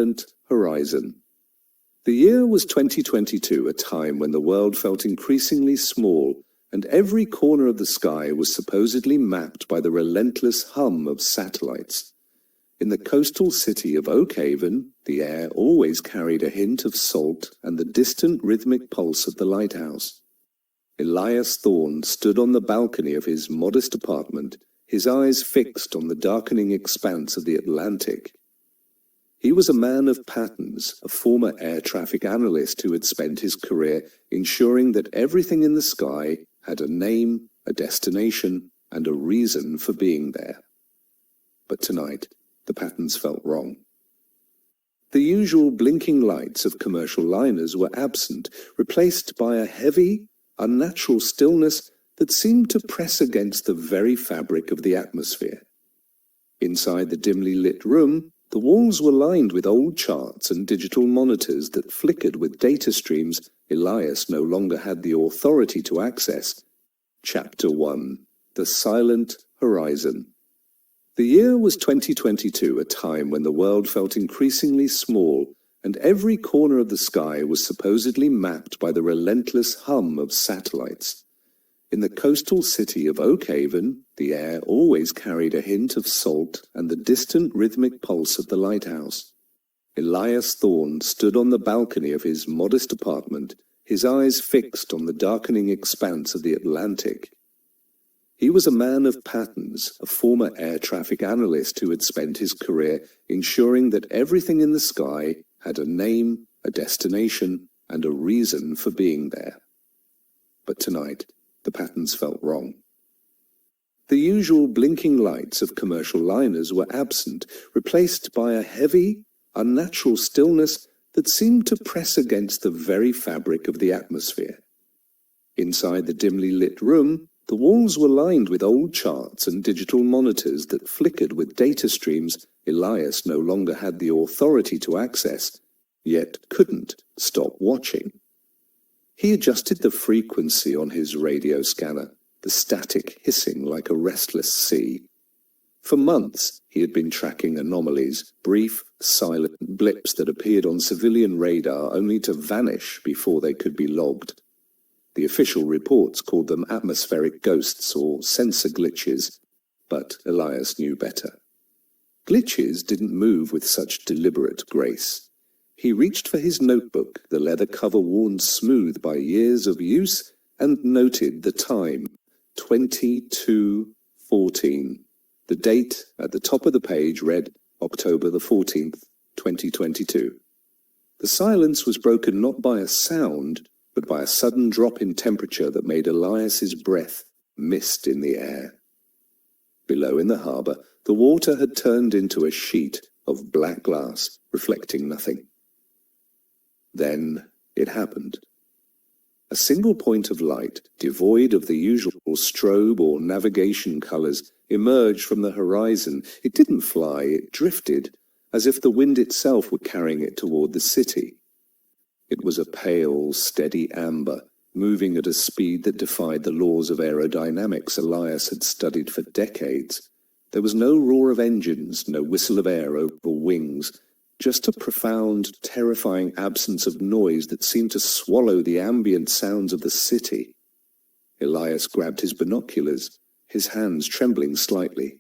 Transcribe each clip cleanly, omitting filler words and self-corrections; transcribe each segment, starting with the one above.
silent horizon. The year was 2022, a time when the world felt increasingly small, and every corner of the sky was supposedly mapped by the relentless hum of satellites. In the coastal city of Oakhaven, the air always carried a hint of salt and the distant rhythmic pulse of the lighthouse. Elias Thorne stood on the balcony of his modest apartment, his eyes fixed on the darkening expanse of the Atlantic. He was a man of patterns, a former air traffic analyst who had spent his career ensuring that everything in the sky had a name, a destination, and a reason for being there. But tonight, the patterns felt wrong. The usual blinking lights of commercial liners were absent, replaced by a heavy, unnatural stillness that seemed to press against the very fabric of the atmosphere. Inside the dimly lit room, the walls were lined with old charts and digital monitors that flickered with data streams Elias no longer had the authority to access. Chapter 1: The Silent Horizon. The year was 2022, a time when the world felt increasingly small, and every corner of the sky was supposedly mapped by the relentless hum of satellites. In the coastal city of Oakhaven, the air always carried a hint of salt and the distant rhythmic pulse of the lighthouse. Elias Thorne stood on the balcony of his modest apartment, his eyes fixed on the darkening expanse of the Atlantic. He was a man of patterns, a former air traffic analyst who had spent his career ensuring that everything in the sky had a name, a destination, and a reason for being there. But tonight, the patterns felt wrong. The usual blinking lights of commercial liners were absent, replaced by a heavy, unnatural stillness that seemed to press against the very fabric of the atmosphere. Inside the dimly lit room, the walls were lined with old charts and digital monitors that flickered with data streams Elias no longer had the authority to access, yet couldn't stop watching. He adjusted the frequency on his radio scanner, the static hissing like a restless sea. For months, he had been tracking anomalies, brief, silent blips that appeared on civilian radar only to vanish before they could be logged. The official reports called them atmospheric ghosts or sensor glitches, but Elias knew better. Glitches didn't move with such deliberate grace. He reached for his notebook, the leather cover worn smooth by years of use, and noted the time, 22:14. The date at the top of the page read October the 14th, 2022. The silence was broken not by a sound, but by a sudden drop in temperature that made Elias's breath mist in the air. Below in the harbour, the water had turned into a sheet of black glass, reflecting nothing. Then it happened. A single point of light, devoid of the usual strobe or navigation colours, emerged from the horizon. It didn't fly, it drifted, as if the wind itself were carrying it toward the city. It was a pale, steady amber, moving at a speed that defied the laws of aerodynamics Elias had studied for decades. There was no roar of engines, no whistle of air over wings, just a profound, terrifying absence of noise that seemed to swallow the ambient sounds of the city. Elias grabbed his binoculars, his hands trembling slightly.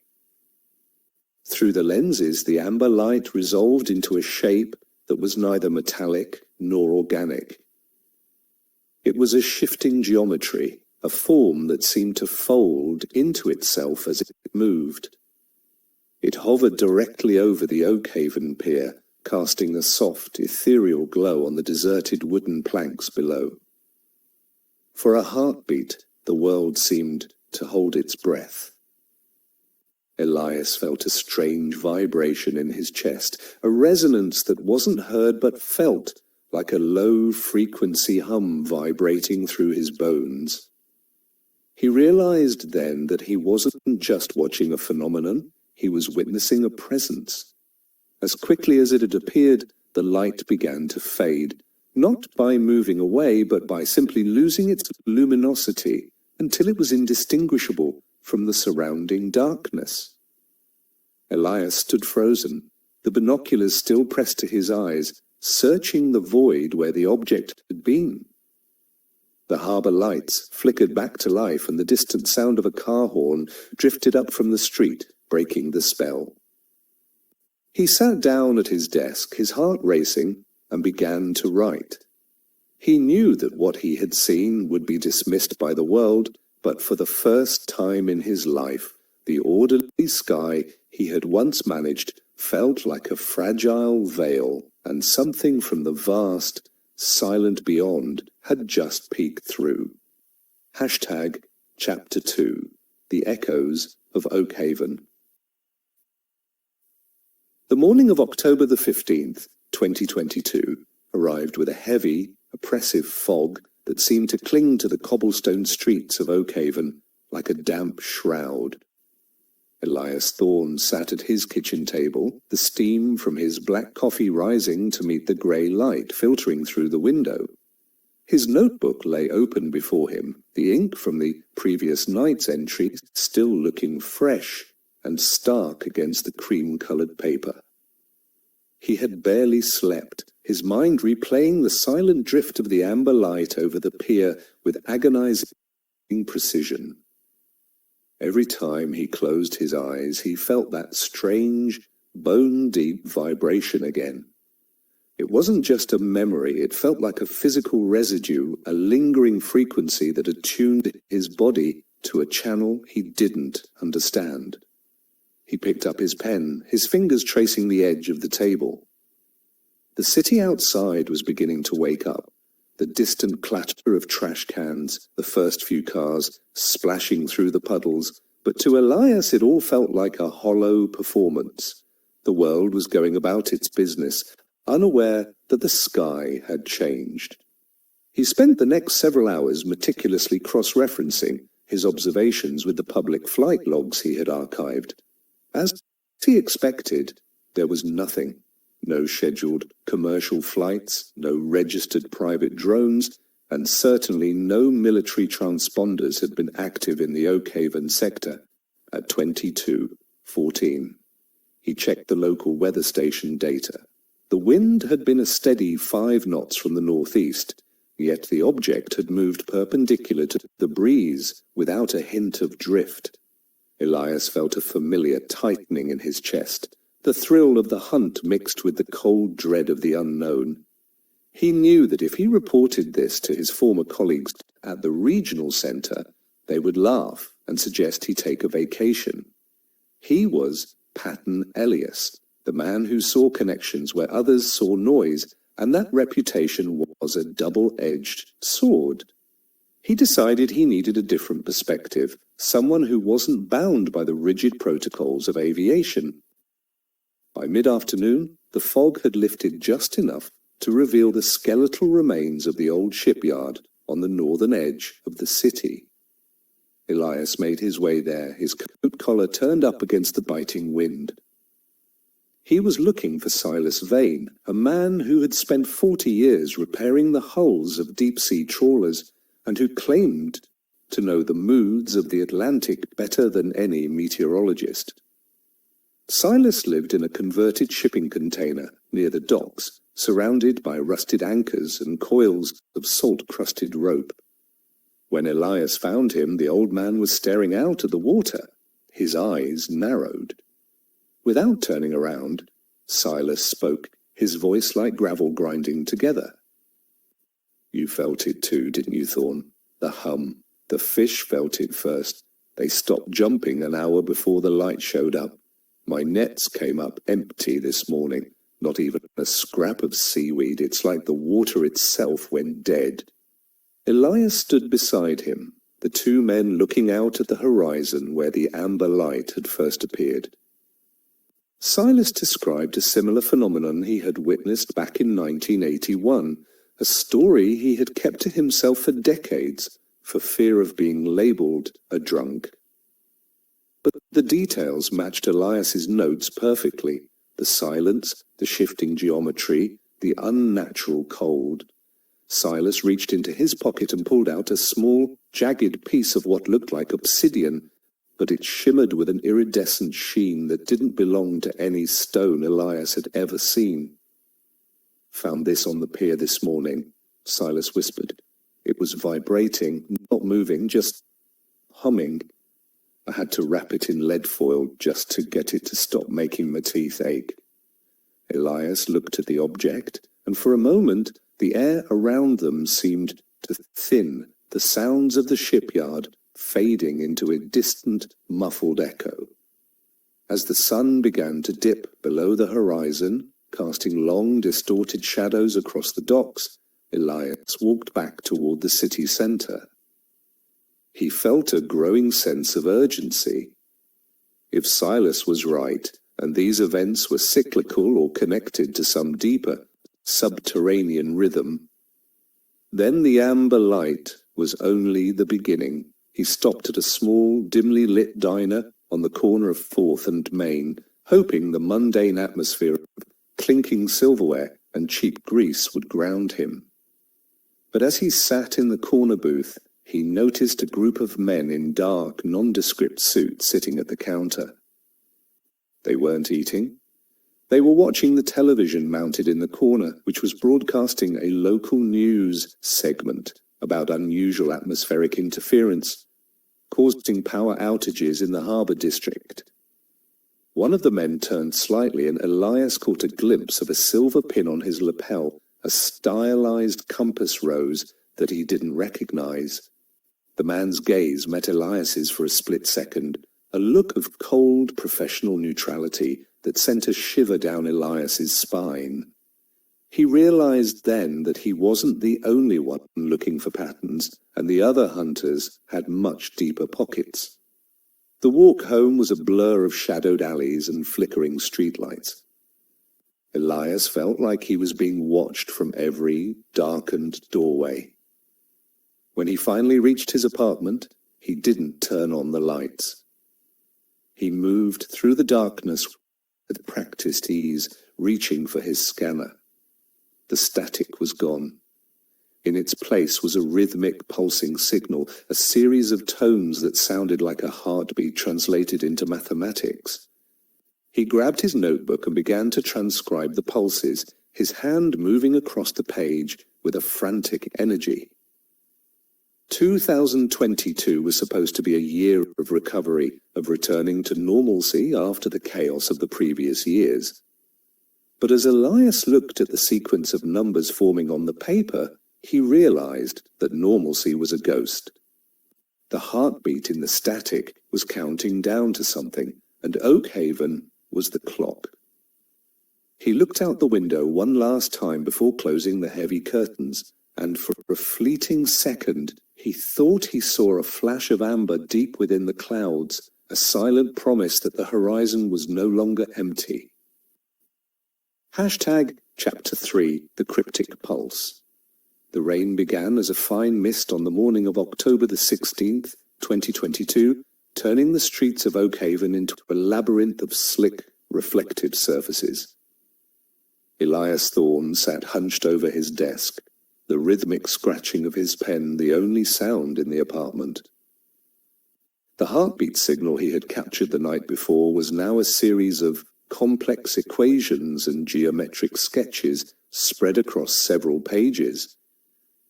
Through the lenses, the amber light resolved into a shape that was neither metallic nor organic. It was a shifting geometry, a form that seemed to fold into itself as it moved. It hovered directly over the Oakhaven pier, casting a soft, ethereal glow on the deserted wooden planks below. For a heartbeat, the world seemed to hold its breath. Elias felt a strange vibration in his chest, a resonance that wasn't heard but felt, like a low-frequency hum vibrating through his bones. He realized then that he wasn't just watching a phenomenon, he was witnessing a presence. As quickly as it had appeared, the light began to fade, not by moving away, but by simply losing its luminosity until it was indistinguishable from the surrounding darkness. Elias stood frozen, the binoculars still pressed to his eyes, searching the void where the object had been. The harbour lights flickered back to life, and the distant sound of a car horn drifted up from the street, breaking the spell. He sat down at his desk, his heart racing, and began to write. He knew that what he had seen would be dismissed by the world, but for the first time in his life, the orderly sky he had once managed felt like a fragile veil, and something from the vast, silent beyond had just peeked through. Hashtag Chapter 2, The Echoes of Oakhaven. The morning of October the 15th, 2022, arrived with a heavy, oppressive fog that seemed to cling to the cobblestone streets of Oakhaven like a damp shroud. Elias Thorne sat at his kitchen table, the steam from his black coffee rising to meet the grey light filtering through the window. His notebook lay open before him, the ink from the previous night's entry still looking fresh and stark against the cream-coloured paper. He had barely slept, his mind replaying the silent drift of the amber light over the pier with agonizing precision. Every time he closed his eyes, he felt that strange, bone-deep vibration again. It wasn't just a memory, it felt like a physical residue, a lingering frequency that attuned his body to a channel he didn't understand. He picked up his pen, his fingers tracing the edge of the table. The city outside was beginning to wake up. The distant clatter of trash cans, the first few cars splashing through the puddles, but to Elias it all felt like a hollow performance. The world was going about its business, unaware that the sky had changed. He spent the next several hours meticulously cross-referencing his observations with the public flight logs he had archived. As he expected, there was nothing. No scheduled commercial flights, no registered private drones, and certainly no military transponders had been active in the Oakhaven sector at 22:14. He checked the local weather station data. The wind had been a steady 5 knots from the northeast, yet the object had moved perpendicular to the breeze without a hint of drift. Elias felt a familiar tightening in his chest. The thrill of the hunt mixed with the cold dread of the unknown. He knew that if he reported this to his former colleagues at the regional centre, they would laugh and suggest he take a vacation. He was Patton Elias, the man who saw connections where others saw noise, and that reputation was a double-edged sword. He decided he needed a different perspective, someone who wasn't bound by the rigid protocols of aviation. By mid-afternoon, the fog had lifted just enough to reveal the skeletal remains of the old shipyard on the northern edge of the city. Elias made his way there, his coat collar turned up against the biting wind. He was looking for Silas Vane, a man who had spent 40 years repairing the hulls of deep-sea trawlers and who claimed to know the moods of the Atlantic better than any meteorologist. Silas lived in a converted shipping container near the docks, surrounded by rusted anchors and coils of salt-crusted rope. When Elias found him, the old man was staring out at the water, his eyes narrowed. Without turning around, Silas spoke, his voice like gravel grinding together. "You felt it too, didn't you, Thorne? The hum. The fish felt it first. They stopped jumping an hour before the light showed up. My nets came up empty this morning, not even a scrap of seaweed. It's like the water itself went dead." Elias stood beside him, the two men looking out at the horizon where the amber light had first appeared. Silas described a similar phenomenon he had witnessed back in 1981, a story he had kept to himself for decades for fear of being labelled a drunk. But the details matched Elias's notes perfectly. The silence, the shifting geometry, the unnatural cold. Silas reached into his pocket and pulled out a small, jagged piece of what looked like obsidian, but it shimmered with an iridescent sheen that didn't belong to any stone Elias had ever seen. "Found this on the pier this morning," Silas whispered. "It was vibrating, not moving, just humming. I had to wrap it in lead foil just to get it to stop making my teeth ache." Elias looked at the object, and for a moment the air around them seemed to thin, the sounds of the shipyard fading into a distant, muffled echo. As the sun began to dip below the horizon, casting long, distorted shadows across the docks, Elias walked back toward the city centre. He felt a growing sense of urgency. If Silas was right, and these events were cyclical or connected to some deeper, subterranean rhythm, then the amber light was only the beginning. He stopped at a small, dimly lit diner on the corner of 4th and Main, hoping the mundane atmosphere of clinking silverware and cheap grease would ground him. But as he sat in the corner booth, he noticed a group of men in dark, nondescript suits sitting at the counter. They weren't eating. They were watching the television mounted in the corner, which was broadcasting a local news segment about unusual atmospheric interference causing power outages in the harbour district. One of the men turned slightly, and Elias caught a glimpse of a silver pin on his lapel, a stylized compass rose that he didn't recognize. The man's gaze met Elias's for a split second, a look of cold, professional neutrality that sent a shiver down Elias's spine. He realized then that he wasn't the only one looking for patterns, and the other hunters had much deeper pockets. The walk home was a blur of shadowed alleys and flickering streetlights. Elias felt like he was being watched from every darkened doorway. When he finally reached his apartment, he didn't turn on the lights. He moved through the darkness with practiced ease, reaching for his scanner. The static was gone. In its place was a rhythmic pulsing signal, a series of tones that sounded like a heartbeat translated into mathematics. He grabbed his notebook and began to transcribe the pulses, his hand moving across the page with a frantic energy. 2022 was supposed to be a year of recovery, of returning to normalcy after the chaos of the previous years. But as Elias looked at the sequence of numbers forming on the paper, he realized that normalcy was a ghost. The heartbeat in the static was counting down to something, and Oakhaven was the clock. He looked out the window one last time before closing the heavy curtains, and for a fleeting second he thought he saw a flash of amber deep within the clouds, a silent promise that the horizon was no longer empty. Chapter 3, The Cryptic Pulse. The rain began as a fine mist on the morning of October the 16th, 2022, turning the streets of Oakhaven into a labyrinth of slick, reflected surfaces. Elias Thorne sat hunched over his desk, the rhythmic scratching of his pen the only sound in the apartment. The heartbeat signal he had captured the night before was now a series of complex equations and geometric sketches spread across several pages.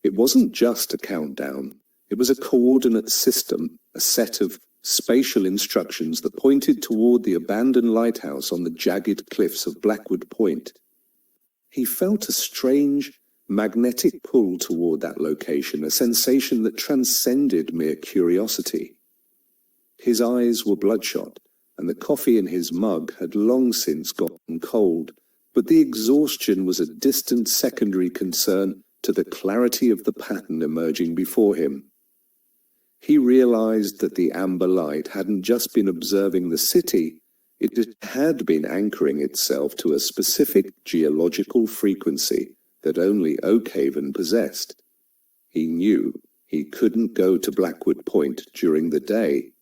It wasn't just a countdown. It was a coordinate system, a set of spatial instructions that pointed toward the abandoned lighthouse on the jagged cliffs of Blackwood Point. He felt a strange, magnetic pull toward that location, a sensation that transcended mere curiosity. His eyes were bloodshot, and the coffee in his mug had long since gotten cold, but the exhaustion was a distant secondary concern to the clarity of the pattern emerging before him. He realized that the amber light hadn't just been observing the city, it had been anchoring itself to a specific geological frequency that only Oakhaven possessed. He knew he couldn't go to Blackwood Point during the day.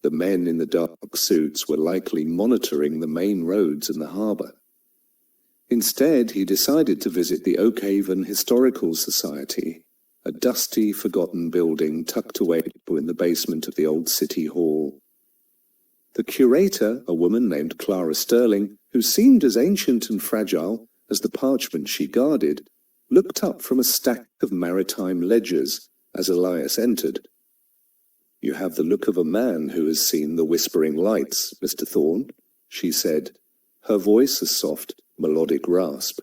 The men in the dark suits were likely monitoring the main roads in the harbour. Instead, he decided to visit the Oakhaven Historical Society, a dusty, forgotten building tucked away in the basement of the old city hall. The curator, a woman named Clara Sterling, who seemed as ancient and fragile as the parchment she guarded, looked up from a stack of maritime ledgers as Elias entered. "You have the look of a man who has seen the whispering lights, Mr. Thorne," she said, her voice a soft, melodic rasp.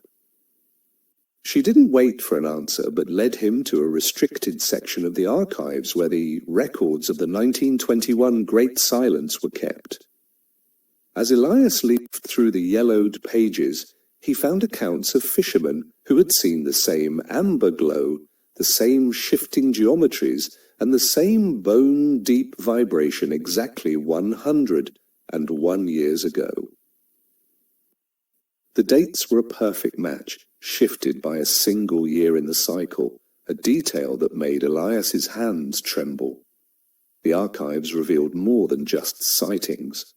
She didn't wait for an answer, but led him to a restricted section of the archives where the records of the 1921 Great Silence were kept. As Elias leafed through the yellowed pages, he found accounts of fishermen who had seen the same amber glow, the same shifting geometries, and the same bone-deep vibration exactly 101 years ago. The dates were a perfect match, shifted by a single year in the cycle, a detail that made Elias's hands tremble. The archives revealed more than just sightings.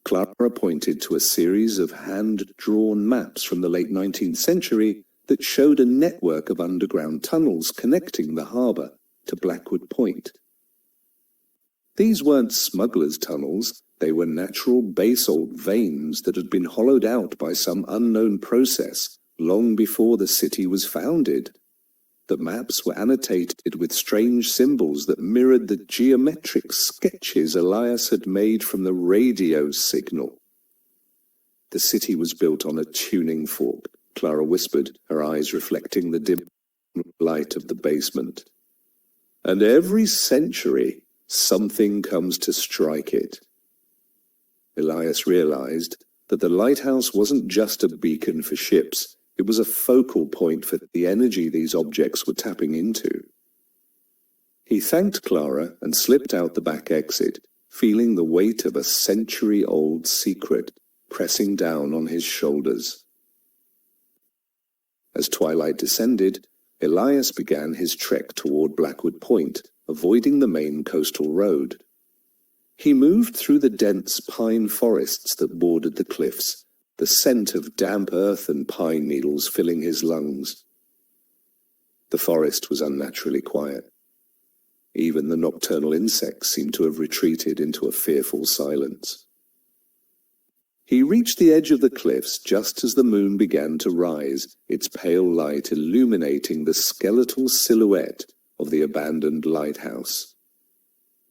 Clara pointed to a series of hand-drawn maps from the late 19th century that showed a network of underground tunnels connecting the harbour to Blackwood Point. These weren't smugglers' tunnels, they were natural basalt veins that had been hollowed out by some unknown process long before the city was founded. The maps were annotated with strange symbols that mirrored the geometric sketches Elias had made from the radio signal. "The city was built on a tuning fork," Clara whispered, her eyes reflecting the dim light of the basement. "And every century, something comes to strike it." Elias realized that the lighthouse wasn't just a beacon for ships. It was a focal point for the energy these objects were tapping into. He thanked Clara and slipped out the back exit, feeling the weight of a century-old secret pressing down on his shoulders. As twilight descended, Elias began his trek toward Blackwood Point, avoiding the main coastal road. He moved through the dense pine forests that bordered the cliffs, the scent of damp earth and pine needles filling his lungs. The forest was unnaturally quiet. Even the nocturnal insects seemed to have retreated into a fearful silence. He reached the edge of the cliffs just as the moon began to rise, its pale light illuminating the skeletal silhouette of the abandoned lighthouse.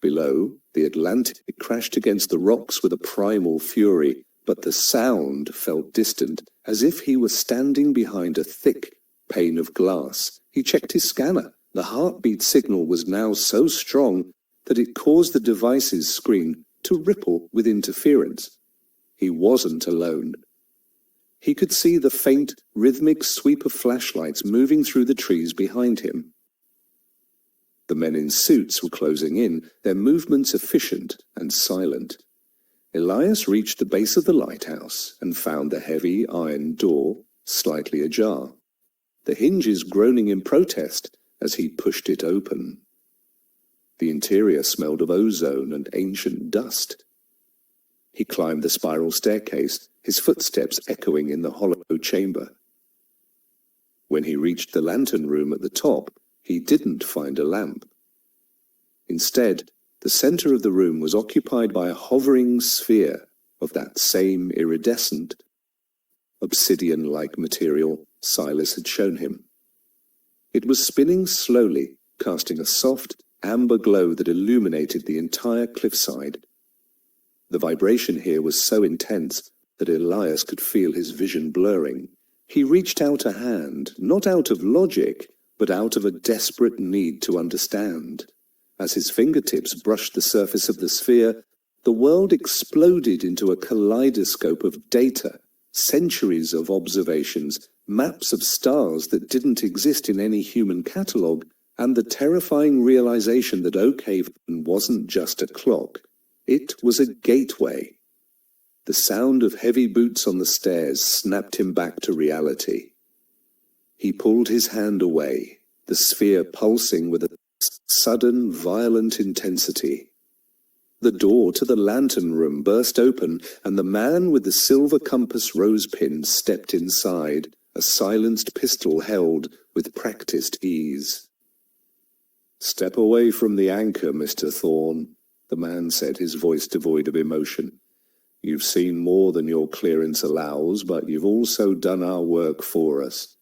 Below, the Atlantic crashed against the rocks with a primal fury, but the sound felt distant, as if he were standing behind a thick pane of glass. He checked his scanner. The heartbeat signal was now so strong that it caused the device's screen to ripple with interference. He wasn't alone. He could see the faint, rhythmic sweep of flashlights moving through the trees behind him. The men in suits were closing in, their movements efficient and silent. Elias reached the base of the lighthouse and found the heavy iron door slightly ajar, the hinges groaning in protest as he pushed it open. The interior smelled of ozone and ancient dust. He climbed the spiral staircase, his footsteps echoing in the hollow chamber. When he reached the lantern room at the top, he didn't find a lamp. Instead, the center of the room was occupied by a hovering sphere of that same iridescent, obsidian-like material Silas had shown him. It was spinning slowly, casting a soft, amber glow that illuminated the entire cliffside. The vibration here was so intense that Elias could feel his vision blurring. He reached out a hand, not out of logic, but out of a desperate need to understand. As his fingertips brushed the surface of the sphere, the world exploded into a kaleidoscope of data, centuries of observations, maps of stars that didn't exist in any human catalogue, and the terrifying realization that Oak Haven wasn't just a clock. It was a gateway. The sound of heavy boots on the stairs snapped him back to reality. He pulled his hand away, the sphere pulsing with a sudden, violent intensity. The door to the lantern room burst open, and the man with the silver compass rosepin stepped inside, a silenced pistol held with practiced ease. "Step away from the anchor, Mr. Thorne," the man said, his voice devoid of emotion. "You've seen more than your clearance allows, but you've also done our work for us.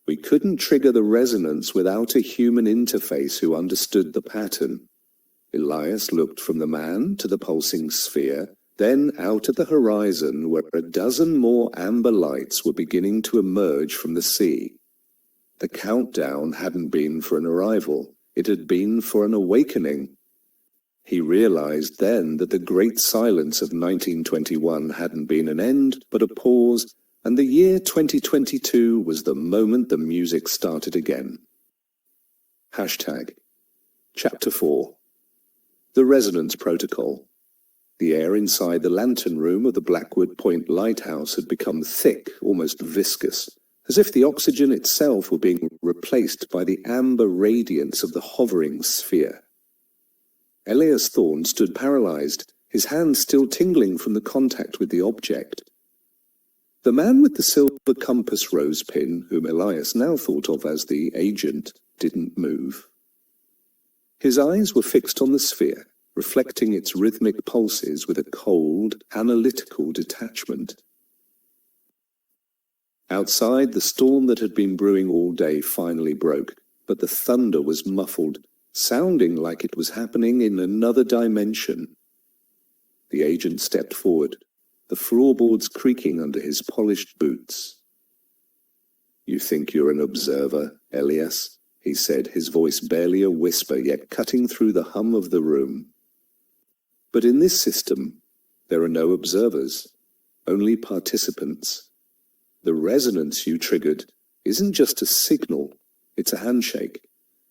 We couldn't trigger the resonance without a human interface who understood the pattern." Elias looked from the man to the pulsing sphere, then out at the horizon where a dozen more amber lights were beginning to emerge from the sea. The countdown hadn't been for an arrival, it had been for an awakening. He realized then that the great silence of 1921 hadn't been an end, but a pause, and the year 2022 was the moment the music started again. Hashtag. Chapter 4. The Resonance Protocol. The air inside the lantern room of the Blackwood Point Lighthouse had become thick, almost viscous, as if the oxygen itself were being replaced by the amber radiance of the hovering sphere. Elias Thorne stood paralyzed, his hands still tingling from the contact with the object. The man with the silver compass rose pin, whom Elias now thought of as the agent, didn't move. His eyes were fixed on the sphere, reflecting its rhythmic pulses with a cold, analytical detachment. Outside, the storm that had been brewing all day finally broke, but the thunder was muffled, sounding like it was happening in another dimension. The agent stepped forward, the floorboards creaking under his polished boots. "You think you're an observer, Elias?" he said, his voice barely a whisper, yet cutting through the hum of the room. "But in this system, there are no observers, only participants. The resonance you triggered isn't just a signal, it's a handshake,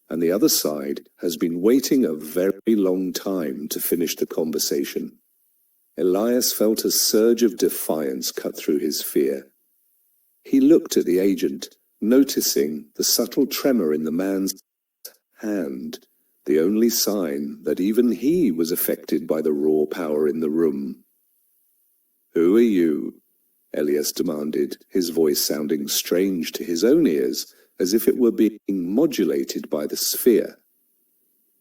and the other side has been waiting a very long time to finish the conversation." Elias felt a surge of defiance cut through his fear. He looked at the agent, noticing the subtle tremor in the man's hand, the only sign that even he was affected by the raw power in the room. "Who are you?" Elias demanded, his voice sounding strange to his own ears, as if it were being modulated by the sphere.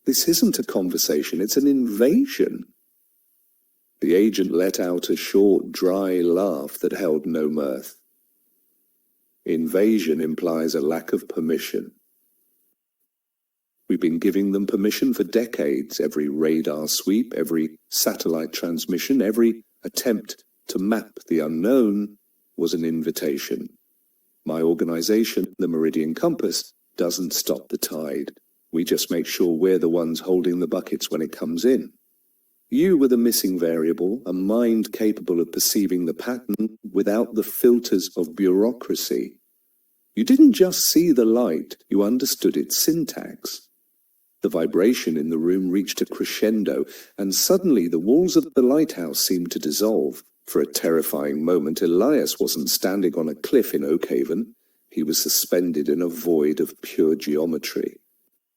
"This isn't a conversation, it's an invasion." The agent let out a short, dry laugh that held no mirth. "Invasion implies a lack of permission. We've been giving them permission for decades. Every radar sweep, every satellite transmission, every attempt to map the unknown was an invitation. My organization, the Meridian Compass, doesn't stop the tide. We just make sure we're the ones holding the buckets when it comes in. You were the missing variable, a mind capable of perceiving the pattern without the filters of bureaucracy. You didn't just see the light, you understood its syntax." The vibration in the room reached a crescendo, and suddenly the walls of the lighthouse seemed to dissolve. For a terrifying moment, Elias wasn't standing on a cliff in Oakhaven. He was suspended in a void of pure geometry.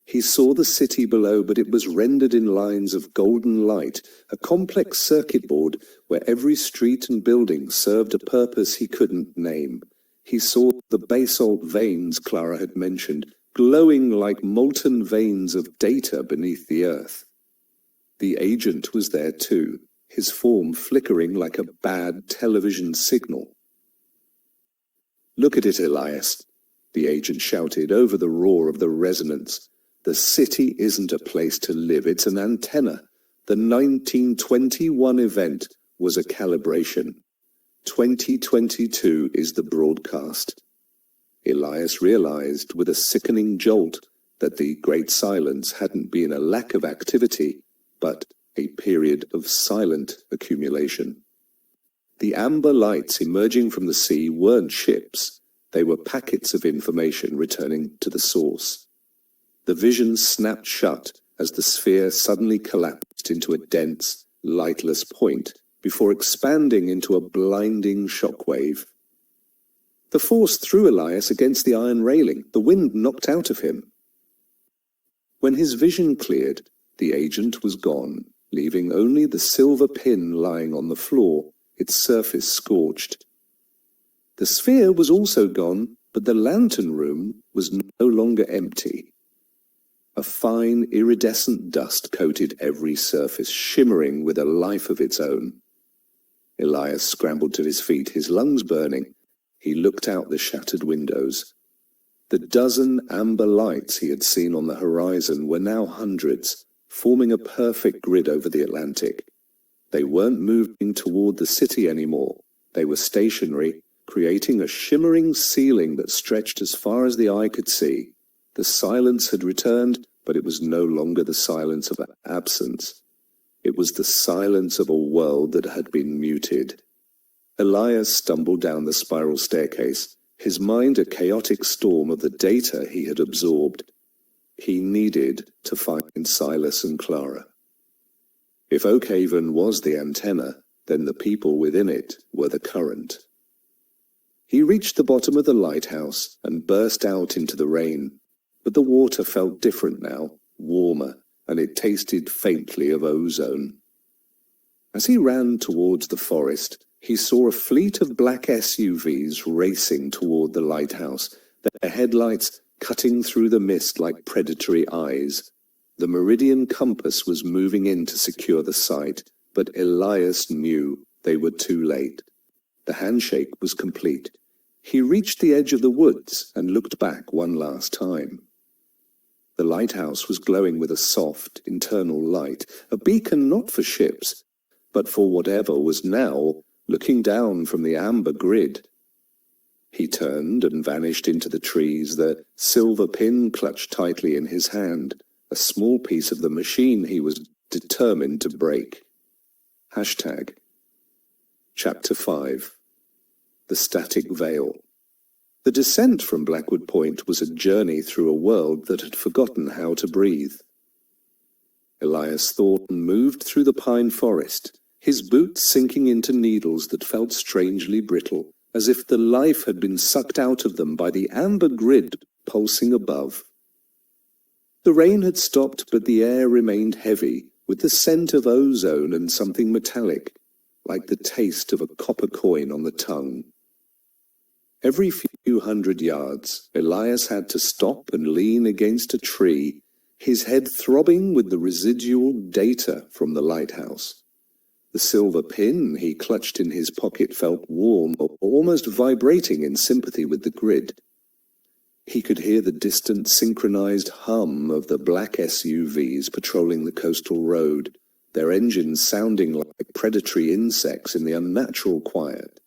He saw the city below, but it was rendered in lines of golden light, a complex circuit board where every street and building served a purpose he couldn't name. He saw the basalt veins Clara had mentioned, glowing like molten veins of data beneath the earth. The agent was there too, his form flickering like a bad television signal. "Look at it, Elias," the agent shouted over the roar of the resonance. "The city isn't a place to live, it's an antenna. The 1921 event was a calibration. 2022 is the broadcast." Elias realized with a sickening jolt that the great silence hadn't been a lack of activity, but a period of silent accumulation. The amber lights emerging from the sea weren't ships, they were packets of information returning to the source. The vision snapped shut as the sphere suddenly collapsed into a dense, lightless point before expanding into a blinding shockwave. The force threw Elias against the iron railing, the wind knocked out of him. When his vision cleared, the agent was gone, leaving only the silver pin lying on the floor, its surface scorched. The sphere was also gone, but the lantern room was no longer empty. A fine, iridescent dust coated every surface, shimmering with a life of its own. Elias scrambled to his feet, his lungs burning. He looked out the shattered windows. The dozen amber lights he had seen on the horizon were now hundreds, forming a perfect grid over the Atlantic. They weren't moving toward the city anymore. They were stationary, creating a shimmering ceiling that stretched as far as the eye could see. The silence had returned, but it was no longer the silence of absence. It was the silence of a world that had been muted. Elias stumbled down the spiral staircase, his mind a chaotic storm of the data he had absorbed. He needed to find Silas and Clara. If Oakhaven was the antenna, then the people within it were the current. He reached the bottom of the lighthouse and burst out into the rain. But the water felt different now, warmer, and it tasted faintly of ozone. As he ran towards the forest, he saw a fleet of black SUVs racing toward the lighthouse, their headlights cutting through the mist like predatory eyes. The meridian compass was moving in to secure the site, but Elias knew they were too late. The handshake was complete. He reached the edge of the woods and looked back one last time. The lighthouse was glowing with a soft, internal light, a beacon not for ships, but for whatever was now looking down from the amber grid. He turned and vanished into the trees, the silver pin clutched tightly in his hand, a small piece of the machine he was determined to break. Hashtag. Chapter 5. The Static Veil. The descent from Blackwood Point was a journey through a world that had forgotten how to breathe. Elias Thornton moved through the pine forest, his boots sinking into needles that felt strangely brittle, as if the life had been sucked out of them by the amber grid pulsing above. The rain had stopped, but the air remained heavy, with the scent of ozone and something metallic, like the taste of a copper coin on the tongue. Every few hundred yards, Elias had to stop and lean against a tree, his head throbbing with the residual data from the lighthouse. The silver pin he clutched in his pocket felt warm, almost vibrating in sympathy with the grid. He could hear the distant synchronized hum of the black SUVs patrolling the coastal road, their engines sounding like predatory insects in the unnatural quiet.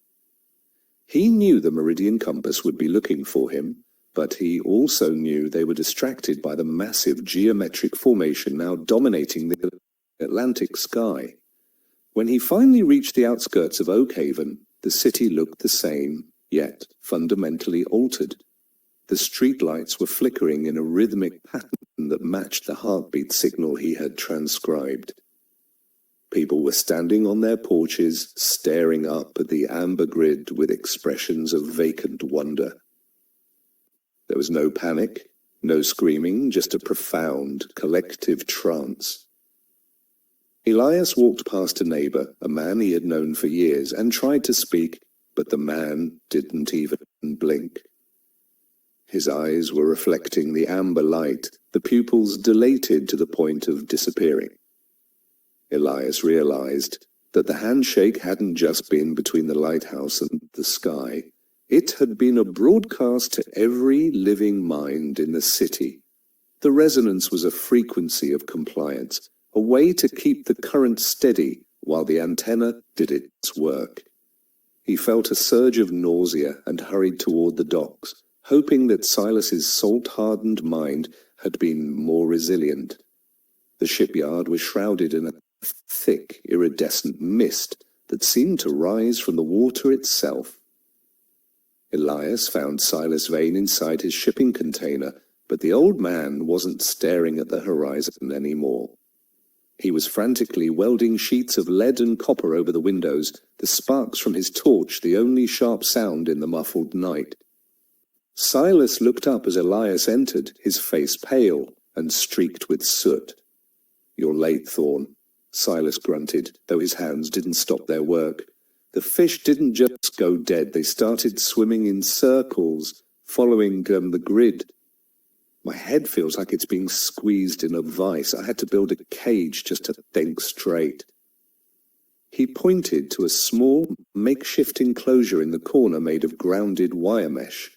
He knew the meridian compass would be looking for him, but he also knew they were distracted by the massive geometric formation now dominating the Atlantic sky. When he finally reached the outskirts of Oakhaven, the city looked the same, yet fundamentally altered. The streetlights were flickering in a rhythmic pattern that matched the heartbeat signal he had transcribed. People were standing on their porches, staring up at the amber grid with expressions of vacant wonder. There was no panic, no screaming, just a profound, collective trance. Elias walked past a neighbor, a man he had known for years, and tried to speak, but the man didn't even blink. His eyes were reflecting the amber light, the pupils dilated to the point of disappearing. Elias realized that the handshake hadn't just been between the lighthouse and the sky. It had been a broadcast to every living mind in the city. The resonance was a frequency of compliance, a way to keep the current steady while the antenna did its work. He felt a surge of nausea and hurried toward the docks, hoping that Silas's salt-hardened mind had been more resilient. The shipyard was shrouded in a thick, iridescent mist that seemed to rise from the water itself. Elias found Silas Vane inside his shipping container, but the old man wasn't staring at the horizon anymore. He was frantically welding sheets of lead and copper over the windows, the sparks from his torch the only sharp sound in the muffled night. Silas looked up as Elias entered, his face pale and streaked with soot. "You're late, Thorn," Silas grunted, though his hands didn't stop their work. The fish didn't just go dead, they started swimming in circles, following the grid. My head feels like it's being squeezed in a vice. I had to build a cage just to think straight." He pointed to a small, makeshift enclosure in the corner made of grounded wire mesh.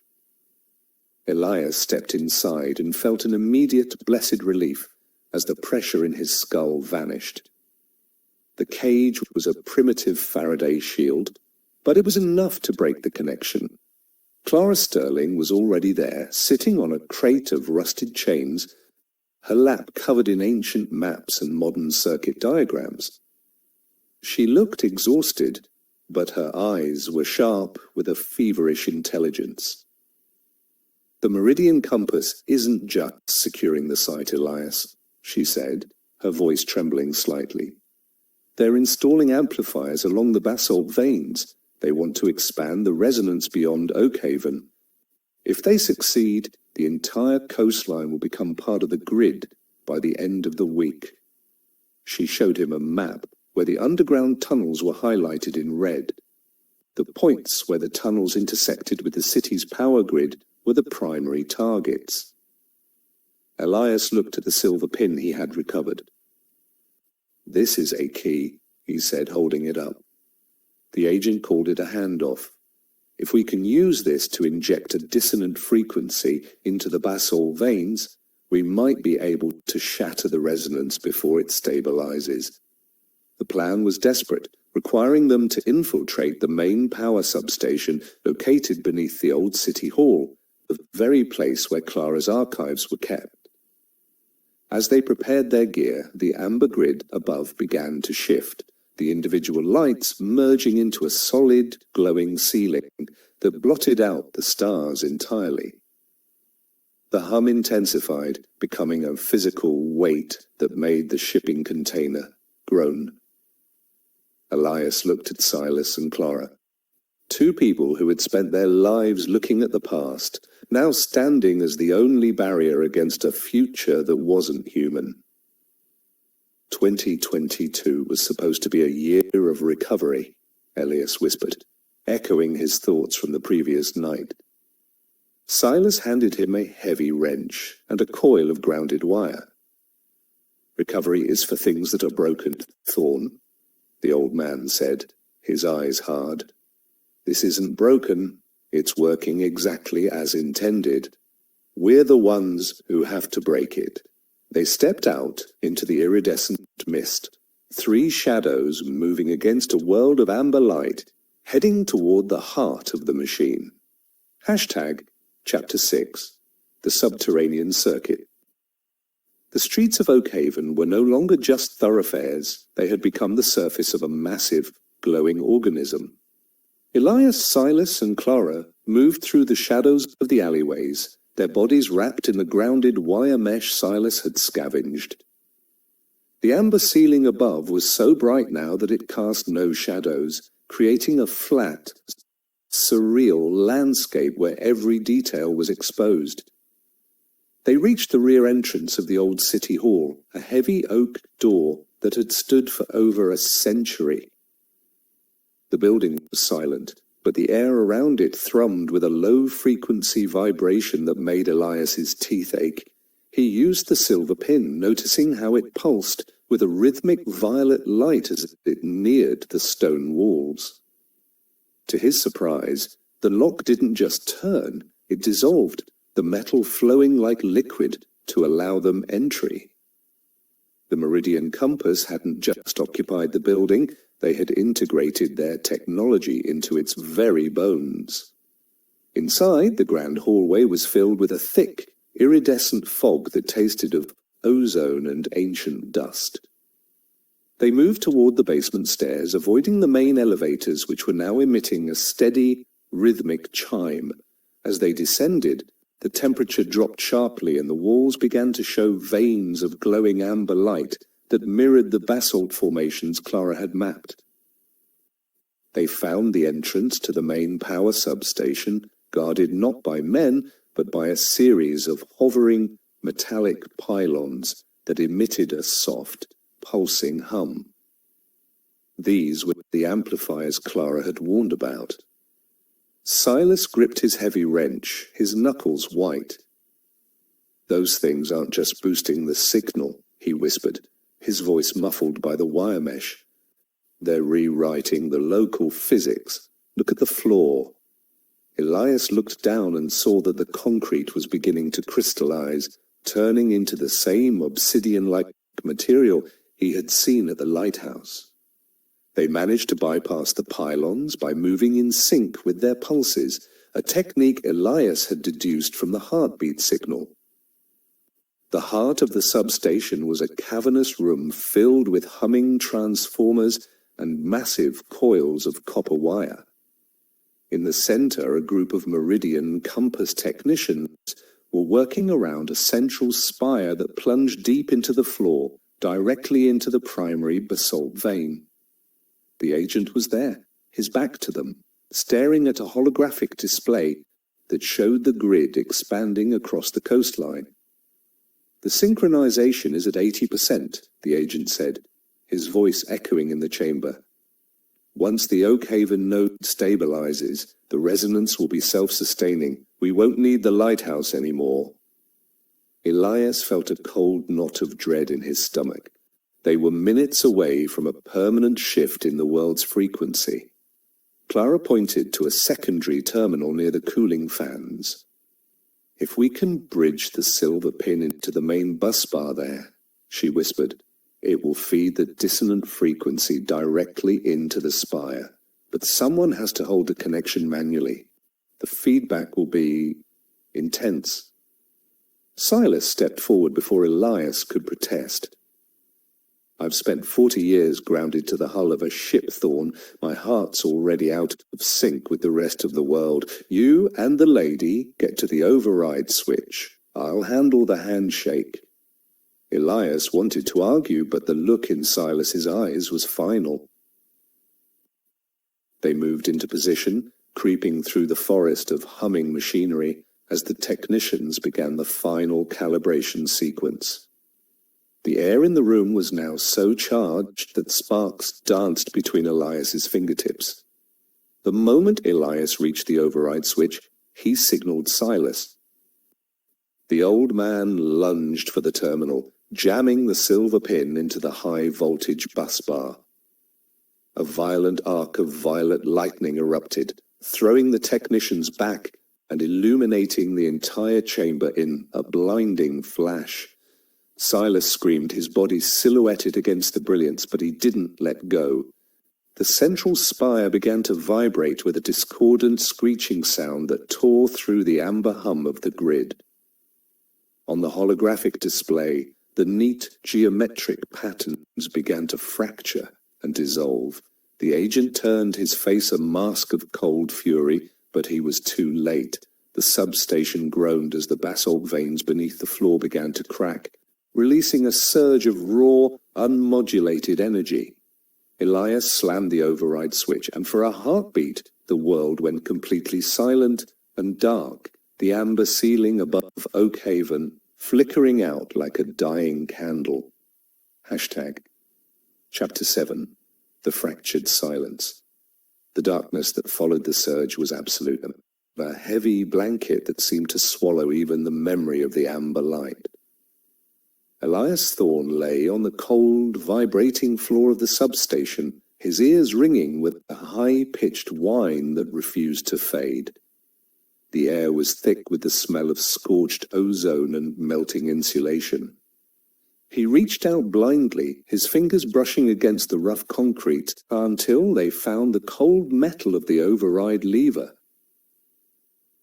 Elias stepped inside and felt an immediate blessed relief as the pressure in his skull vanished. The cage was a primitive Faraday shield, but it was enough to break the connection. Clara Sterling was already there, sitting on a crate of rusted chains, her lap covered in ancient maps and modern circuit diagrams. She looked exhausted, but her eyes were sharp with a feverish intelligence. "The Meridian Compass isn't just securing the site, Elias," she said, her voice trembling slightly. "They're installing amplifiers along the basalt veins. They want to expand the resonance beyond Oakhaven. If they succeed, the entire coastline will become part of the grid by the end of the week." She showed him a map where the underground tunnels were highlighted in red. The points where the tunnels intersected with the city's power grid were the primary targets. Elias looked at the silver pin he had recovered. "This is a key," he said, holding it up. The agent called it a handoff. "If we can use this to inject a dissonant frequency into the basalt veins, we might be able to shatter the resonance before it stabilizes." The plan was desperate, requiring them to infiltrate the main power substation located beneath the old city hall, the very place where Clara's archives were kept. As they prepared their gear, the amber grid above began to shift, the individual lights merging into a solid, glowing ceiling that blotted out the stars entirely. The hum intensified, becoming a physical weight that made the shipping container groan. Elias looked at Silas and Clara, two people who had spent their lives looking at the past, now standing as the only barrier against a future that wasn't human. 2022 was supposed to be a year of recovery, Elias whispered, echoing his thoughts from the previous night. Silas handed him a heavy wrench and a coil of grounded wire. "Recovery is for things that are broken, Thorn," the old man said, his eyes hard. "This isn't broken, it's working exactly as intended. We're the ones who have to break it." They stepped out into the iridescent mist, three shadows moving against a world of amber light, heading toward the heart of the machine. Chapter 6, The Subterranean Circuit. The streets of Oakhaven were no longer just thoroughfares, they had become the surface of a massive, glowing organism. Elias, Silas, and Clara moved through the shadows of the alleyways, their bodies wrapped in the grounded wire mesh Silas had scavenged. The amber ceiling above was so bright now that it cast no shadows, creating a flat, surreal landscape where every detail was exposed. They reached the rear entrance of the old city hall, a heavy oak door that had stood for over a century. The building was silent, but the air around it thrummed with a low-frequency vibration that made Elias's teeth ache. He used the silver pin, noticing how it pulsed with a rhythmic violet light as it neared the stone walls. To his surprise, the lock didn't just turn, it dissolved, the metal flowing like liquid to allow them entry. The Meridian Compass hadn't just occupied the building, they had integrated their technology into its very bones. Inside, the grand hallway was filled with a thick, iridescent fog that tasted of ozone and ancient dust. They moved toward the basement stairs, avoiding the main elevators which were now emitting a steady, rhythmic chime. As they descended, the temperature dropped sharply and the walls began to show veins of glowing amber light that mirrored the basalt formations Clara had mapped. They found the entrance to the main power substation, guarded not by men, but by a series of hovering, metallic pylons that emitted a soft, pulsing hum. These were the amplifiers Clara had warned about. Silas gripped his heavy wrench, his knuckles white. "Those things aren't just boosting the signal," he whispered, his voice muffled by the wire mesh. "They're rewriting the local physics. Look at the floor." Elias looked down and saw that the concrete was beginning to crystallize, turning into the same obsidian-like material he had seen at the lighthouse. They managed to bypass the pylons by moving in sync with their pulses, a technique Elias had deduced from the heartbeat signal. The heart of the substation was a cavernous room filled with humming transformers and massive coils of copper wire. In the center, a group of Meridian compass technicians were working around a central spire that plunged deep into the floor, directly into the primary basalt vein. The agent was there, his back to them, staring at a holographic display that showed the grid expanding across the coastline. "The synchronization is at 80%, the agent said, his voice echoing in the chamber. "Once the Oakhaven node stabilizes, the resonance will be self-sustaining. We won't need the lighthouse anymore." Elias felt a cold knot of dread in his stomach. They were minutes away from a permanent shift in the world's frequency. Clara pointed to a secondary terminal near the cooling fans. "If we can bridge the silver pin into the main bus bar there," she whispered, "it will feed the dissonant frequency directly into the spire. But someone has to hold the connection manually. The feedback will be intense." Silas stepped forward before Elias could protest. "I've spent 40 years grounded to the hull of a ship, Thorn. My heart's already out of sync with the rest of the world. You and the lady get to the override switch. I'll handle the handshake." Elias wanted to argue, but the look in Silas's eyes was final. They moved into position, creeping through the forest of humming machinery as the technicians began the final calibration sequence. The air in the room was now so charged that sparks danced between Elias's fingertips. The moment Elias reached the override switch, he signaled Silas. The old man lunged for the terminal, jamming the silver pin into the high-voltage bus bar. A violent arc of violet lightning erupted, throwing the technicians back and illuminating the entire chamber in a blinding flash. Silas screamed, his body silhouetted against the brilliance, but he didn't let go. The central spire began to vibrate with a discordant screeching sound that tore through the amber hum of the grid. On the holographic display, the neat geometric patterns began to fracture and dissolve. The agent turned his face a mask of cold fury, but he was too late. The substation groaned as the basalt veins beneath the floor began to crack, releasing a surge of raw, unmodulated energy. Elias slammed the override switch, and for a heartbeat, the world went completely silent and dark, the amber ceiling above Oakhaven flickering out like a dying candle. Chapter 7. The Fractured Silence. The darkness that followed the surge was absolute, a heavy blanket that seemed to swallow even the memory of the amber light. Elias Thorn lay on the cold, vibrating floor of the substation, his ears ringing with a high-pitched whine that refused to fade. The air was thick with the smell of scorched ozone and melting insulation. He reached out blindly, his fingers brushing against the rough concrete, until they found the cold metal of the override lever.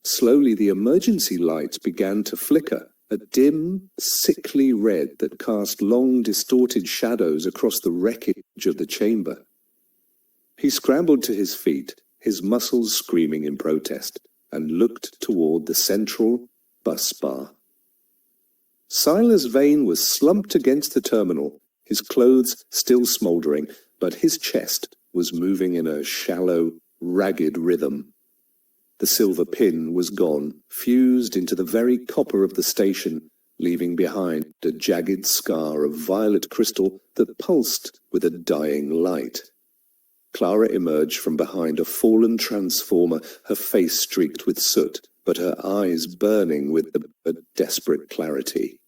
Slowly the emergency lights began to flicker, a dim, sickly red that cast long, distorted shadows across the wreckage of the chamber. He scrambled to his feet, his muscles screaming in protest, and looked toward the central bus bar. Silas Vane was slumped against the terminal, his clothes still smoldering, but his chest was moving in a shallow, ragged rhythm. The silver pin was gone, fused into the very copper of the station, leaving behind a jagged scar of violet crystal that pulsed with a dying light. Clara emerged from behind a fallen transformer, her face streaked with soot, but her eyes burning with a desperate clarity.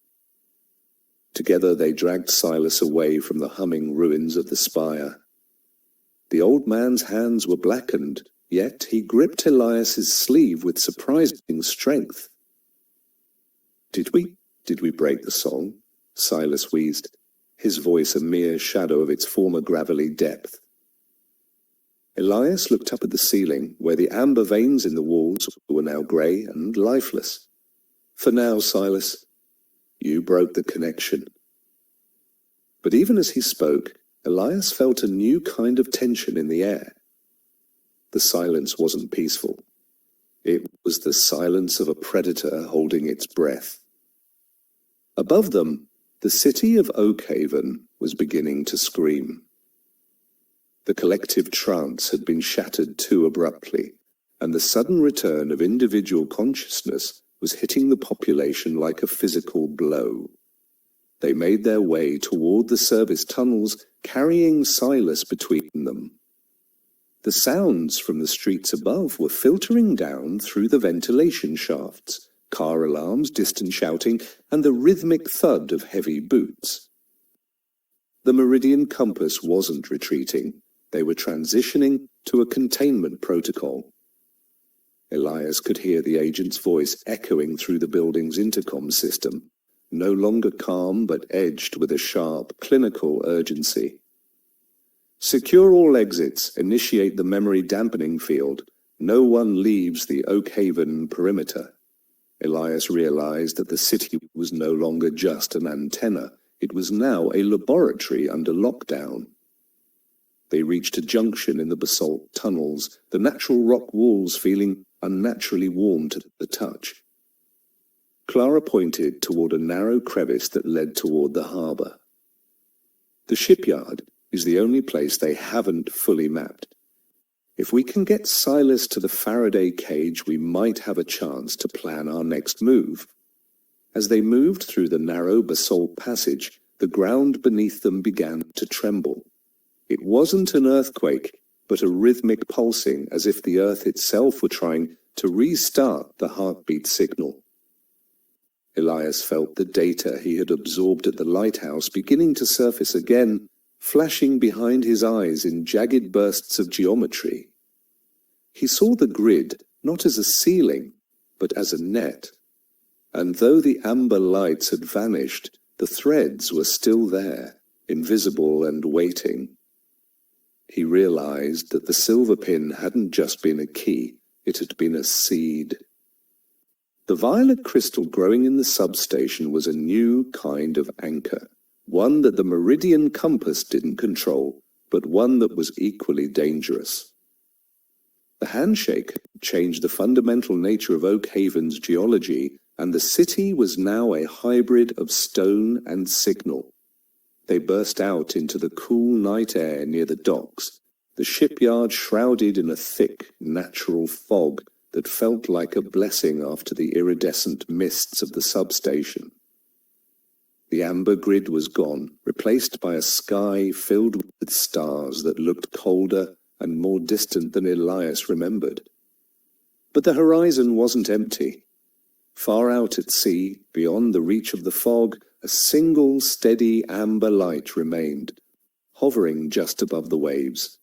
Together they dragged Silas away from the humming ruins of the spire. The old man's hands were blackened, yet he gripped Elias's sleeve with surprising strength. Did we break the song? Silas wheezed, his voice a mere shadow of its former gravelly depth. Elias looked up at the ceiling, where the amber veins in the walls were now grey and lifeless. For now, Silas, you broke the connection. But even as he spoke, Elias felt a new kind of tension in the air. The silence wasn't peaceful. It was the silence of a predator holding its breath. Above them, the city of Oakhaven was beginning to scream. The collective trance had been shattered too abruptly, and the sudden return of individual consciousness was hitting the population like a physical blow. They made their way toward the service tunnels, carrying Silas between them. The sounds from the streets above were filtering down through the ventilation shafts, car alarms, distant shouting, and the rhythmic thud of heavy boots. The meridian compass wasn't retreating. They were transitioning to a containment protocol. Elias could hear the agent's voice echoing through the building's intercom system, no longer calm but edged with a sharp, clinical urgency. Secure all exits, initiate the memory dampening field. No one leaves the Oakhaven perimeter. Elias realized that the city was no longer just an antenna. It was now a laboratory under lockdown. They reached a junction in the basalt tunnels, the natural rock walls feeling unnaturally warm to the touch. Clara pointed toward a narrow crevice that led toward the harbour. The shipyard is the only place they haven't fully mapped. If we can get Silas to the Faraday cage, we might have a chance to plan our next move. As they moved through the narrow basalt passage, the ground beneath them began to tremble. It wasn't an earthquake, but a rhythmic pulsing, as if the earth itself were trying to restart the heartbeat signal. Elias felt the data he had absorbed at the lighthouse beginning to surface again, flashing behind his eyes in jagged bursts of geometry. He saw the grid not as a ceiling, but as a net. And though the amber lights had vanished, the threads were still there, invisible and waiting. He realized that the silver pin hadn't just been a key, it had been a seed. The violet crystal growing in the substation was a new kind of anchor, one that the meridian compass didn't control, but one that was equally dangerous. The handshake changed the fundamental nature of Oakhaven's geology, and the city was now a hybrid of stone and signal. They burst out into the cool night air near the docks, the shipyard shrouded in a thick, natural fog that felt like a blessing after the iridescent mists of the substation. The amber grid was gone, replaced by a sky filled with stars that looked colder and more distant than Elias remembered. But the horizon wasn't empty. Far out at sea, beyond the reach of the fog, a single steady amber light remained, hovering just above the waves.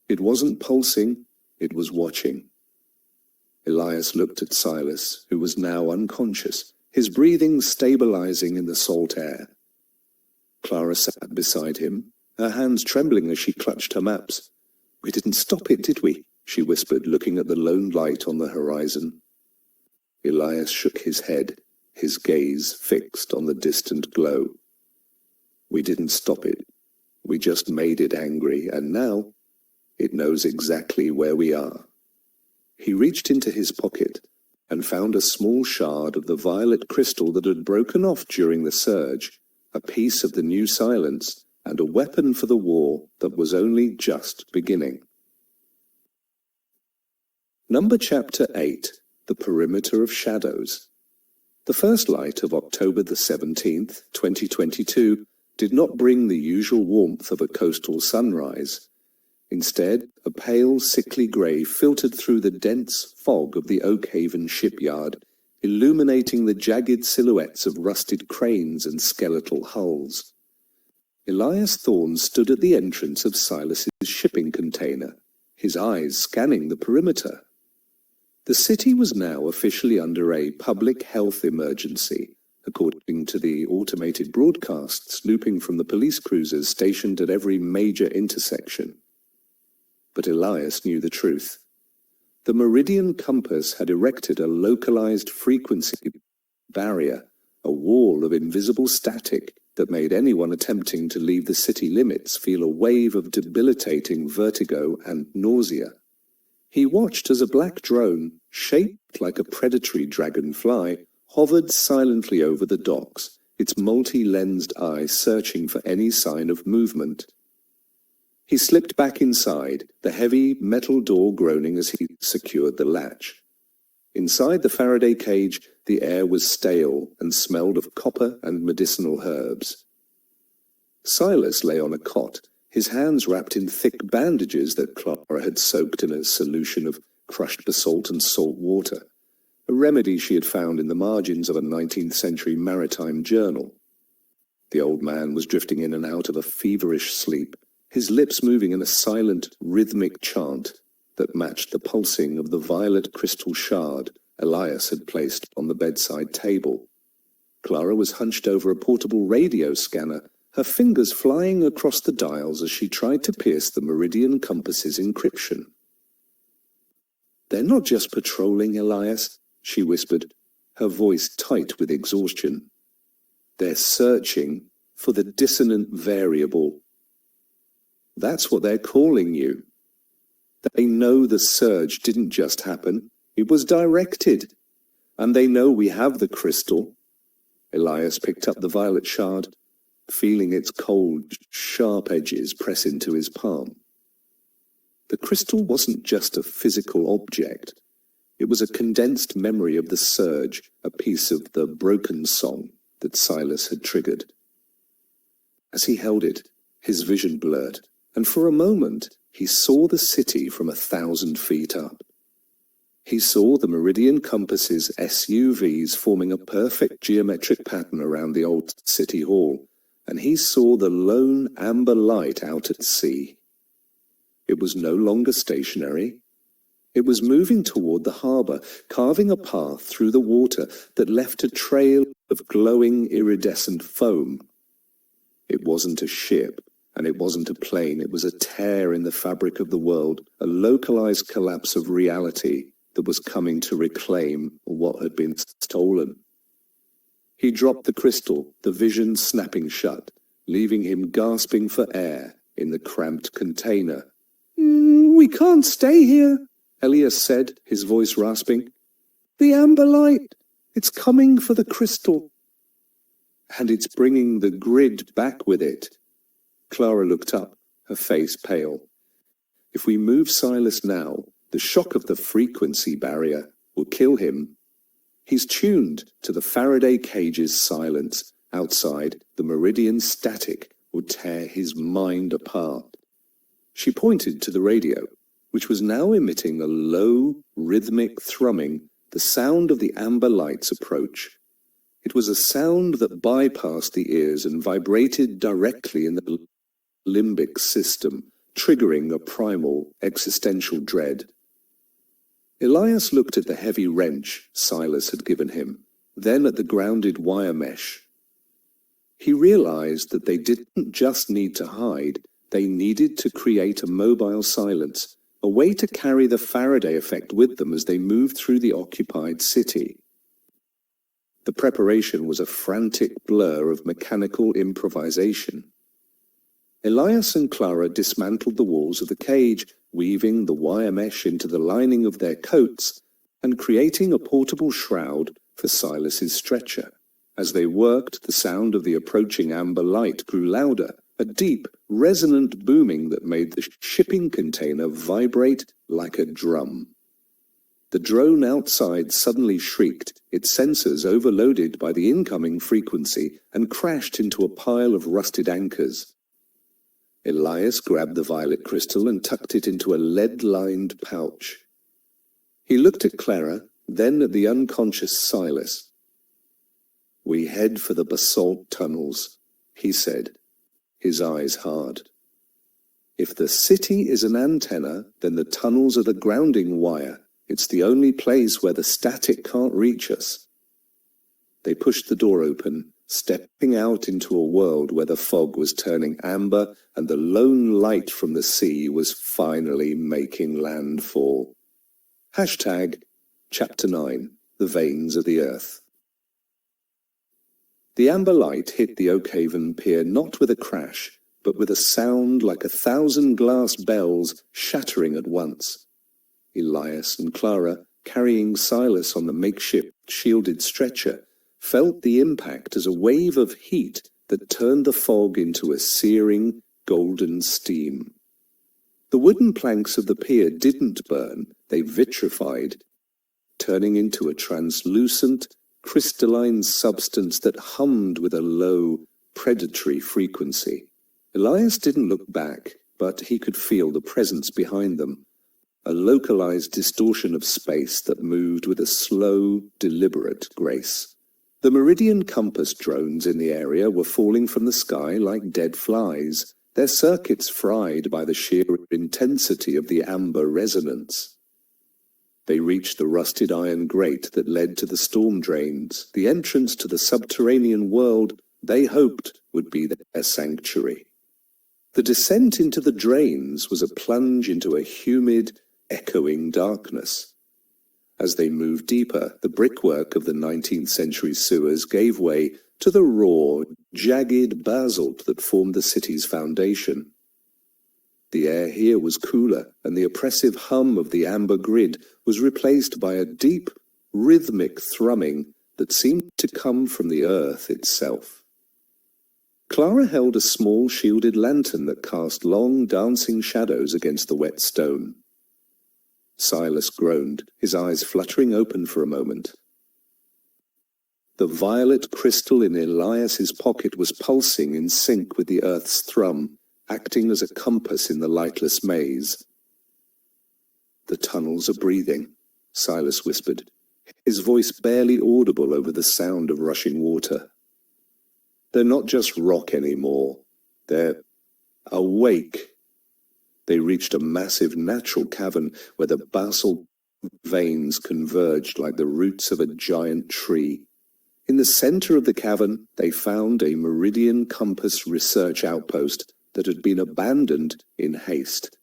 It wasn't pulsing, it was watching. Elias looked at Silas, who was now unconscious, his breathing stabilizing in the salt air. Clara sat beside him, her hands trembling as she clutched her maps. "We didn't stop it, did we?" she whispered, looking at the lone light on the horizon. Elias shook his head, his gaze fixed on the distant glow. "We didn't stop it. We just made it angry, and now it knows exactly where we are." He reached into his pocket and found a small shard of the violet crystal that had broken off during the surge, a piece of the new silence, and a weapon for the war that was only just beginning. Chapter 8, The Perimeter of Shadows. The first light of October the 17th, 2022, did not bring the usual warmth of a coastal sunrise. Instead, a pale, sickly grey filtered through the dense fog of the Oakhaven shipyard, illuminating the jagged silhouettes of rusted cranes and skeletal hulls. Elias Thorne stood at the entrance of Silas's shipping container, his eyes scanning the perimeter. The city was now officially under a public health emergency, according to the automated broadcasts looping from the police cruisers stationed at every major intersection. But Elias knew the truth. The Meridian Compass had erected a localized frequency barrier, a wall of invisible static that made anyone attempting to leave the city limits feel a wave of debilitating vertigo and nausea. He watched as a black drone, shaped like a predatory dragonfly, hovered silently over the docks, its multi-lensed eye searching for any sign of movement. He slipped back inside, the heavy metal door groaning as he secured the latch. Inside the Faraday cage, the air was stale and smelled of copper and medicinal herbs. Silas lay on a cot, his hands wrapped in thick bandages that Clara had soaked in a solution of crushed basalt and salt water, a remedy she had found in the margins of a 19th century maritime journal. The old man was drifting in and out of a feverish sleep, his lips moving in a silent, rhythmic chant that matched the pulsing of the violet crystal shard Elias had placed on the bedside table. Clara was hunched over a portable radio scanner, her fingers flying across the dials as she tried to pierce the Meridian Compass's encryption. "They're not just patrolling, Elias," she whispered, her voice tight with exhaustion. "They're searching for the dissonant variable. That's what they're calling you. They know the surge didn't just happen, it was directed. And they know we have the crystal." Elias picked up the violet shard, feeling its cold, sharp edges press into his palm. The crystal wasn't just a physical object. It was a condensed memory of the surge, a piece of the broken song that Silas had triggered. As he held it, his vision blurred, and for a moment he saw the city from 1,000 feet up. He saw the Meridian Compass's SUVs forming a perfect geometric pattern around the old city hall, and he saw the lone amber light out at sea. It was no longer stationary. It was moving toward the harbor, carving a path through the water that left a trail of glowing iridescent foam. It wasn't a ship, and it wasn't a plane. It was a tear in the fabric of the world, a localized collapse of reality that was coming to reclaim what had been stolen. He dropped the crystal, the vision snapping shut, leaving him gasping for air in the cramped container. "We can't stay here," Elias said, his voice rasping. "The amber light, it's coming for the crystal. And it's bringing the grid back with it." Clara looked up, her face pale. "If we move Silas now, the shock of the frequency barrier will kill him. He's tuned to the Faraday cage's silence. Outside, the Meridian static will tear his mind apart." She pointed to the radio, which was now emitting a low, rhythmic thrumming, the sound of the amber light's approach. It was a sound that bypassed the ears and vibrated directly in the limbic system, triggering a primal, existential dread. Elias looked at the heavy wrench Silas had given him, then at the grounded wire mesh. He realized that they didn't just need to hide, they needed to create a mobile silence, a way to carry the Faraday effect with them as they moved through the occupied city. The preparation was a frantic blur of mechanical improvisation. Elias and Clara dismantled the walls of the cage, weaving the wire mesh into the lining of their coats and creating a portable shroud for Silas's stretcher. As they worked, the sound of the approaching amber light grew louder, a deep, resonant booming that made the shipping container vibrate like a drum. The drone outside suddenly shrieked, its sensors overloaded by the incoming frequency, and crashed into a pile of rusted anchors. Elias grabbed the violet crystal and tucked it into a lead-lined pouch. He looked at Clara, then at the unconscious Silas. "We head for the basalt tunnels," he said, his eyes hard. "If the city is an antenna, then the tunnels are the grounding wire. It's the only place where the static can't reach us." They pushed the door open, stepping out into a world where the fog was turning amber and the lone light from the sea was finally making landfall. Chapter 9, The Veins of the Earth. The amber light hit the Oakhaven pier not with a crash, but with a sound like 1,000 glass bells shattering at once. Elias and Clara, carrying Silas on the makeshift shielded stretcher, felt the impact as a wave of heat that turned the fog into a searing, golden steam. The wooden planks of the pier didn't burn, they vitrified, turning into a translucent, crystalline substance that hummed with a low, predatory frequency. Elias didn't look back, but he could feel the presence behind them, a localized distortion of space that moved with a slow, deliberate grace. The Meridian Compass drones in the area were falling from the sky like dead flies, their circuits fried by the sheer intensity of the amber resonance. They reached the rusted iron grate that led to the storm drains, the entrance to the subterranean world they hoped would be their sanctuary. The descent into the drains was a plunge into a humid, echoing darkness. As they moved deeper, the brickwork of the 19th century sewers gave way to the raw, jagged basalt that formed the city's foundation. The air here was cooler, and the oppressive hum of the amber grid was replaced by a deep, rhythmic thrumming that seemed to come from the earth itself. Clara held a small shielded lantern that cast long, dancing shadows against the wet stone. Silas groaned, his eyes fluttering open for a moment. The violet crystal in Elias's pocket was pulsing in sync with the earth's thrum, acting as a compass in the lightless maze. "The tunnels are breathing," Silas whispered, his voice barely audible over the sound of rushing water. "They're not just rock anymore. They're awake." They reached a massive natural cavern where the basalt veins converged like the roots of a giant tree. In the center of the cavern, they found a Meridian Compass research outpost that had been abandoned in haste.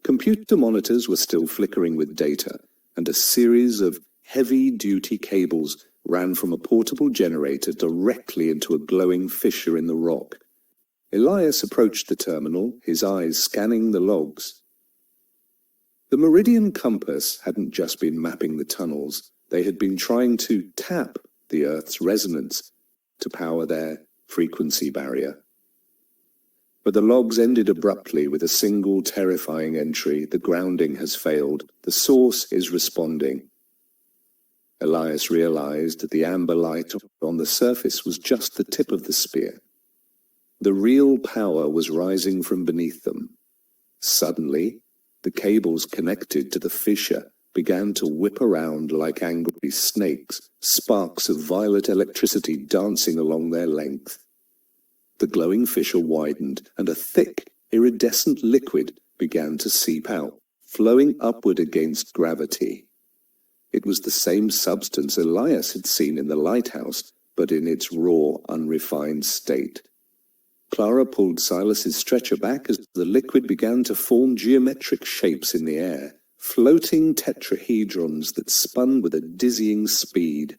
Computer monitors were still flickering with data, and a series of heavy-duty cables ran from a portable generator directly into a glowing fissure in the rock. Elias approached the terminal, his eyes scanning the logs. The Meridian Compass hadn't just been mapping the tunnels, they had been trying to tap the Earth's resonance to power their frequency barrier. But the logs ended abruptly with a single terrifying entry: "The grounding has failed. The source is responding." Elias realized that the amber light on the surface was just the tip of the spear. The real power was rising from beneath them. Suddenly, the cables connected to the fissure began to whip around like angry snakes, sparks of violet electricity dancing along their length. The glowing fissure widened, and a thick, iridescent liquid began to seep out, flowing upward against gravity. It was the same substance Elias had seen in the lighthouse, but in its raw, unrefined state. Clara pulled Silas's stretcher back as the liquid began to form geometric shapes in the air, floating tetrahedrons that spun with a dizzying speed.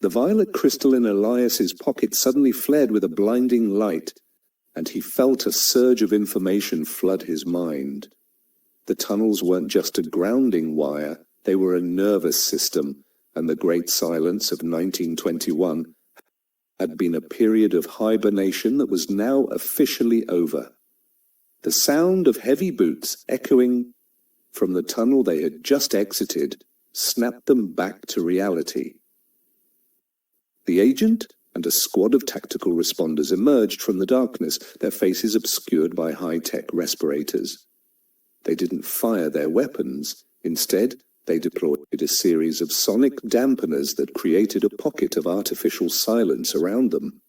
The violet crystal in Elias's pocket suddenly fled with a blinding light, and he felt a surge of information flood his mind. The tunnels weren't just a grounding wire, they were a nervous system, and the Great Silence of 1921 had been a period of hibernation that was now officially over. The sound of heavy boots echoing from the tunnel they had just exited snapped them back to reality. The agent and a squad of tactical responders emerged from the darkness, their faces obscured by high-tech respirators. They didn't fire their weapons. Instead, they deployed a series of sonic dampeners that created a pocket of artificial silence around them.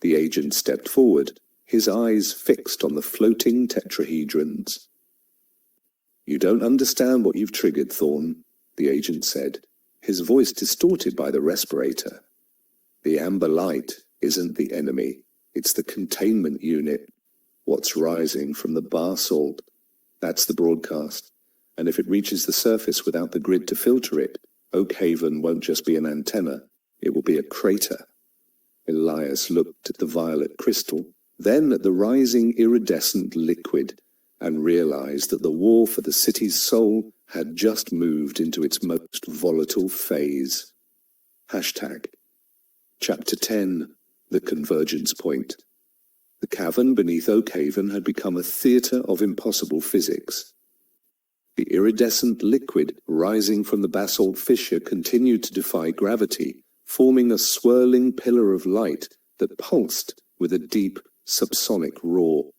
The agent stepped forward, his eyes fixed on the floating tetrahedrons. "You don't understand what you've triggered, Thorne," the agent said, his voice distorted by the respirator. "The amber light isn't the enemy, it's the containment unit. What's rising from the basalt? That's the broadcast. And if it reaches the surface without the grid to filter it, Oak Haven won't just be an antenna, it will be a crater." Elias looked at the violet crystal, then at the rising iridescent liquid, and realized that the war for the city's soul had just moved into its most volatile phase. Hashtag. Chapter 10. The Convergence Point. The cavern beneath Oak Haven had become a theater of impossible physics. The iridescent liquid rising from the basalt fissure continued to defy gravity, forming a swirling pillar of light that pulsed with a deep, subsonic roar.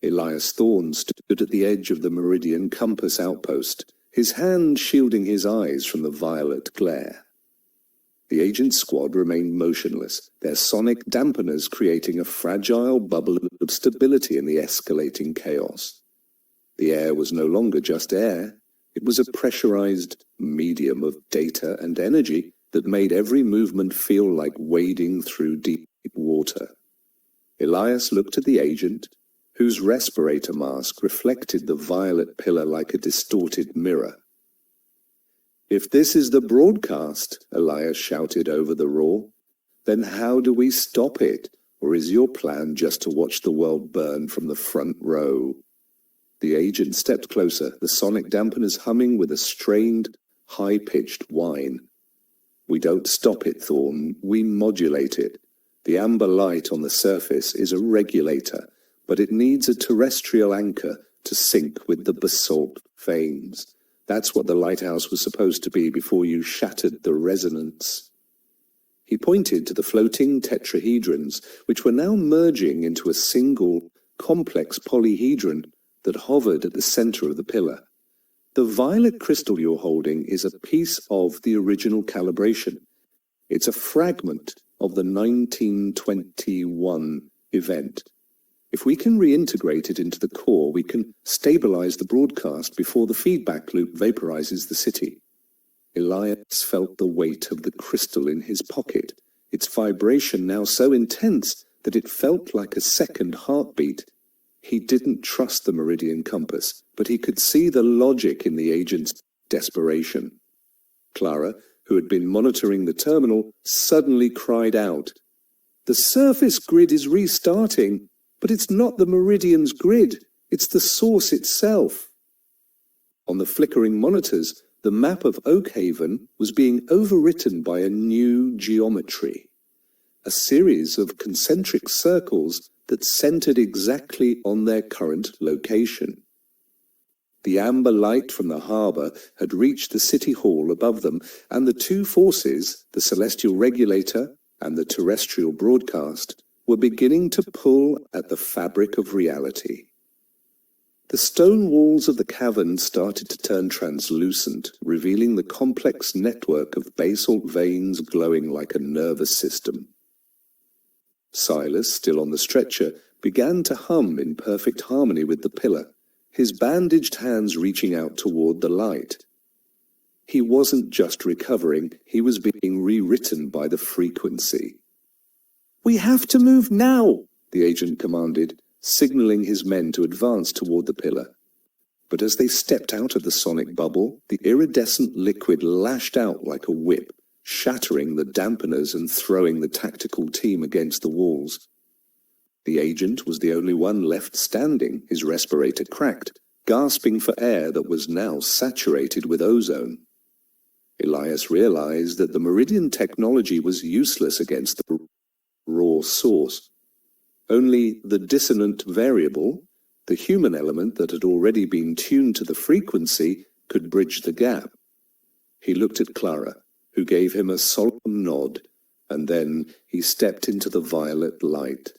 Elias Thorne stood at the edge of the Meridian Compass outpost, his hand shielding his eyes from the violet glare. The agent squad remained motionless, their sonic dampeners creating a fragile bubble of stability in the escalating chaos. The air was no longer just air, it was a pressurized medium of data and energy that made every movement feel like wading through deep water. Elias looked at the agent, whose respirator mask reflected the violet pillar like a distorted mirror. "If this is the broadcast," Elias shouted over the roar, "then how do we stop it? Or is your plan just to watch the world burn from the front row?" The agent stepped closer, the sonic dampeners humming with a strained, high-pitched whine. "We don't stop it, Thorne, we modulate it. The amber light on the surface is a regulator, but it needs a terrestrial anchor to sync with the basalt veins. That's what the lighthouse was supposed to be before you shattered the resonance." He pointed to the floating tetrahedrons, which were now merging into a single, complex polyhedron that hovered at the center of the pillar. "The violet crystal you're holding is a piece of the original calibration. It's a fragment of the 1921 event. If we can reintegrate it into the core, we can stabilize the broadcast before the feedback loop vaporizes the city." Elias felt the weight of the crystal in his pocket, its vibration now so intense that it felt like a second heartbeat. He didn't trust the Meridian Compass, but he could see the logic in the agent's desperation. Clara, who had been monitoring the terminal, suddenly cried out, "The surface grid is restarting! But it's not the Meridian's grid, it's the source itself." On the flickering monitors, the map of Oak Haven was being overwritten by a new geometry, a series of concentric circles that centered exactly on their current location. The amber light from the harbor had reached the city hall above them, and the two forces, the celestial regulator and the terrestrial broadcast, were beginning to pull at the fabric of reality. The stone walls of the cavern started to turn translucent, revealing the complex network of basalt veins glowing like a nervous system. Silas, still on the stretcher, began to hum in perfect harmony with the pillar, his bandaged hands reaching out toward the light. He wasn't just recovering, he was being rewritten by the frequency. "We have to move now," the agent commanded, signaling his men to advance toward the pillar. But as they stepped out of the sonic bubble, the iridescent liquid lashed out like a whip, shattering the dampeners and throwing the tactical team against the walls. The agent was the only one left standing, his respirator cracked, gasping for air that was now saturated with ozone. Elias realized that the Meridian technology was useless against the raw source. Only the dissonant variable, the human element that had already been tuned to the frequency, could bridge the gap. He looked at Clara, who gave him a solemn nod, and then he stepped into the violet light.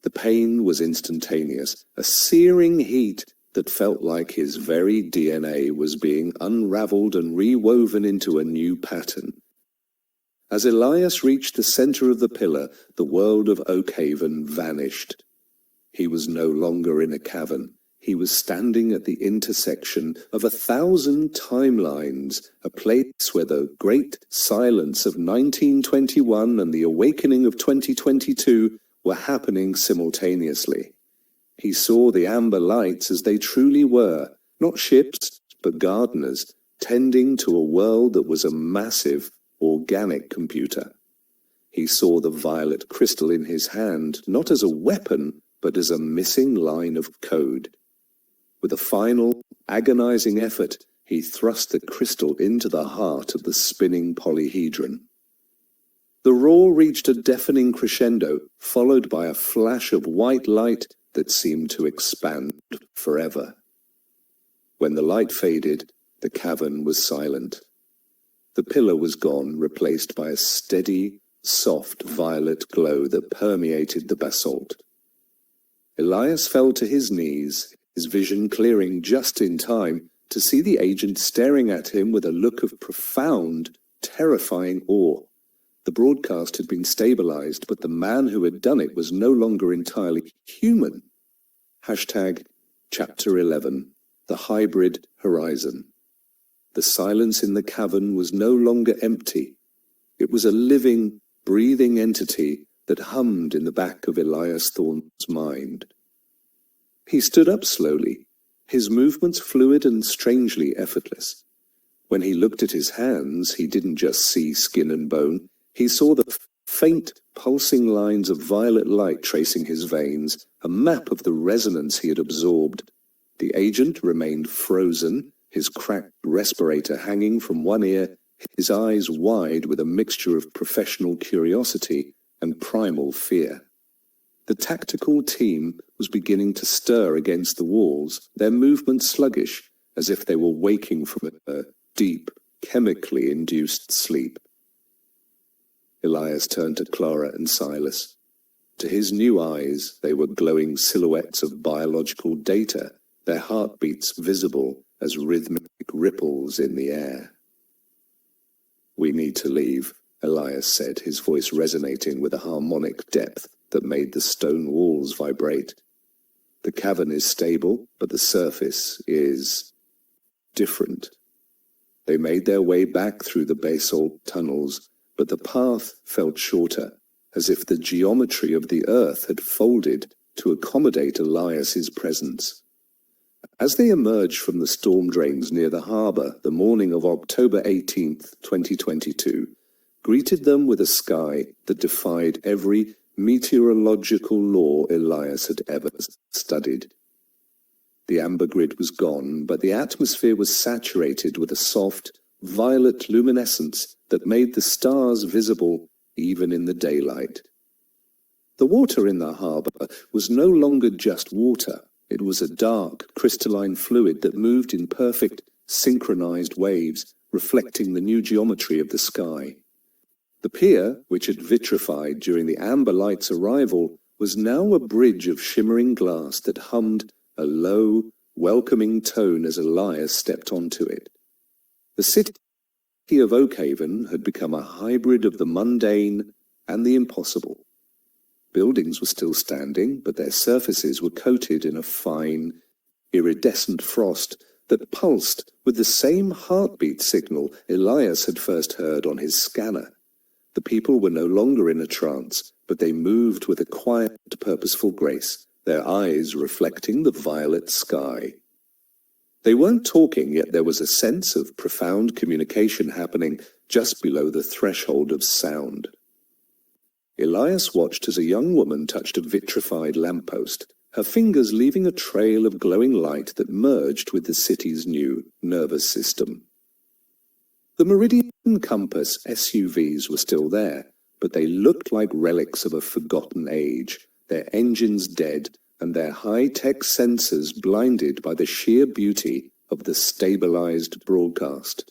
The pain was instantaneous, a searing heat that felt like his very DNA was being unraveled and rewoven into a new pattern. As Elias reached the center of the pillar, the world of Oakhaven vanished. He was no longer in a cavern. He was standing at the intersection of 1,000 timelines, a place where the great silence of 1921 and the awakening of 2022 were happening simultaneously. He saw the amber lights as they truly were, not ships, but gardeners, tending to a world that was a massive, organic computer. He saw the violet crystal in his hand, not as a weapon, but as a missing line of code. With a final, agonizing effort, he thrust the crystal into the heart of the spinning polyhedron. The roar reached a deafening crescendo, followed by a flash of white light that seemed to expand forever. When the light faded, the cavern was silent. The pillar was gone, replaced by a steady, soft violet glow that permeated the basalt. Elias fell to his knees, his vision clearing just in time to see the agent staring at him with a look of profound, terrifying awe. The broadcast had been stabilized, but the man who had done it was no longer entirely human. Chapter 11, The Hybrid Horizon. The silence in the cavern was no longer empty. It was a living, breathing entity that hummed in the back of Elias Thorne's mind. He stood up slowly, his movements fluid and strangely effortless. When he looked at his hands, he didn't just see skin and bone. He saw the faint, pulsing lines of violet light tracing his veins, a map of the resonance he had absorbed. The agent remained frozen, his cracked respirator hanging from one ear, his eyes wide with a mixture of professional curiosity and primal fear. The tactical team was beginning to stir against the walls, their movements sluggish, as if they were waking from a deep, chemically induced sleep. Elias turned to Clara and Silas. To his new eyes, they were glowing silhouettes of biological data, their heartbeats visible as rhythmic ripples in the air. "We need to leave," Elias said, his voice resonating with a harmonic depth that made the stone walls vibrate. "The cavern is stable, but the surface is different." They made their way back through the basalt tunnels, but the path felt shorter, as if the geometry of the earth had folded to accommodate Elias's presence. As they emerged from the storm drains near the harbor, the morning of October 18th, 2022, greeted them with a sky that defied every meteorological law Elias had ever studied. The amber grid was gone, but the atmosphere was saturated with a soft, violet luminescence that made the stars visible even in the daylight. The water in the harbor was no longer just water. It was a dark, crystalline fluid that moved in perfect, synchronized waves, reflecting the new geometry of the sky. The pier, which had vitrified during the amber light's arrival, was now a bridge of shimmering glass that hummed a low, welcoming tone as Elias stepped onto it. The city of Oakhaven had become a hybrid of the mundane and the impossible. Buildings were still standing, but their surfaces were coated in a fine, iridescent frost that pulsed with the same heartbeat signal Elias had first heard on his scanner. The people were no longer in a trance, but they moved with a quiet, purposeful grace, their eyes reflecting the violet sky. They weren't talking, yet there was a sense of profound communication happening just below the threshold of sound. Elias watched as a young woman touched a vitrified lamppost, her fingers leaving a trail of glowing light that merged with the city's new nervous system. The Meridian Compass SUVs were still there, but they looked like relics of a forgotten age, their engines dead and their high-tech sensors blinded by the sheer beauty of the stabilized broadcast.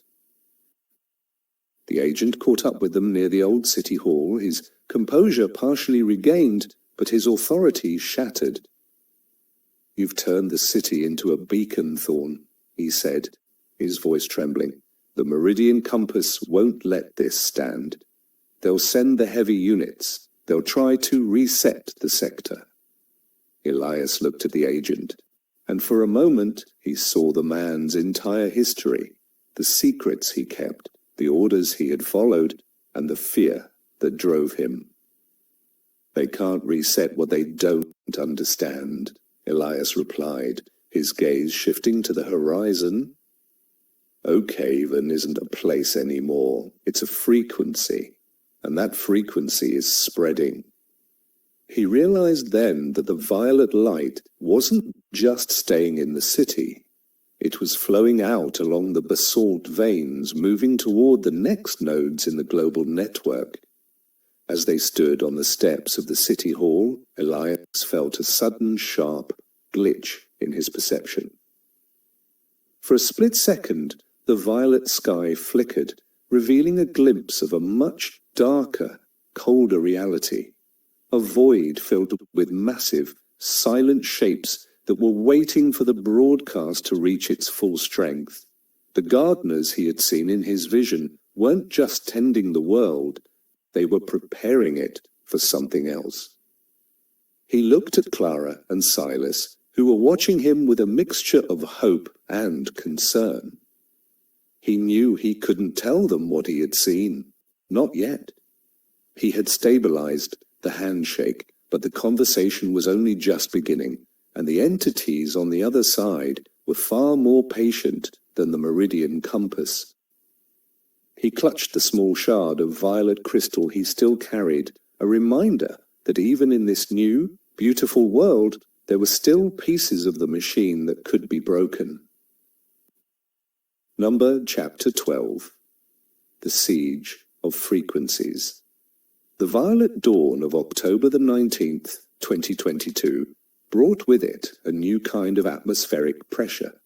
The agent caught up with them near the old city hall, his composure partially regained, but his authority shattered. "You've turned the city into a beacon, Thorn," he said, his voice trembling. "The Meridian Compass won't let this stand. They'll send the heavy units. They'll try to reset the sector." Elias looked at the agent, and for a moment he saw the man's entire history, the secrets he kept, the orders he had followed, and the fear that drove him. "They can't reset what they don't understand," Elias replied, his gaze shifting to the horizon. Oakhaven isn't a place anymore. It's a frequency, and that frequency is spreading. He realized then that the violet light wasn't just staying in the city. It was flowing out along the basalt veins, moving toward the next nodes in the global network. As they stood on the steps of the city hall, Elias felt a sudden sharp glitch in his perception. For a split second, the violet sky flickered, revealing a glimpse of a much darker, colder reality. A void filled with massive, silent shapes that were waiting for the broadcast to reach its full strength. The gardeners he had seen in his vision weren't just tending the world, they were preparing it for something else. He looked at Clara and Silas, who were watching him with a mixture of hope and concern. He knew he couldn't tell them what he had seen. Not yet. He had stabilized the handshake, but the conversation was only just beginning, and the entities on the other side were far more patient than the Meridian Compass. He clutched the small shard of violet crystal he still carried, a reminder that even in this new, beautiful world, there were still pieces of the machine that could be broken. Chapter 12. The Siege of Frequencies. The violet dawn of October the 19th, 2022, brought with it a new kind of atmospheric pressure.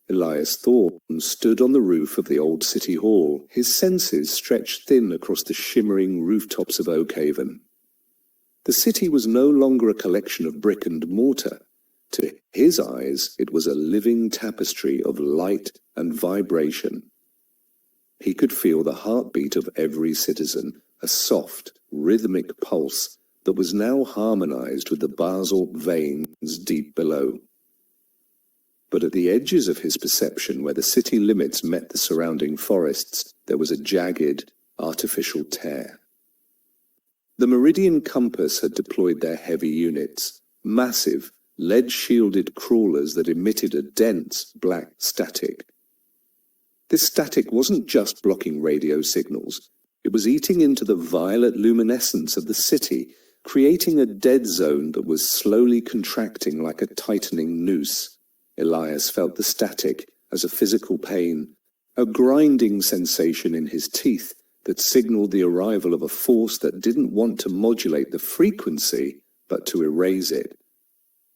Elias Thorne stood on the roof of the old city hall, his senses stretched thin across the shimmering rooftops of Oakhaven. The city was no longer a collection of brick and mortar. To his eyes, it was a living tapestry of light and vibration. He could feel the heartbeat of every citizen, a soft, rhythmic pulse that was now harmonized with the basalt veins deep below. But at the edges of his perception, where the city limits met the surrounding forests, there was a jagged, artificial tear. The Meridian Compass had deployed their heavy units, massive, lead-shielded crawlers that emitted a dense, black static. This static wasn't just blocking radio signals. It was eating into the violet luminescence of the city, creating a dead zone that was slowly contracting like a tightening noose. Elias felt the static as a physical pain, a grinding sensation in his teeth that signaled the arrival of a force that didn't want to modulate the frequency, but to erase it.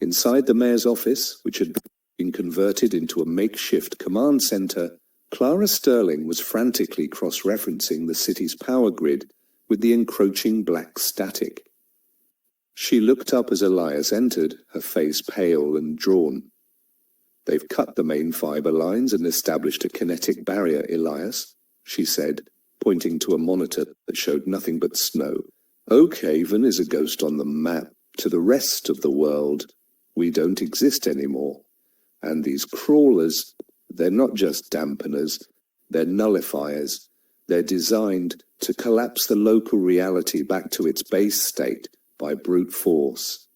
Inside the mayor's office, which had been converted into a makeshift command center, Clara Sterling was frantically cross-referencing the city's power grid with the encroaching black static. She looked up as Elias entered, her face pale and drawn. "They've cut the main fiber lines and established a kinetic barrier, Elias," she said, pointing to a monitor that showed nothing but snow. "Oakhaven is a ghost on the map. To the rest of the world, we don't exist anymore. And these crawlers, they're not just dampeners, they're nullifiers. They're designed to collapse the local reality back to its base state by brute force."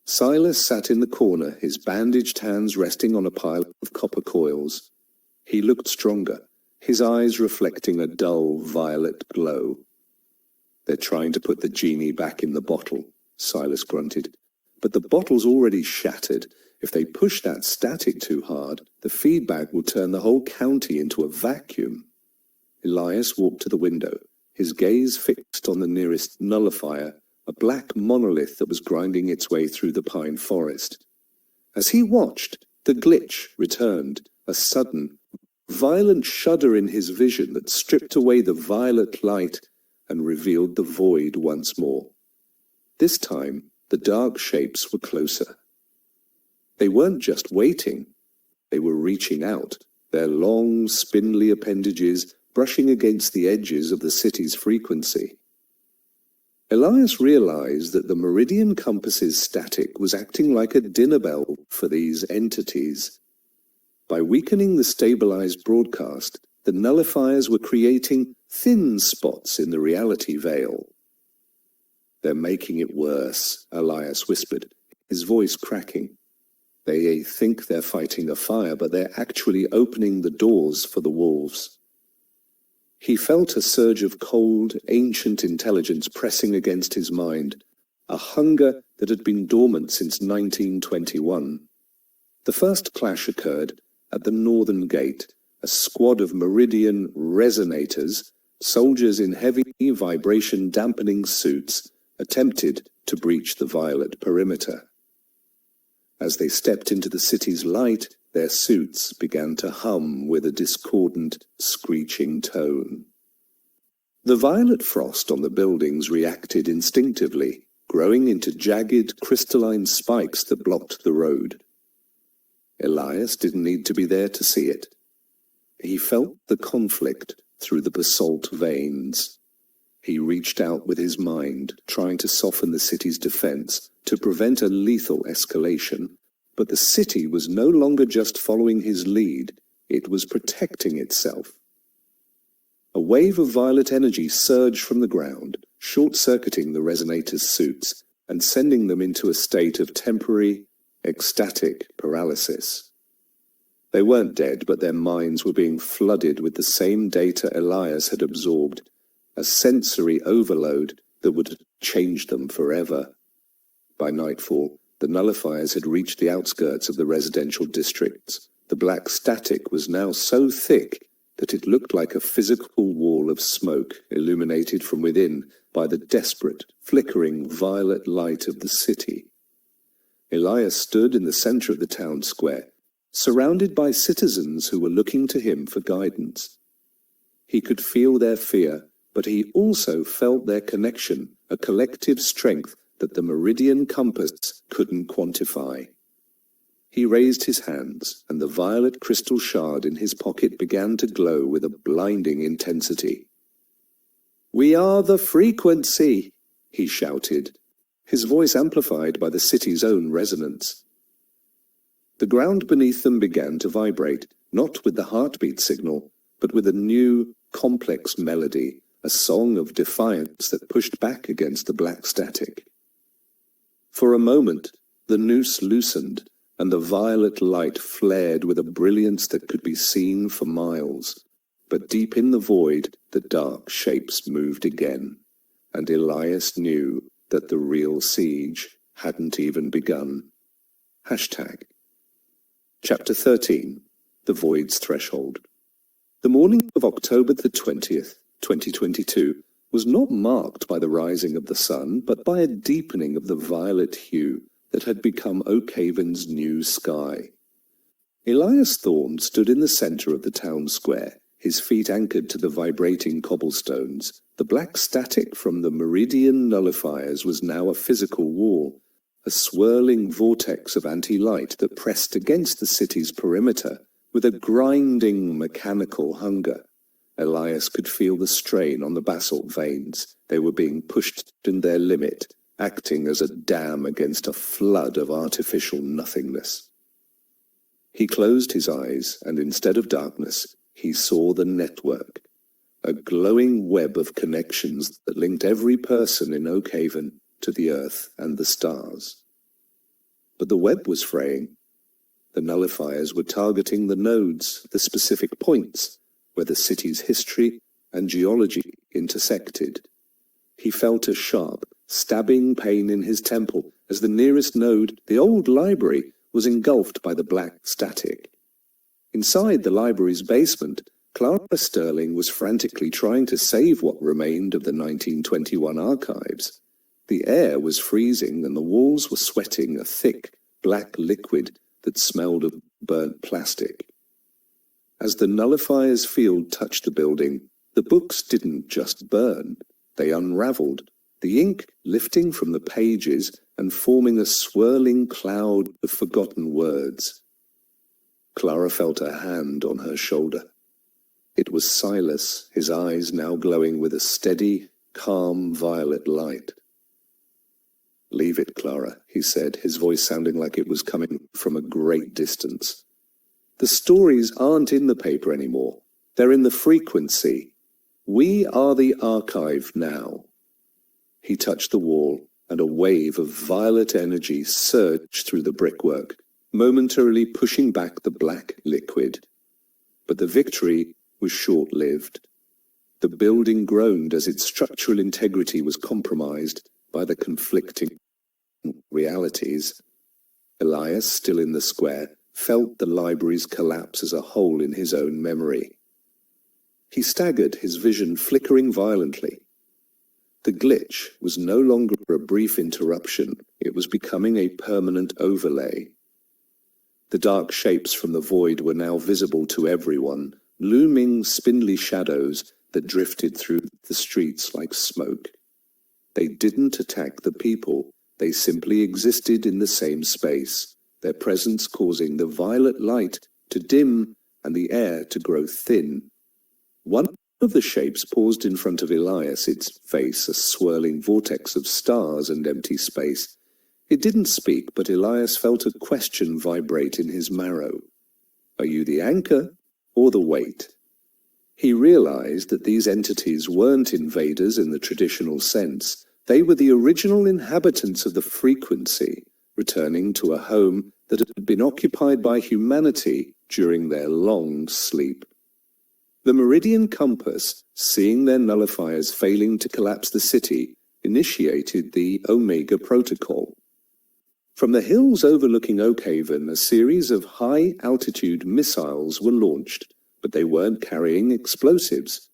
Silas sat in the corner, his bandaged hands resting on a pile of copper coils. He looked stronger, his eyes reflecting a dull violet glow. "They're trying to put the genie back in the bottle," Silas grunted. "But the bottle's already shattered. If they push that static too hard, the feedback will turn the whole county into a vacuum." Elias walked to the window, his gaze fixed on the nearest nullifier, a black monolith that was grinding its way through the pine forest. As he watched, the glitch returned, a sudden, violent shudder in his vision that stripped away the violet light and revealed the void once more. This time, the dark shapes were closer. They weren't just waiting, they were reaching out, their long, spindly appendages brushing against the edges of the city's frequency. Elias realized that the meridian compass's static was acting like a dinner bell for these entities. By weakening the stabilized broadcast, the nullifiers were creating thin spots in the reality veil. "They're making it worse," Elias whispered, his voice cracking. "They think they're fighting a fire, but they're actually opening the doors for the wolves." He felt a surge of cold, ancient intelligence pressing against his mind, a hunger that had been dormant since 1921. The first clash occurred at the northern gate. A squad of meridian resonators, soldiers in heavy vibration-dampening suits, attempted to breach the violet perimeter. As they stepped into the city's light, their suits began to hum with a discordant, screeching tone. The violet frost on the buildings reacted instinctively, growing into jagged, crystalline spikes that blocked the road. Elias didn't need to be there to see it. He felt the conflict through the basalt veins. He reached out with his mind, trying to soften the city's defense, to prevent a lethal escalation. But the city was no longer just following his lead, it was protecting itself. A wave of violet energy surged from the ground, short-circuiting the resonators' suits and sending them into a state of temporary, ecstatic paralysis. They weren't dead, but their minds were being flooded with the same data Elias had absorbed, a sensory overload that would change them forever. By nightfall, the nullifiers had reached the outskirts of the residential districts. The black static was now so thick that it looked like a physical wall of smoke illuminated from within by the desperate, flickering violet light of the city. Elias stood in the center of the town square, surrounded by citizens who were looking to him for guidance. He could feel their fear, but he also felt their connection, a collective strength that the meridian compass couldn't quantify. He raised his hands, and the violet crystal shard in his pocket began to glow with a blinding intensity. "We are the frequency!" he shouted, his voice amplified by the city's own resonance. The ground beneath them began to vibrate, not with the heartbeat signal, but with a new, complex melody, a song of defiance that pushed back against the black static. For a moment, the noose loosened, and the violet light flared with a brilliance that could be seen for miles. But deep in the void, the dark shapes moved again, and Elias knew that the real siege hadn't even begun. Hashtag. Chapter 13. The Void's Threshold. The morning of October the 20th, 2022, was not marked by the rising of the sun, but by a deepening of the violet hue that had become Oak Haven's new sky. Elias Thorne stood in the center of the town square, his feet anchored to the vibrating cobblestones. The black static from the meridian nullifiers was now a physical wall, a swirling vortex of anti-light that pressed against the city's perimeter with a grinding mechanical hunger. Elias could feel the strain on the basalt veins. They were being pushed to their limit, acting as a dam against a flood of artificial nothingness. He closed his eyes, and instead of darkness, he saw the network, a glowing web of connections that linked every person in Oak Haven to the earth and the stars. But the web was fraying. The nullifiers were targeting the nodes, the specific points, where the city's history and geology intersected. He felt a sharp, stabbing pain in his temple as the nearest node, the old library, was engulfed by the black static. Inside the library's basement, Clara Sterling was frantically trying to save what remained of the 1921 archives. The air was freezing and the walls were sweating a thick, black liquid that smelled of burnt plastic. As the nullifier's field touched the building, the books didn't just burn, they unraveled, the ink lifting from the pages and forming a swirling cloud of forgotten words. Clara felt a hand on her shoulder. It was Silas, his eyes now glowing with a steady, calm violet light. "Leave it, Clara," he said, his voice sounding like it was coming from a great distance. "The stories aren't in the paper anymore. They're in the frequency. We are the archive now." He touched the wall, and a wave of violet energy surged through the brickwork, momentarily pushing back the black liquid. But the victory was short-lived. The building groaned as its structural integrity was compromised by the conflicting realities. Elias, still in the square, felt the library's collapse as a whole in his own memory. He staggered, his vision flickering violently. The glitch was no longer a brief interruption, it was becoming a permanent overlay. The dark shapes from the void were now visible to everyone, looming spindly shadows that drifted through the streets like smoke. They didn't attack the people, they simply existed in the same space, their presence causing the violet light to dim and the air to grow thin. One of the shapes paused in front of Elias, its face a swirling vortex of stars and empty space. It didn't speak, but Elias felt a question vibrate in his marrow. Are you the anchor or the weight? He realized that these entities weren't invaders in the traditional sense. They were the original inhabitants of the frequency, returning to a home that had been occupied by humanity during their long sleep. The Meridian Compass, seeing their nullifiers failing to collapse the city, initiated the Omega Protocol. From the hills overlooking Oakhaven, a series of high-altitude missiles were launched, but they weren't carrying explosives.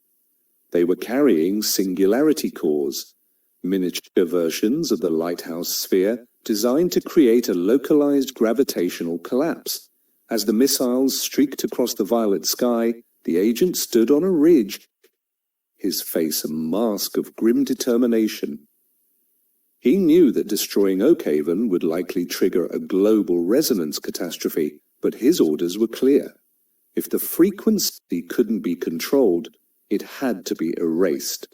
They were carrying singularity cores, miniature versions of the lighthouse sphere designed to create a localized gravitational collapse. As the missiles streaked across the violet sky, the agent stood on a ridge, his face a mask of grim determination. He knew that destroying Oakhaven would likely trigger a global resonance catastrophe, but his orders were clear. If the frequency couldn't be controlled, it had to be erased.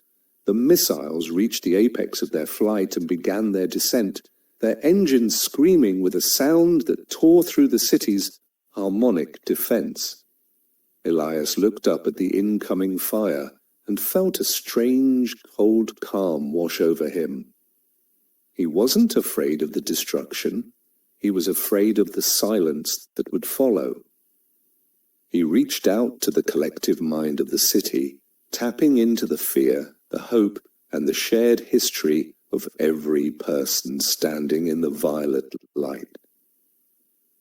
The missiles reached the apex of their flight and began their descent, their engines screaming with a sound that tore through the city's harmonic defense. Elias looked up at the incoming fire and felt a strange, cold calm wash over him. He wasn't afraid of the destruction. He was afraid of the silence that would follow. He reached out to the collective mind of the city, tapping into the fear, the hope, and the shared history of every person standing in the violet light.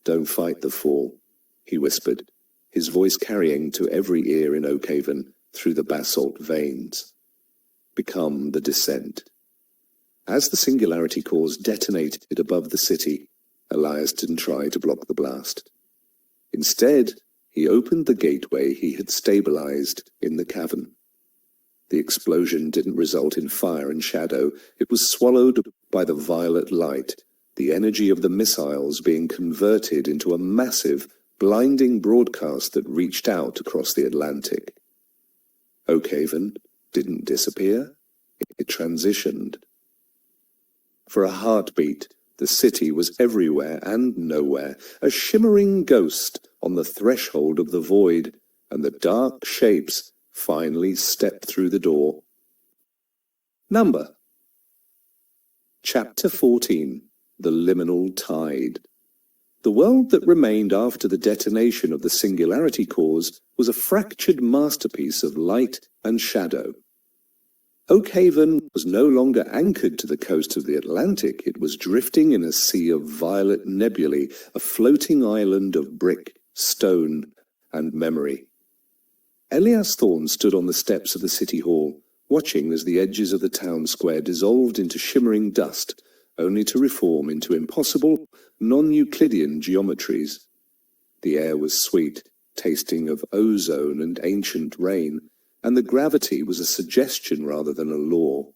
"Don't fight the fall," he whispered, his voice carrying to every ear in Oakhaven through the basalt veins. "Become the descent." As the singularity cores detonated above the city, Elias didn't try to block the blast. Instead, he opened the gateway he had stabilized in the cavern. The explosion didn't result in fire and shadow. It was swallowed by the violet light, the energy of the missiles being converted into a massive, blinding broadcast that reached out across the Atlantic. Oakhaven didn't disappear. It transitioned. For a heartbeat, the city was everywhere and nowhere, a shimmering ghost on the threshold of the void, and the dark shapes finally stepped through the door. Number. Chapter 14. The Liminal Tide. The world that remained after the detonation of the singularity cores was a fractured masterpiece of light and shadow. Oakhaven was no longer anchored to the coast of the Atlantic. It was drifting in a sea of violet nebulae, a floating island of brick, stone, and memory. Elias Thorne stood on the steps of the city hall, watching as the edges of the town square dissolved into shimmering dust, only to reform into impossible, non-Euclidean geometries. The air was sweet, tasting of ozone and ancient rain, and the gravity was a suggestion rather than a law.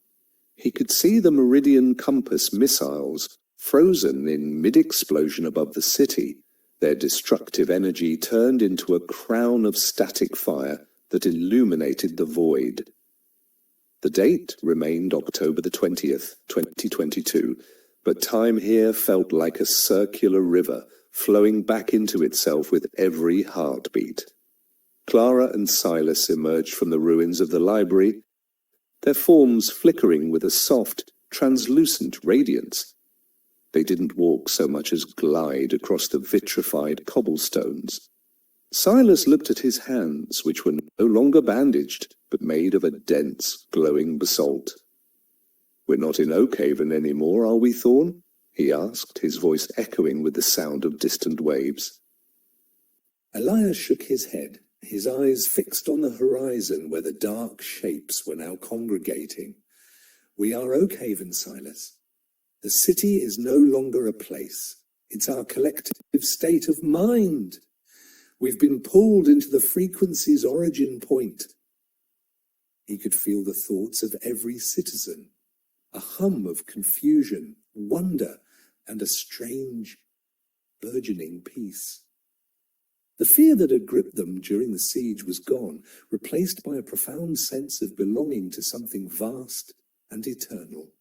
He could see the Meridian Compass missiles frozen in mid-explosion above the city, their destructive energy turned into a crown of static fire that illuminated the void. The date remained October the 20th, 2022, but time here felt like a circular river flowing back into itself with every heartbeat. Clara and Silas emerged from the ruins of the library, their forms flickering with a soft, translucent radiance. They didn't walk so much as glide across the vitrified cobblestones. Silas looked at his hands, which were no longer bandaged, but made of a dense, glowing basalt. "We're not in Oakhaven anymore, are we, Thorn?" he asked, his voice echoing with the sound of distant waves. Elias shook his head, his eyes fixed on the horizon where the dark shapes were now congregating. "We are Oakhaven, Silas. The city is no longer a place. It's our collective state of mind. We've been pulled into the frequency's origin point." He could feel the thoughts of every citizen, a hum of confusion, wonder, and a strange, burgeoning peace. The fear that had gripped them during the siege was gone, replaced by a profound sense of belonging to something vast and eternal.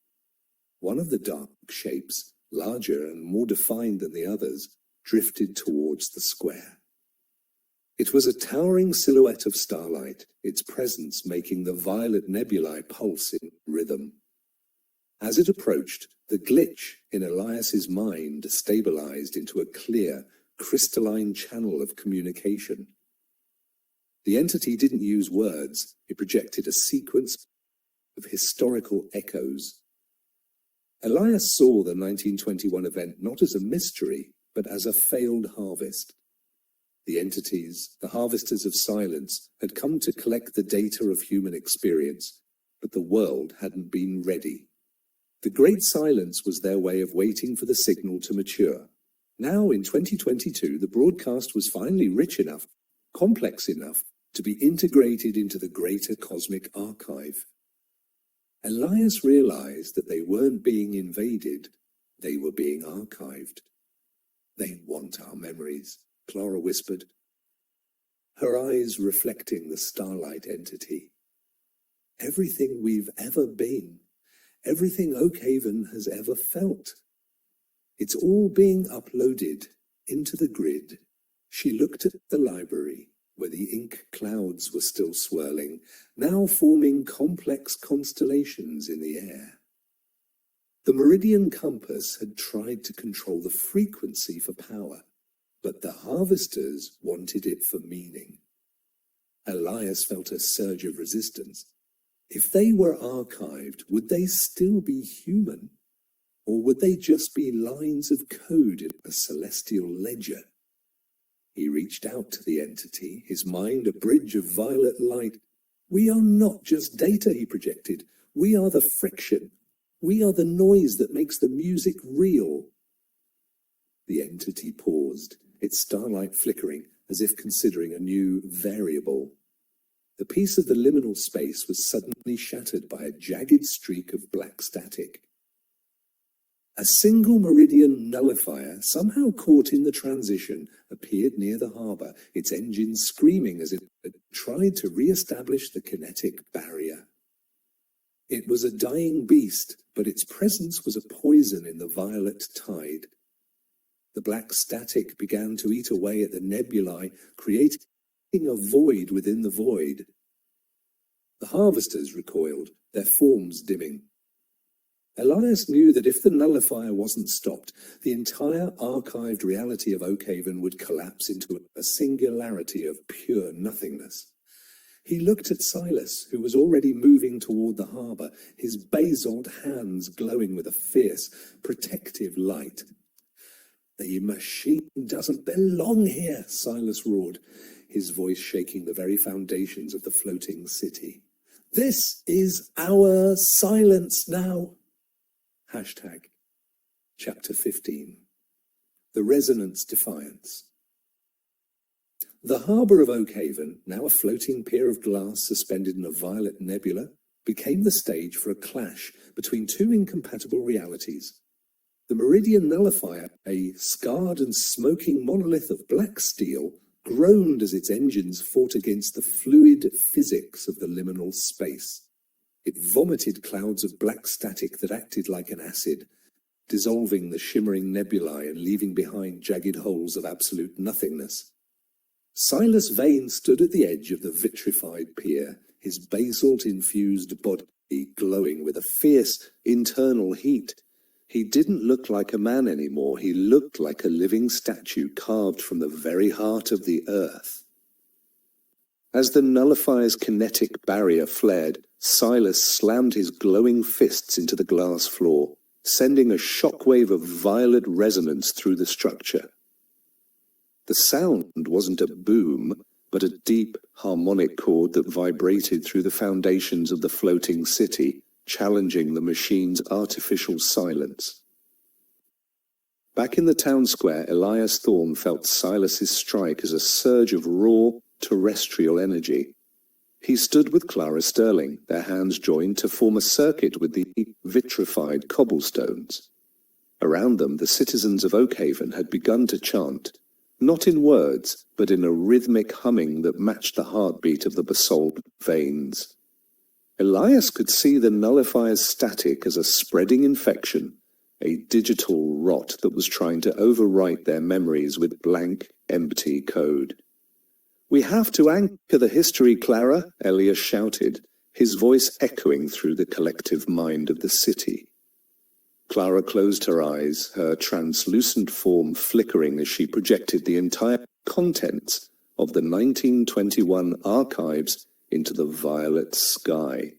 One of the dark shapes, larger and more defined than the others, drifted towards the square. It was a towering silhouette of starlight, its presence making the violet nebulae pulse in rhythm. As it approached, the glitch in Elias's mind stabilized into a clear, crystalline channel of communication. The entity didn't use words, it projected a sequence of historical echoes. Elias saw the 1921 event not as a mystery, but as a failed harvest. The entities, the harvesters of silence, had come to collect the data of human experience, but the world hadn't been ready. The Great Silence was their way of waiting for the signal to mature. Now, in 2022, the broadcast was finally rich enough, complex enough, to be integrated into the greater cosmic archive. Elias realized that they weren't being invaded, they were being archived. "They want our memories," Clara whispered, her eyes reflecting the starlight entity. "Everything we've ever been, everything Oakhaven has ever felt. It's all being uploaded into the grid." She looked at the library, where the ink clouds were still swirling, now forming complex constellations in the air. The Meridian Compass had tried to control the frequency for power, but the harvesters wanted it for meaning. Elias felt a surge of resistance. If they were archived, would they still be human? Or would they just be lines of code in a celestial ledger? He reached out to the entity, his mind a bridge of violet light. "We are not just data," he projected. "We are the friction. We are the noise that makes the music real." The entity paused, its starlight flickering, as if considering a new variable. The piece of the liminal space was suddenly shattered by a jagged streak of black static. A single meridian nullifier, somehow caught in the transition, appeared near the harbor, its engines screaming as it had tried to re-establish the kinetic barrier. It was a dying beast, but its presence was a poison in the violet tide. The black static began to eat away at the nebulae, creating a void within the void. The harvesters recoiled, their forms dimming. Elias knew that if the nullifier wasn't stopped, the entire archived reality of Oakhaven would collapse into a singularity of pure nothingness. He looked at Silas, who was already moving toward the harbor, his basalt hands glowing with a fierce, protective light. "The machine doesn't belong here," Silas roared, his voice shaking the very foundations of the floating city. "This is our silence now." Chapter 15. The Resonance Defiance. The harbour of Oakhaven, now a floating pier of glass suspended in a violet nebula, became the stage for a clash between two incompatible realities. The Meridian Nullifier, a scarred and smoking monolith of black steel, groaned as its engines fought against the fluid physics of the liminal space. It vomited clouds of black static that acted like an acid, dissolving the shimmering nebulae and leaving behind jagged holes of absolute nothingness. Silas Vane stood at the edge of the vitrified pier, his basalt-infused body glowing with a fierce internal heat. He didn't look like a man anymore. He looked like a living statue carved from the very heart of the earth. As the nullifier's kinetic barrier flared, Silas slammed his glowing fists into the glass floor, sending a shockwave of violet resonance through the structure. The sound wasn't a boom, but a deep, harmonic chord that vibrated through the foundations of the floating city, challenging the machine's artificial silence. Back in the town square, Elias Thorne felt Silas's strike as a surge of raw, terrestrial energy. He stood with Clara Sterling, their hands joined to form a circuit with the vitrified cobblestones. Around them, the citizens of Oakhaven had begun to chant, not in words, but in a rhythmic humming that matched the heartbeat of the basalt veins. Elias could see the nullifier's static as a spreading infection, a digital rot that was trying to overwrite their memories with blank, empty code. "We have to anchor the history, Clara," Elias shouted, his voice echoing through the collective mind of the city. Clara closed her eyes, her translucent form flickering as she projected the entire contents of the 1921 archives into the violet sky.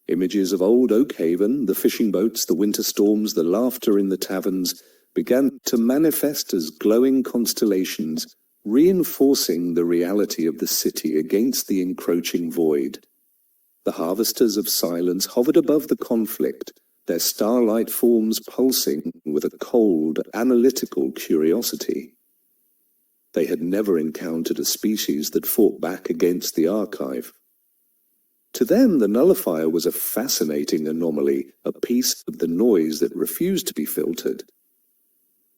Images of old Oakhaven, the fishing boats, the winter storms, the laughter in the taverns, began to manifest as glowing constellations, reinforcing the reality of the city against the encroaching void. The harvesters of silence hovered above the conflict, their starlight forms pulsing with a cold, analytical curiosity. They had never encountered a species that fought back against the archive. To them, the nullifier was a fascinating anomaly, a piece of the noise that refused to be filtered.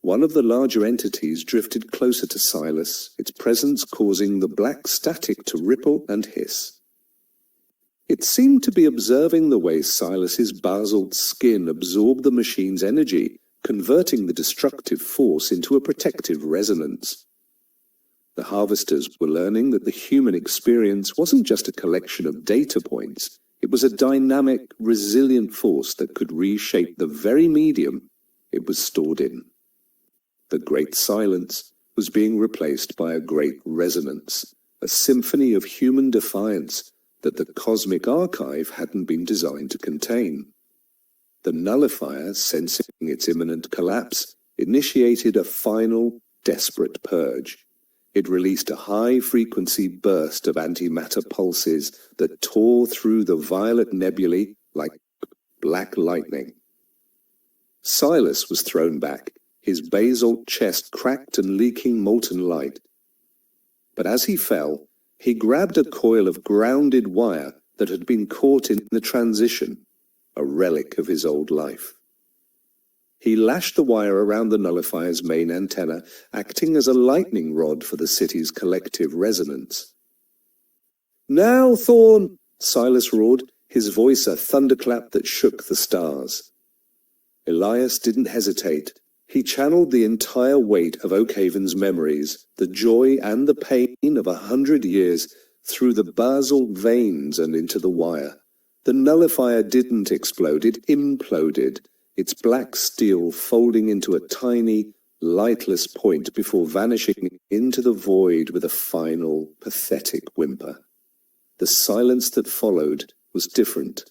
One of the larger entities drifted closer to Silas, its presence causing the black static to ripple and hiss. It seemed to be observing the way Silas's basalt skin absorbed the machine's energy, converting the destructive force into a protective resonance. The harvesters were learning that the human experience wasn't just a collection of data points. It was a dynamic, resilient force that could reshape the very medium it was stored in. The great silence was being replaced by a great resonance, a symphony of human defiance that the cosmic archive hadn't been designed to contain. The nullifier, sensing its imminent collapse, initiated a final, desperate purge. It released a high-frequency burst of antimatter pulses that tore through the violet nebulae like black lightning. Silas was thrown back, his basalt chest cracked and leaking molten light. But as he fell, he grabbed a coil of grounded wire that had been caught in the transition, a relic of his old life. He lashed the wire around the nullifier's main antenna, acting as a lightning rod for the city's collective resonance. "Now, Thorne!" Silas roared, his voice a thunderclap that shook the stars. Elias didn't hesitate. He channeled the entire weight of Oakhaven's memories, the joy and the pain of 100 years, through the basalt veins and into the wire. The nullifier didn't explode, it imploded, its black steel folding into a tiny, lightless point before vanishing into the void with a final, pathetic whimper. The silence that followed was different.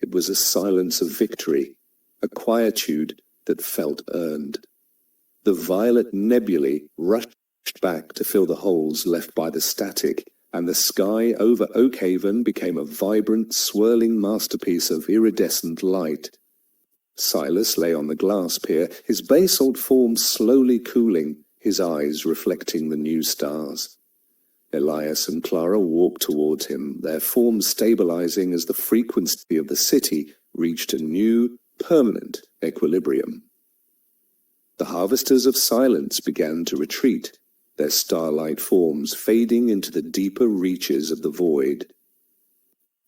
It was a silence of victory, a quietude that felt earned. The violet nebulae rushed back to fill the holes left by the static, and the sky over Oakhaven became a vibrant, swirling masterpiece of iridescent light. Silas lay on the glass pier, his basalt form slowly cooling, his eyes reflecting the new stars. Elias and Clara walked towards him, their forms stabilizing as the frequency of the city reached a new, permanent equilibrium. The harvesters of silence began to retreat, their starlight forms fading into the deeper reaches of the void.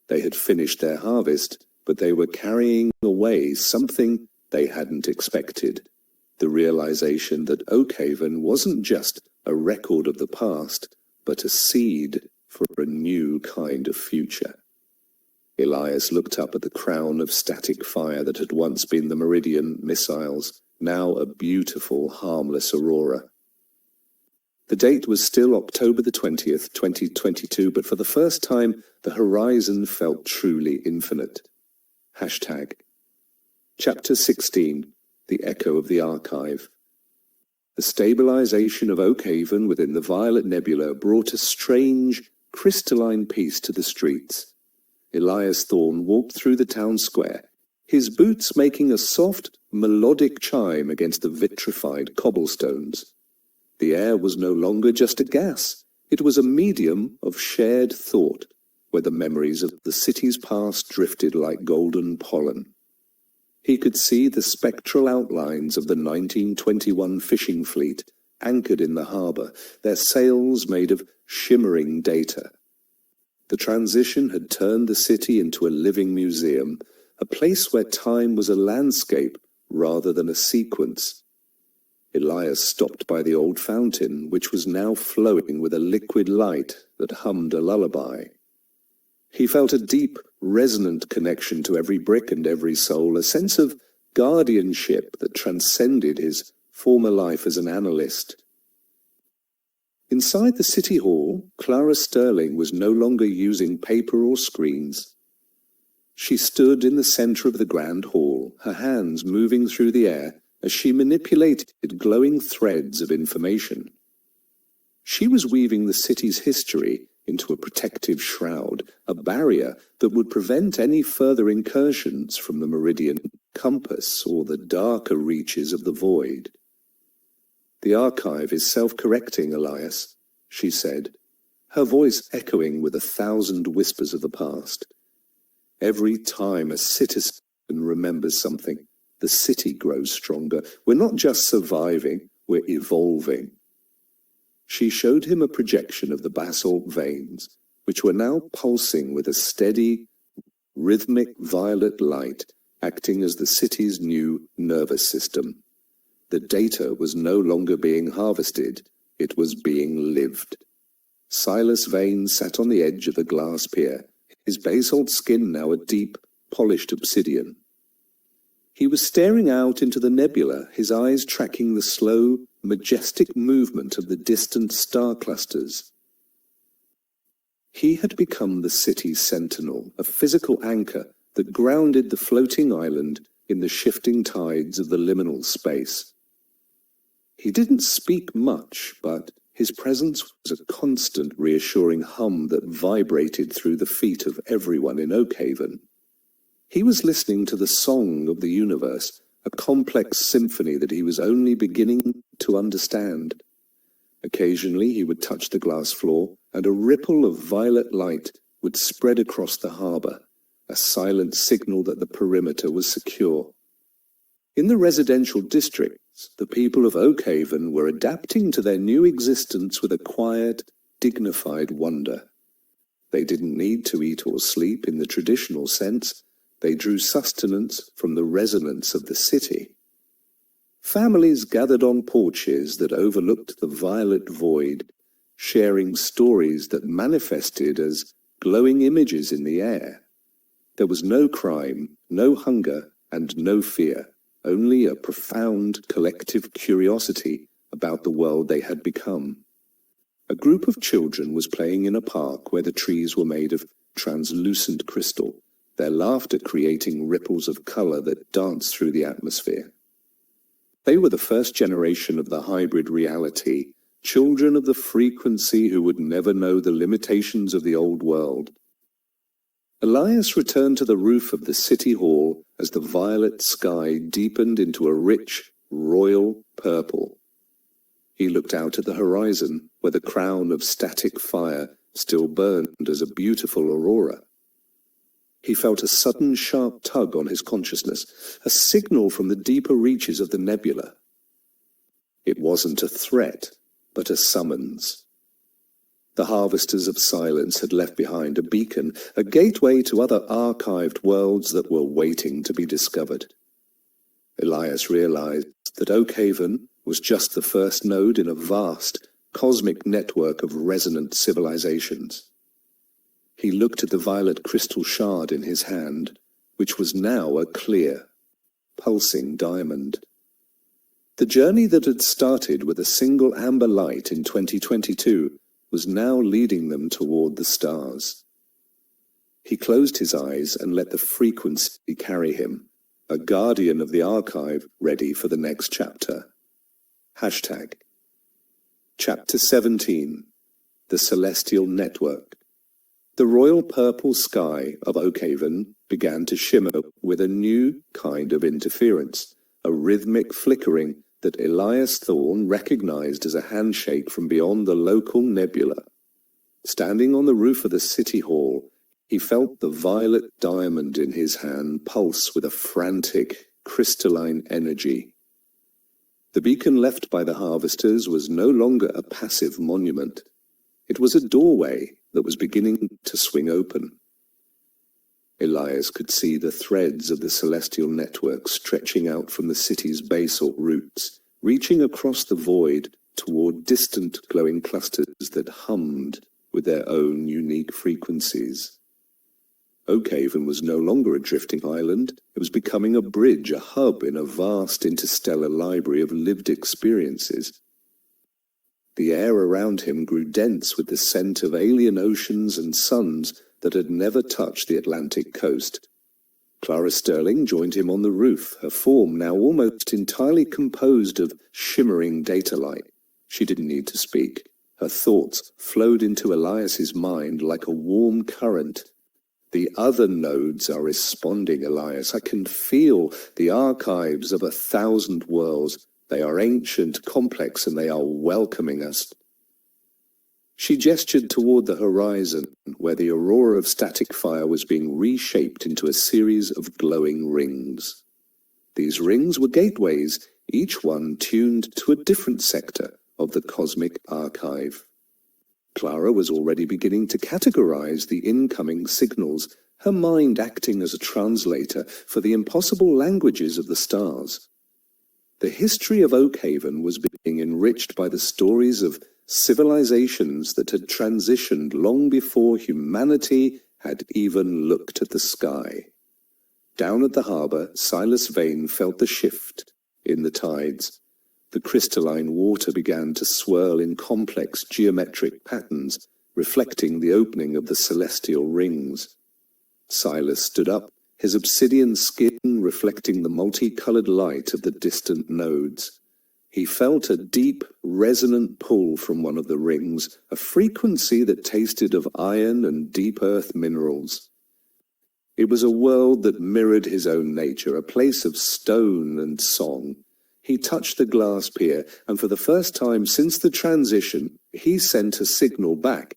They had finished their harvest, but they were carrying away something they hadn't expected, the realization that Oakhaven wasn't just a record of the past, but a seed for a new kind of future. Elias looked up at the crown of static fire that had once been the Meridian missiles, now a beautiful, harmless aurora. The date was still October the 20th, 2022, but for the first time, the horizon felt truly infinite. Hashtag. Chapter 16, The Echo of the Archive. The stabilization of Oakhaven within the Violet Nebula brought a strange, crystalline peace to the streets. Elias Thorne walked through the town square, his boots making a soft, melodic chime against the vitrified cobblestones. The air was no longer just a gas. It was a medium of shared thought, where the memories of the city's past drifted like golden pollen. He could see the spectral outlines of the 1921 fishing fleet anchored in the harbour, their sails made of shimmering data. The transition had turned the city into a living museum, a place where time was a landscape rather than a sequence. Elias stopped by the old fountain, which was now flowing with a liquid light that hummed a lullaby. He felt a deep, resonant connection to every brick and every soul, a sense of guardianship that transcended his former life as an analyst. Inside the city hall, Clara Sterling was no longer using paper or screens. She stood in the center of the grand hall, her hands moving through the air as she manipulated glowing threads of information. She was weaving the city's history into a protective shroud, a barrier that would prevent any further incursions from the Meridian compass or the darker reaches of the void. "The archive is self-correcting, Elias," she said, her voice echoing with 1,000 whispers of the past. "Every time a citizen remembers something, the city grows stronger. We're not just surviving, we're evolving." She showed him a projection of the basalt veins, which were now pulsing with a steady, rhythmic violet light, acting as the city's new nervous system. The data was no longer being harvested, it was being lived. Silas Vane sat on the edge of the glass pier, his basalt skin now a deep, polished obsidian. He was staring out into the nebula, his eyes tracking the slow, majestic movement of the distant star clusters. He had become the city's sentinel, a physical anchor that grounded the floating island in the shifting tides of the liminal space. He didn't speak much, but his presence was a constant, reassuring hum that vibrated through the feet of everyone in Oakhaven. He was listening to the song of the universe, a complex symphony that he was only beginning to understand. Occasionally he would touch the glass floor, and a ripple of violet light would spread across the harbour, a silent signal that the perimeter was secure. In the residential districts, the people of Oakhaven were adapting to their new existence with a quiet, dignified wonder. They didn't need to eat or sleep in the traditional sense. They drew sustenance from the resonance of the city. Families gathered on porches that overlooked the violet void, sharing stories that manifested as glowing images in the air. There was no crime, no hunger, and no fear, only a profound collective curiosity about the world they had become. A group of children was playing in a park where the trees were made of translucent crystal, their laughter creating ripples of color that danced through the atmosphere. They were the first generation of the hybrid reality, children of the frequency who would never know the limitations of the old world. Elias returned to the roof of the city hall as the violet sky deepened into a rich, royal purple. He looked out at the horizon, where the crown of static fire still burned as a beautiful aurora. He felt a sudden sharp tug on his consciousness, a signal from the deeper reaches of the nebula. It wasn't a threat, but a summons. The harvesters of silence had left behind a beacon, a gateway to other archived worlds that were waiting to be discovered. Elias realized that Oakhaven was just the first node in a vast, cosmic network of resonant civilizations. He looked at the violet crystal shard in his hand, which was now a clear, pulsing diamond. The journey that had started with a single amber light in 2022 was now leading them toward the stars. He closed his eyes and let the frequency carry him, a guardian of the archive ready for the next chapter. Hashtag. Chapter 17. The Celestial Network. The royal purple sky of Oakhaven began to shimmer with a new kind of interference, a rhythmic flickering that Elias Thorne recognized as a handshake from beyond the local nebula. Standing on the roof of the city hall, he felt the violet diamond in his hand pulse with a frantic, crystalline energy. The beacon left by the harvesters was no longer a passive monument. It was a doorway that was beginning to swing open. Elias could see the threads of the celestial network stretching out from the city's basal roots, reaching across the void toward distant glowing clusters that hummed with their own unique frequencies. Oakhaven was no longer a drifting island. It was becoming a bridge, a hub in a vast interstellar library of lived experiences. The air around him grew dense with the scent of alien oceans and suns that had never touched the Atlantic coast. Clara Sterling joined him on the roof, her form now almost entirely composed of shimmering data light. She didn't need to speak. Her thoughts flowed into Elias's mind like a warm current. The other nodes are responding, Elias. I can feel the archives of 1,000 worlds. They are ancient, complex, and they are welcoming us. She gestured toward the horizon, where the aurora of static fire was being reshaped into a series of glowing rings. These rings were gateways, each one tuned to a different sector of the cosmic archive. Clara was already beginning to categorize the incoming signals, her mind acting as a translator for the impossible languages of the stars. The history of Oakhaven was being enriched by the stories of civilizations that had transitioned long before humanity had even looked at the sky. Down at the harbor, Silas Vane felt the shift in the tides. The crystalline water began to swirl in complex geometric patterns, reflecting the opening of the celestial rings. Silas stood up, his obsidian skin reflecting the multicolored light of the distant nodes. He felt a deep, resonant pull from one of the rings, a frequency that tasted of iron and deep earth minerals. It was a world that mirrored his own nature, a place of stone and song. He touched the glass pier, and for the first time since the transition, he sent a signal back.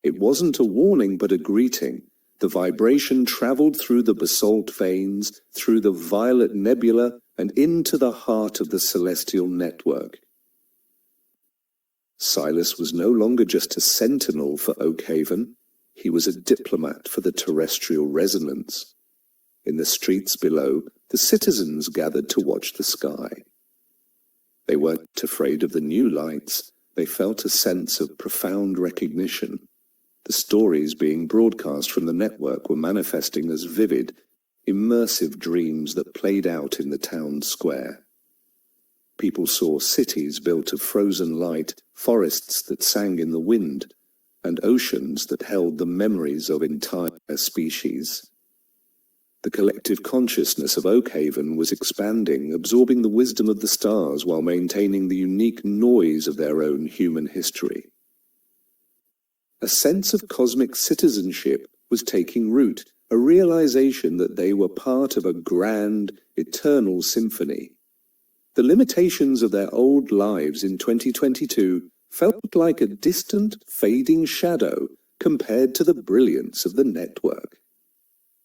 It wasn't a warning, but a greeting. The vibration traveled through the basalt veins, through the violet nebula, and into the heart of the celestial network. Silas was no longer just a sentinel for Oakhaven. He was a diplomat for the terrestrial resonance. In the streets below, the citizens gathered to watch the sky. They weren't afraid of the new lights. They felt a sense of profound recognition. The stories being broadcast from the network were manifesting as vivid, immersive dreams that played out in the town square. People saw cities built of frozen light, forests that sang in the wind, and oceans that held the memories of entire species. The collective consciousness of Oakhaven was expanding, absorbing the wisdom of the stars while maintaining the unique noise of their own human history. A sense of cosmic citizenship was taking root, a realization that they were part of a grand, eternal symphony. The limitations of their old lives in 2022 felt like a distant, fading shadow compared to the brilliance of the network.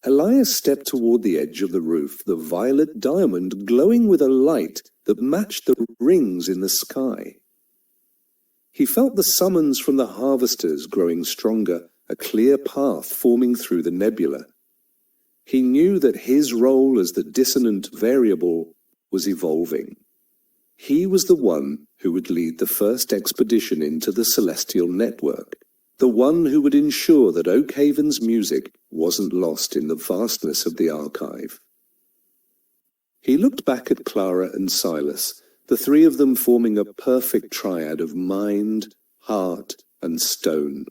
Elias stepped toward the edge of the roof, the violet diamond glowing with a light that matched the rings in the sky. He felt the summons from the harvesters growing stronger, a clear path forming through the nebula. He knew that his role as the dissonant variable was evolving. He was the one who would lead the first expedition into the celestial network, the one who would ensure that Oakhaven's music wasn't lost in the vastness of the archive. He looked back at Clara and Silas, the three of them forming a perfect triad of mind, heart, and stone.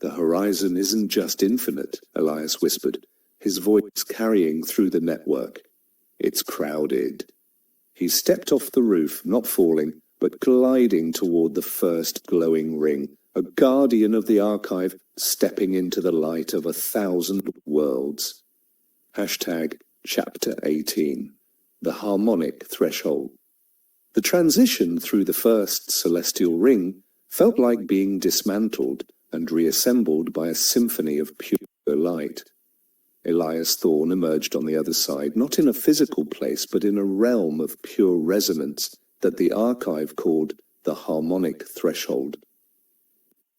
"The horizon isn't just infinite," Elias whispered, his voice carrying through the network. "It's crowded." He stepped off the roof, not falling, but gliding toward the first glowing ring, a guardian of the archive stepping into the light of 1,000 worlds. Chapter 18. The Harmonic Threshold. The transition through the first celestial ring felt like being dismantled and reassembled by a symphony of pure light. Elias Thorne emerged on the other side, not in a physical place, but in a realm of pure resonance that the archive called the Harmonic Threshold.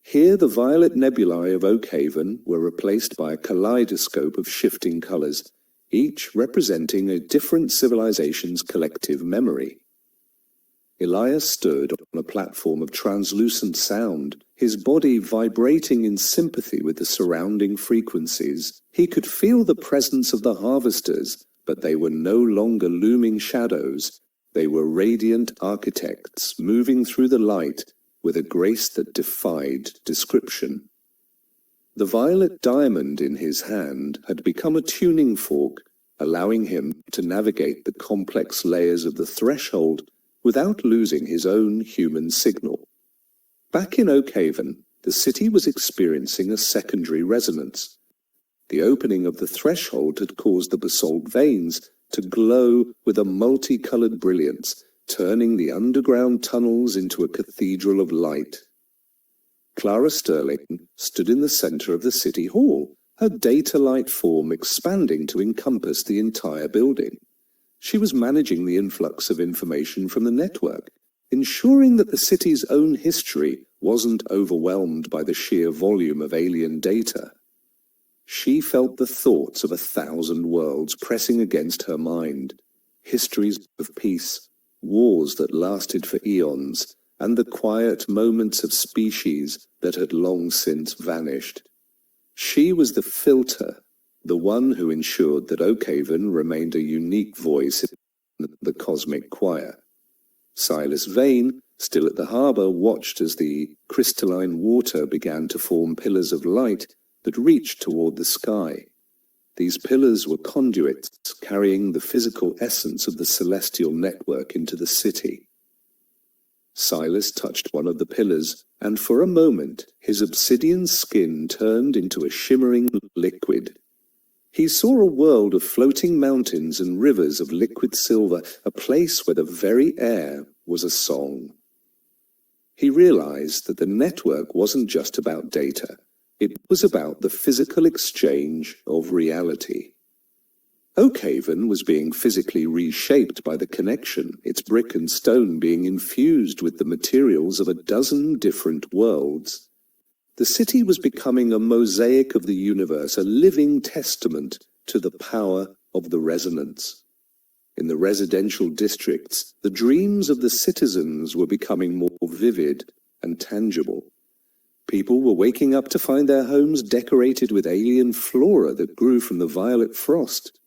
Here the violet nebulae of Oakhaven were replaced by a kaleidoscope of shifting colors, each representing a different civilization's collective memory. Elias stood on a platform of translucent sound, his body vibrating in sympathy with the surrounding frequencies. He could feel the presence of the harvesters, but they were no longer looming shadows. They were radiant architects moving through the light with a grace that defied description. The violet diamond in his hand had become a tuning fork, allowing him to navigate the complex layers of the threshold without losing his own human signal. Back in Oakhaven, the city was experiencing a secondary resonance. The opening of the threshold had caused the basalt veins to glow with a multicolored brilliance, turning the underground tunnels into a cathedral of light. Clara Sterling stood in the center of the city hall, her data-light form expanding to encompass the entire building. She was managing the influx of information from the network, ensuring that the city's own history wasn't overwhelmed by the sheer volume of alien data. She felt the thoughts of 1,000 worlds pressing against her mind, histories of peace, wars that lasted for eons, and the quiet moments of species that had long since vanished. She was the filter, the one who ensured that Oakhaven remained a unique voice in the cosmic choir. Silas Vane, still at the harbour, watched as the crystalline water began to form pillars of light that reached toward the sky. These pillars were conduits carrying the physical essence of the celestial network into the city. Silas touched one of the pillars, and for a moment his obsidian skin turned into a shimmering liquid. He saw a world of floating mountains and rivers of liquid silver, a place where the very air was a song. He realized that the network wasn't just about data. It was about the physical exchange of reality. Oakhaven was being physically reshaped by the connection, its brick and stone being infused with the materials of a dozen different worlds. The city was becoming a mosaic of the universe, a living testament to the power of the resonance. In the residential districts, the dreams of the citizens were becoming more vivid and tangible. People were waking up to find their homes decorated with alien flora that grew from the violet frost.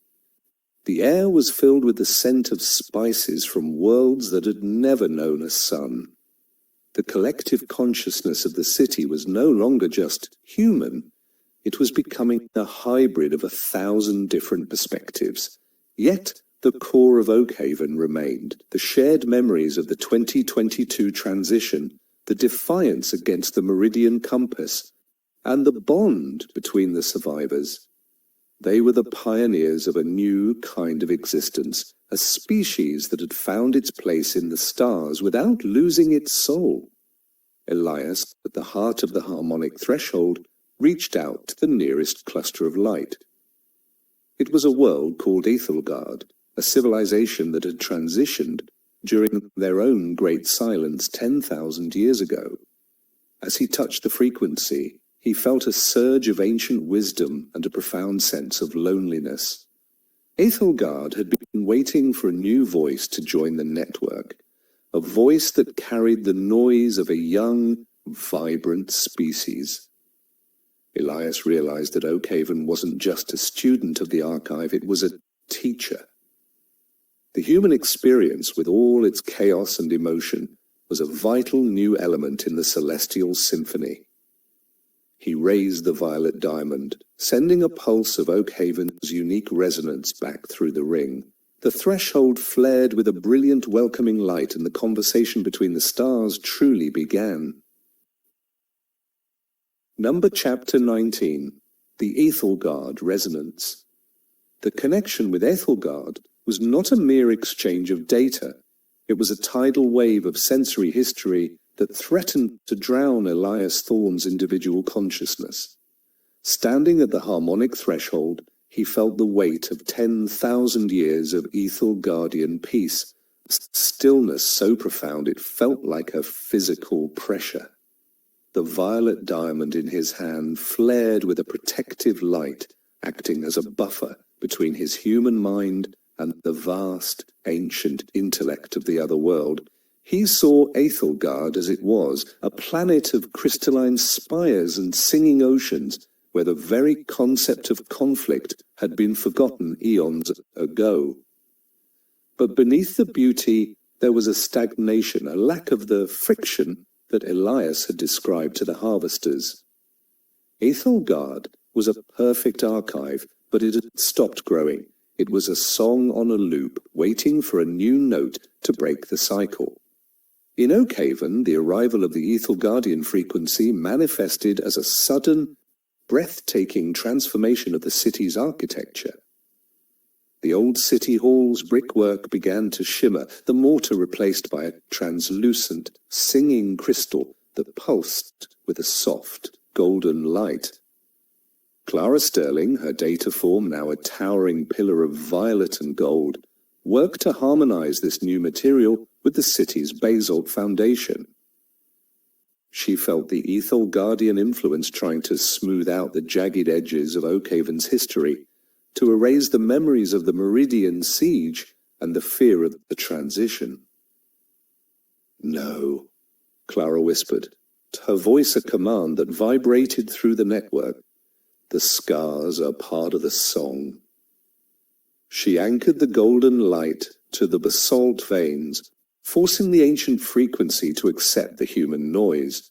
The air was filled with the scent of spices from worlds that had never known a sun. The collective consciousness of the city was no longer just human. It was becoming a hybrid of 1,000 different perspectives. Yet the core of Oakhaven remained, the shared memories of the 2022 transition, the defiance against the Meridian Compass, and the bond between the survivors. They were the pioneers of a new kind of existence, a species that had found its place in the stars without losing its soul. Elias, at the heart of the harmonic threshold, reached out to the nearest cluster of light. It was a world called Ethelgard, a civilization that had transitioned during their own great silence 10,000 years ago. As he touched the frequency, he felt a surge of ancient wisdom and a profound sense of loneliness. Ethelgard had been waiting for a new voice to join the network, a voice that carried the noise of a young, vibrant species. Elias realized that Oakhaven wasn't just a student of the archive, it was a teacher. The human experience, with all its chaos and emotion, was a vital new element in the celestial symphony. He raised the violet diamond, sending a pulse of Oakhaven's unique resonance back through the ring. The threshold flared with a brilliant welcoming light, and the conversation between the stars truly began. Chapter 19. The Ethelgard Resonance. The connection with Ethelgard was not a mere exchange of data. It was a tidal wave of sensory history that threatened to drown Elias Thorne's individual consciousness. Standing at the harmonic threshold, he felt the weight of 10,000 years of Ethelgardian peace, stillness so profound it felt like a physical pressure. The violet diamond in his hand flared with a protective light, acting as a buffer between his human mind and the vast, ancient intellect of the other world. He saw Ethelgard as it was, a planet of crystalline spires and singing oceans, where the very concept of conflict had been forgotten eons ago. But beneath the beauty, there was a stagnation, a lack of the friction that Elias had described to the harvesters. Ethelgard was a perfect archive, but it had stopped growing. It was a song on a loop, waiting for a new note to break the cycle. In Oakhaven, the arrival of the Ethelgardian frequency manifested as a sudden, breathtaking transformation of the city's architecture. The old city hall's brickwork began to shimmer, the mortar replaced by a translucent, singing crystal that pulsed with a soft, golden light. Clara Sterling, her data form now a towering pillar of violet and gold, worked to harmonize this new material with the city's basalt foundation. She felt the Ethelgardian influence trying to smooth out the jagged edges of Oakhaven's history, to erase the memories of the Meridian siege and the fear of the transition. "No," Clara whispered, her voice a command that vibrated through the network. "The scars are part of the song." She anchored the golden light to the basalt veins, forcing the ancient frequency to accept the human noise.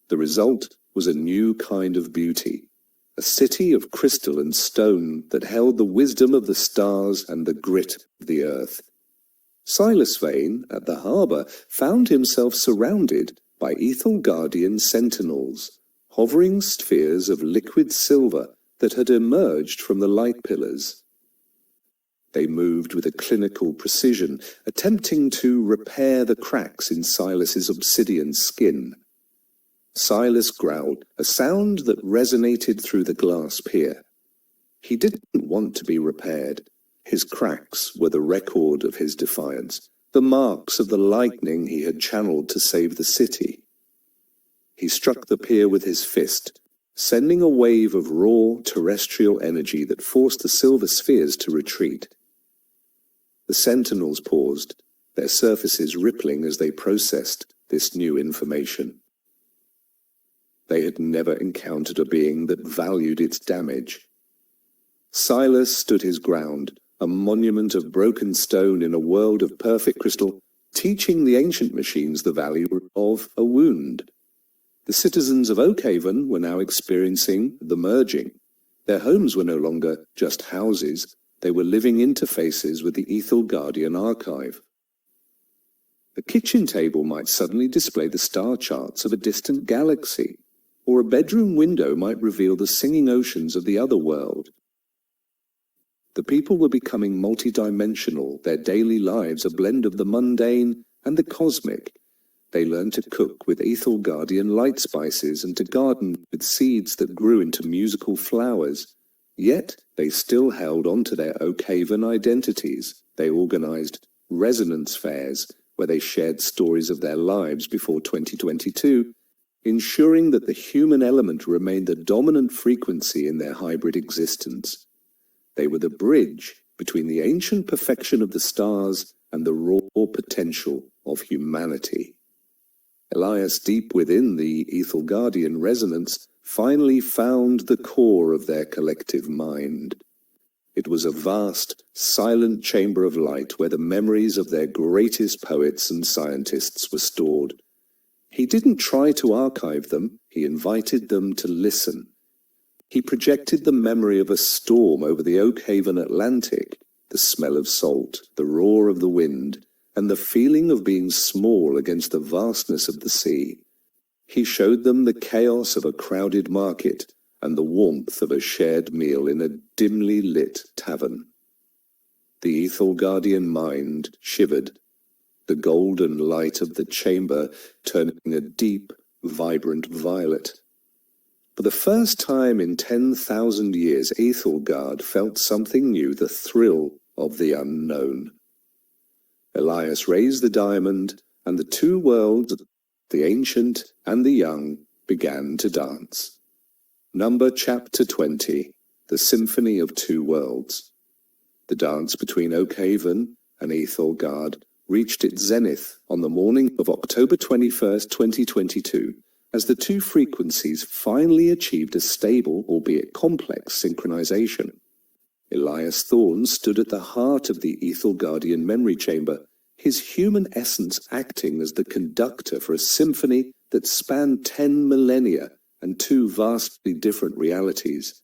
The result was a new kind of beauty, a city of crystal and stone that held the wisdom of the stars and the grit of the earth. Silas Vane, at the harbour, found himself surrounded by Ethelgardian sentinels, hovering spheres of liquid silver that had emerged from the light pillars. They moved with a clinical precision, attempting to repair the cracks in Silas's obsidian skin. Silas growled, a sound that resonated through the glass pier. He didn't want to be repaired. His cracks were the record of his defiance, the marks of the lightning he had channeled to save the city. He struck the pier with his fist, sending a wave of raw terrestrial energy that forced the silver spheres to retreat. The sentinels paused, their surfaces rippling as they processed this new information. They had never encountered a being that valued its damage. Silas stood his ground, a monument of broken stone in a world of perfect crystal, teaching the ancient machines the value of a wound. The citizens of Oakhaven were now experiencing the merging. Their homes were no longer just houses, they were living interfaces with the Ethelgardian archive. The kitchen table might suddenly display the star charts of a distant galaxy, or a bedroom window might reveal the singing oceans of the other world. The people were becoming multidimensional, their daily lives a blend of the mundane and the cosmic, They learned to cook with Ethelgardian light spices and to garden with seeds that grew into musical flowers. Yet they still held on to their Oakhaven identities. They organized resonance fairs where they shared stories of their lives before 2022, ensuring that the human element remained the dominant frequency in their hybrid existence. They were the bridge between the ancient perfection of the stars and the raw potential of humanity. Elias, deep within the Ethelgardian resonance, finally found the core of their collective mind. It was a vast, silent chamber of light where the memories of their greatest poets and scientists were stored. He didn't try to archive them, he invited them to listen. He projected the memory of a storm over the Oakhaven Atlantic, the smell of salt, the roar of the wind, and the feeling of being small against the vastness of the sea. He showed them the chaos of a crowded market and the warmth of a shared meal in a dimly lit tavern. The Ethelgardian mind shivered, the golden light of the chamber turning a deep, vibrant violet. For the first time in 10,000 years, Ethelgard felt something new, the thrill of the unknown. Elias raised the diamond, and the two worlds, the ancient and the young, began to dance. Chapter 20, The Symphony of Two Worlds. The dance between Oakhaven and Ethelgard reached its zenith on the morning of October 21st, 2022, as the two frequencies finally achieved a stable, albeit complex, synchronization. Elias Thorne stood at the heart of the Ethelgardian memory chamber, his human essence acting as the conductor for a symphony that spanned 10 millennia and two vastly different realities.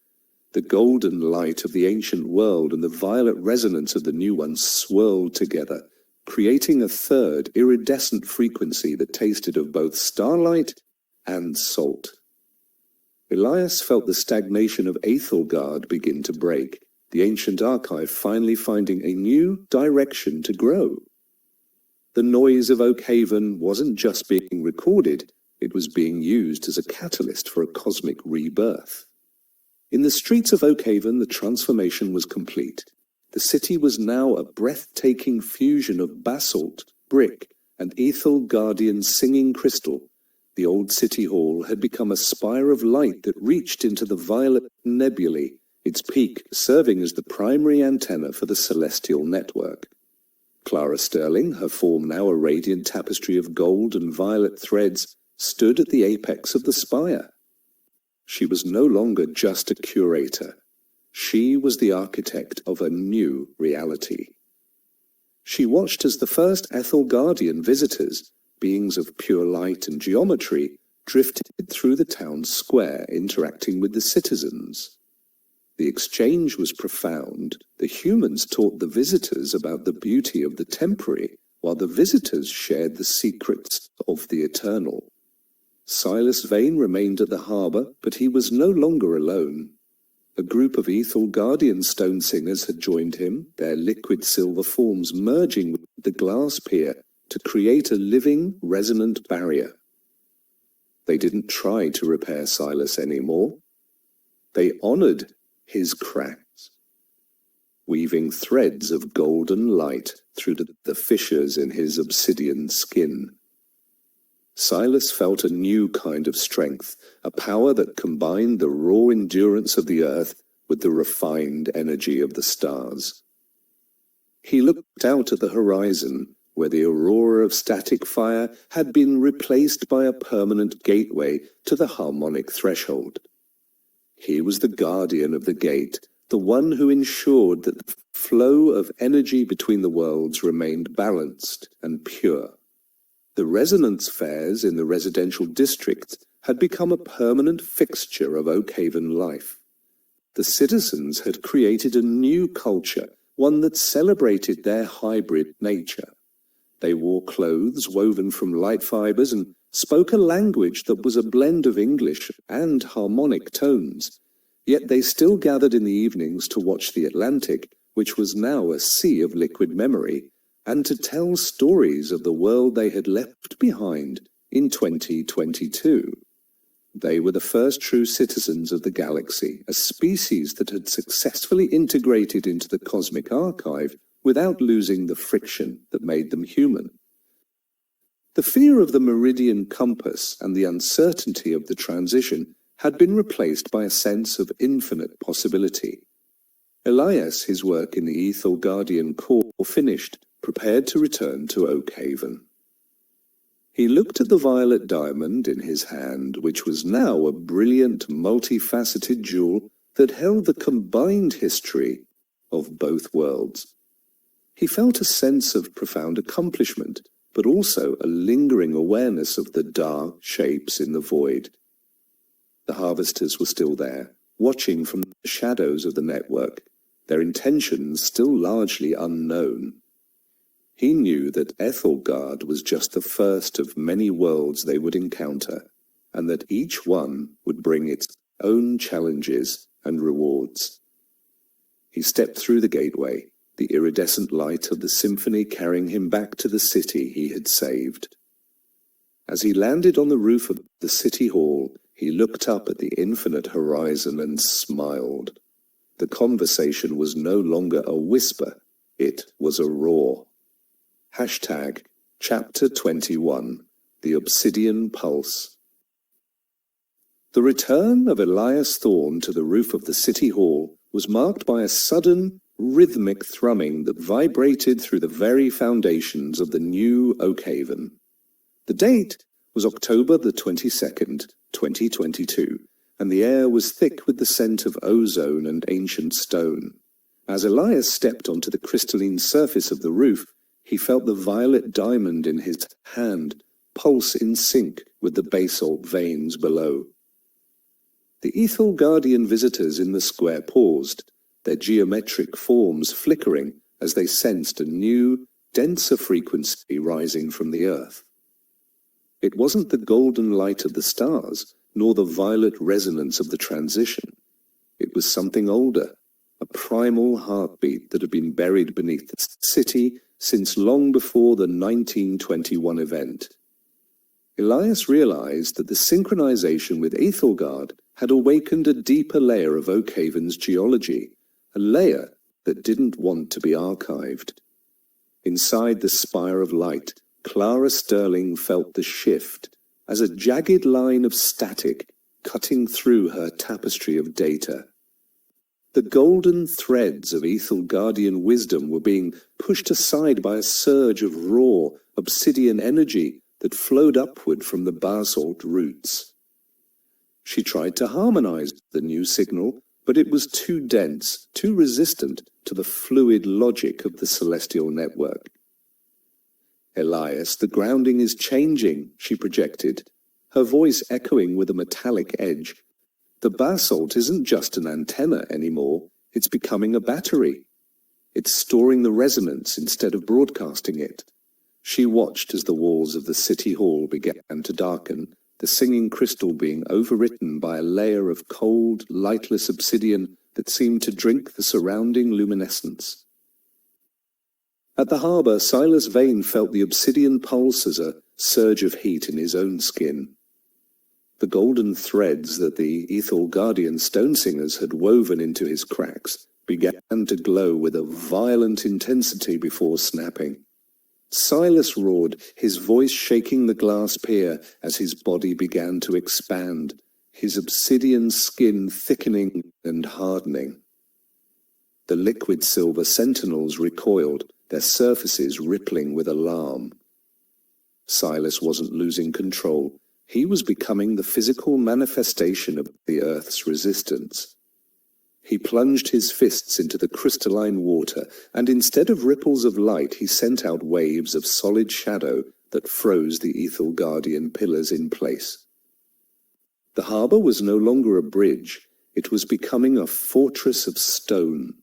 The golden light of the ancient world and the violet resonance of the new one swirled together, creating a third, iridescent frequency that tasted of both starlight and salt. Elias felt the stagnation of Ethelgard begin to break, the ancient archive finally finding a new direction to grow. The noise of Oakhaven wasn't just being recorded, it was being used as a catalyst for a cosmic rebirth. In the streets of Oakhaven, the transformation was complete. The city was now a breathtaking fusion of basalt, brick, and Ethelgardian singing crystal. The old city hall had become a spire of light that reached into the violet nebulae, its peak serving as the primary antenna for the celestial network. Clara Sterling, her form now a radiant tapestry of gold and violet threads, stood at the apex of the spire. She was no longer just a curator. She was the architect of a new reality. She watched as the first Ethelgardian visitors, beings of pure light and geometry, drifted through the town's square, interacting with the citizens. The exchange was profound. The humans taught the visitors about the beauty of the temporary, while the visitors shared the secrets of the eternal. Silas Vane remained at the harbour, but he was no longer alone. A group of Ethelgardian stone singers had joined him, their liquid silver forms merging with the glass pier to create a living, resonant barrier. They didn't try to repair Silas anymore. They honoured his cracks, weaving threads of golden light through the fissures in his obsidian skin. Silas felt a new kind of strength, a power that combined the raw endurance of the earth with the refined energy of the stars. He looked out at the horizon, where the aurora of static fire had been replaced by a permanent gateway to the harmonic threshold. He was the guardian of the gate, the one who ensured that the flow of energy between the worlds remained balanced and pure. The resonance fairs in the residential districts had become a permanent fixture of Oakhaven life. The citizens had created a new culture, one that celebrated their hybrid nature. They wore clothes woven from light fibers and spoke a language that was a blend of English and harmonic tones. Yet they still gathered in the evenings to watch the Atlantic, which was now a sea of liquid memory, and to tell stories of the world they had left behind in 2022. They were the first true citizens of the galaxy, a species that had successfully integrated into the cosmic archive without losing the friction that made them human. The fear of the meridian compass and the uncertainty of the transition had been replaced by a sense of infinite possibility. Elias, his work in the Ethel Guardian Core finished, prepared to return to Oakhaven. He looked at the violet diamond in his hand, which was now a brilliant, multifaceted jewel that held the combined history of both worlds. He felt a sense of profound accomplishment, but also a lingering awareness of the dark shapes in the void. The harvesters were still there, watching from the shadows of the network, their intentions still largely unknown. He knew that Ethelgard was just the first of many worlds they would encounter, and that each one would bring its own challenges and rewards. He stepped through the gateway, the iridescent light of the symphony carrying him back to the city he had saved. As he landed on the roof of the city hall, he looked up at the infinite horizon and smiled. The conversation was no longer a whisper, it was a roar. Hashtag Chapter 21, The Obsidian Pulse. The return of Elias Thorne to the roof of the city hall was marked by a sudden, rhythmic thrumming that vibrated through the very foundations of the new Oakhaven. The date was October the 22nd, 2022, and the air was thick with the scent of ozone and ancient stone. As Elias stepped onto the crystalline surface of the roof, he felt the violet diamond in his hand pulse in sync with the basalt veins below. The Ethel Guardian visitors in the square paused, their geometric forms flickering as they sensed a new, denser frequency rising from the earth. It wasn't the golden light of the stars, nor the violet resonance of the transition. It was something older, a primal heartbeat that had been buried beneath the city since long before the 1921 event. Elias realized that the synchronization with Ethelgard had awakened a deeper layer of Oakhaven's geology, a layer that didn't want to be archived. Inside the spire of light, Clara Sterling felt the shift as a jagged line of static cutting through her tapestry of data. The golden threads of Ethelgardian wisdom were being pushed aside by a surge of raw, obsidian energy that flowed upward from the basalt roots. She tried to harmonize the new signal, but it was too dense, too resistant to the fluid logic of the celestial network. Elias, the grounding is changing, she projected, her voice echoing with a metallic edge. The basalt isn't just an antenna anymore, it's becoming a battery. It's storing the resonance instead of broadcasting it. She watched as the walls of the city hall began to darken, the singing crystal being overwritten by a layer of cold, lightless obsidian that seemed to drink the surrounding luminescence. At the harbour, Silas Vane felt the obsidian pulse as a surge of heat in his own skin. The golden threads that the Ethelgardian stone singers had woven into his cracks began to glow with a violent intensity before snapping. Silas roared, his voice shaking the glass pier as his body began to expand, his obsidian skin thickening and hardening. The liquid silver sentinels recoiled, their surfaces rippling with alarm. Silas wasn't losing control. He was becoming the physical manifestation of the Earth's resistance. He plunged his fists into the crystalline water, and instead of ripples of light, he sent out waves of solid shadow that froze the Ethelgardian pillars in place. The harbour was no longer a bridge. It was becoming a fortress of stone.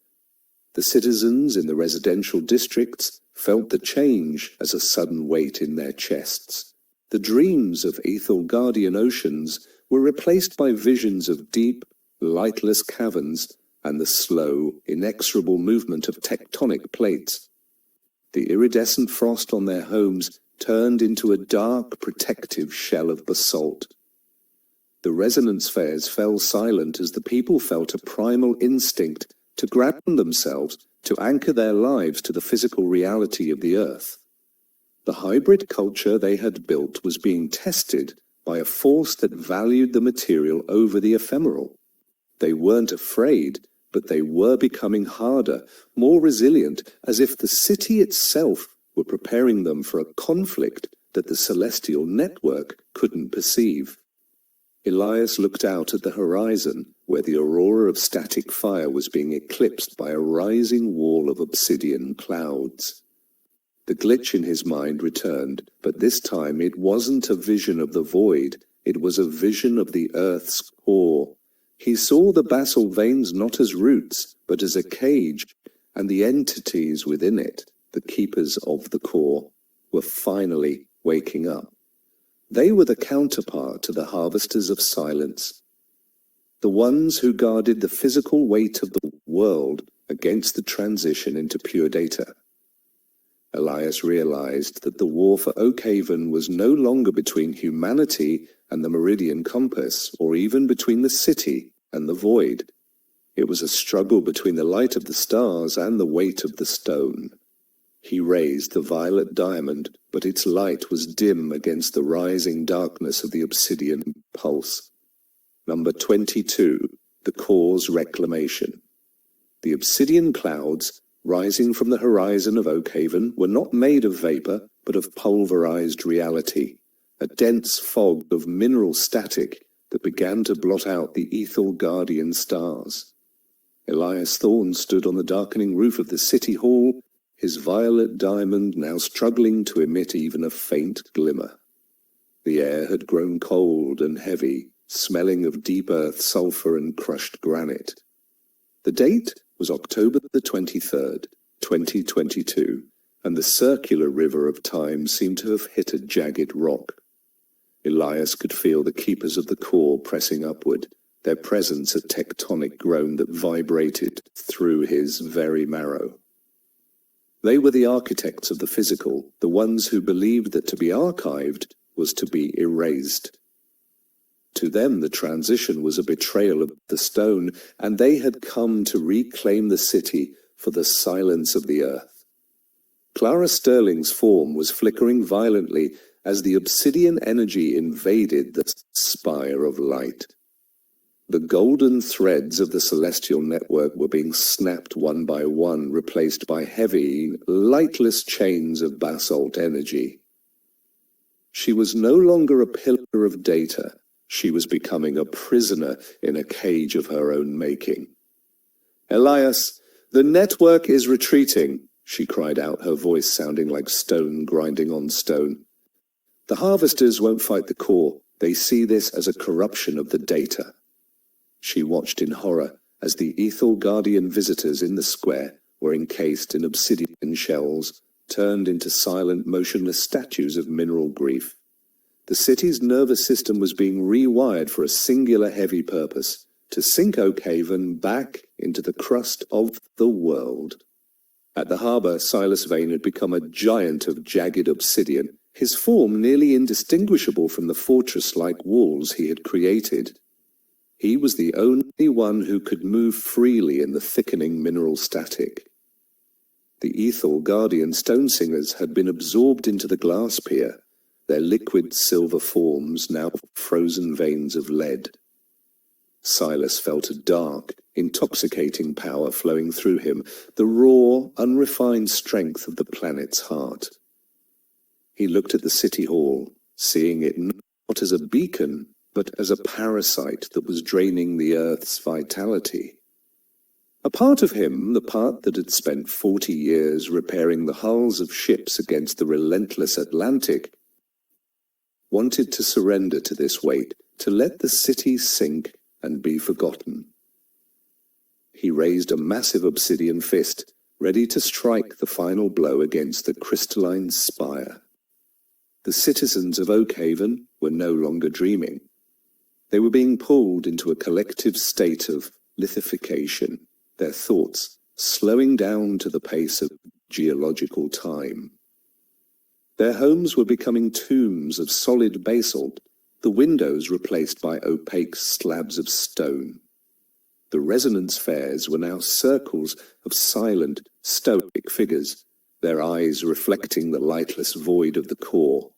The citizens in the residential districts felt the change as a sudden weight in their chests. The dreams of Ethelgardian oceans were replaced by visions of deep, lightless caverns and the slow, inexorable movement of tectonic plates. The iridescent frost on their homes turned into a dark, protective shell of basalt. The resonance fairs fell silent as the people felt a primal instinct to ground themselves, to anchor their lives to the physical reality of the earth. The hybrid culture they had built was being tested by a force that valued the material over the ephemeral. They weren't afraid, but they were becoming harder, more resilient, as if the city itself were preparing them for a conflict that the celestial network couldn't perceive. Elias looked out at the horizon, where the aurora of static fire was being eclipsed by a rising wall of obsidian clouds. The glitch in his mind returned, but this time it wasn't a vision of the void, it was a vision of the Earth's core. He saw the basalt veins not as roots, but as a cage, and the entities within it, the keepers of the core, were finally waking up. They were the counterpart to the harvesters of silence, the ones who guarded the physical weight of the world against the transition into pure data. Elias realized that the war for Oakhaven was no longer between humanity and the meridian compass, or even between the city and the void. It was a struggle between the light of the stars and the weight of the stone. He raised the violet diamond, but its light was dim against the rising darkness of the obsidian pulse. Number 22, the core's reclamation. The obsidian clouds rising from the horizon of Oakhaven were not made of vapor, but of pulverized reality, a dense fog of mineral static that began to blot out the ethel guardian stars. Elias Thorne stood on the darkening roof of the city hall, his violet diamond now struggling to emit even a faint glimmer. The air had grown cold and heavy, smelling of deep earth, sulfur, and crushed granite. The date was October the 23rd, 2022, and the circular river of time seemed to have hit a jagged rock. Elias could feel the keepers of the core pressing upward, their presence a tectonic groan that vibrated through his very marrow. They were the architects of the physical, the ones who believed that to be archived was to be erased. To them, the transition was a betrayal of the stone, and they had come to reclaim the city for the silence of the earth. Clara Sterling's form was flickering violently as the obsidian energy invaded the spire of light. The golden threads of the celestial network were being snapped one by one, replaced by heavy, lightless chains of basalt energy. She was no longer a pillar of data. She was becoming a prisoner in a cage of her own making. "Elias, the network is retreating," she cried out, her voice sounding like stone grinding on stone. "The harvesters won't fight the core. They see this as a corruption of the data." She watched in horror as the ethel guardian visitors in the square were encased in obsidian shells, turned into silent, motionless statues of mineral grief. The city's nervous system was being rewired for a singular heavy purpose, to sink Oakhaven back into the crust of the world. At the harbour, Silas Vane had become a giant of jagged obsidian, his form nearly indistinguishable from the fortress-like walls he had created. He was the only one who could move freely in the thickening mineral static. The ethel guardian stone singers had been absorbed into the glass pier, their liquid silver forms now frozen veins of lead. Silas felt a dark, intoxicating power flowing through him, the raw, unrefined strength of the planet's heart. He looked at the city hall, seeing it not as a beacon, but as a parasite that was draining the Earth's vitality. A part of him, the part that had spent 40 years repairing the hulls of ships against the relentless Atlantic, wanted to surrender to this weight, to let the city sink and be forgotten. He raised a massive obsidian fist, ready to strike the final blow against the crystalline spire. The citizens of Oakhaven were no longer dreaming. They were being pulled into a collective state of lithification, their thoughts slowing down to the pace of geological time. Their homes were becoming tombs of solid basalt, the windows replaced by opaque slabs of stone. The resonance fairs were now circles of silent, stoic figures, their eyes reflecting the lightless void of the core.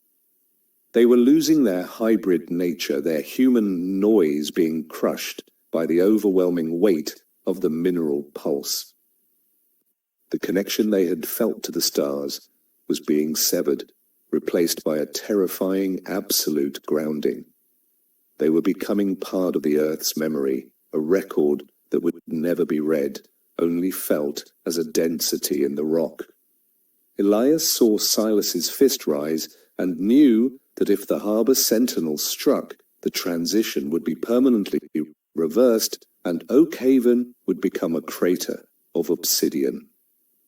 They were losing their hybrid nature, their human noise being crushed by the overwhelming weight of the mineral pulse. The connection they had felt to the stars was being severed, replaced by a terrifying absolute grounding. They were becoming part of the Earth's memory, a record that would never be read, only felt as a density in the rock. Elias saw Silas's fist rise and knew that if the harbor sentinel struck, the transition would be permanently reversed and Oak Haven would become a crater of obsidian.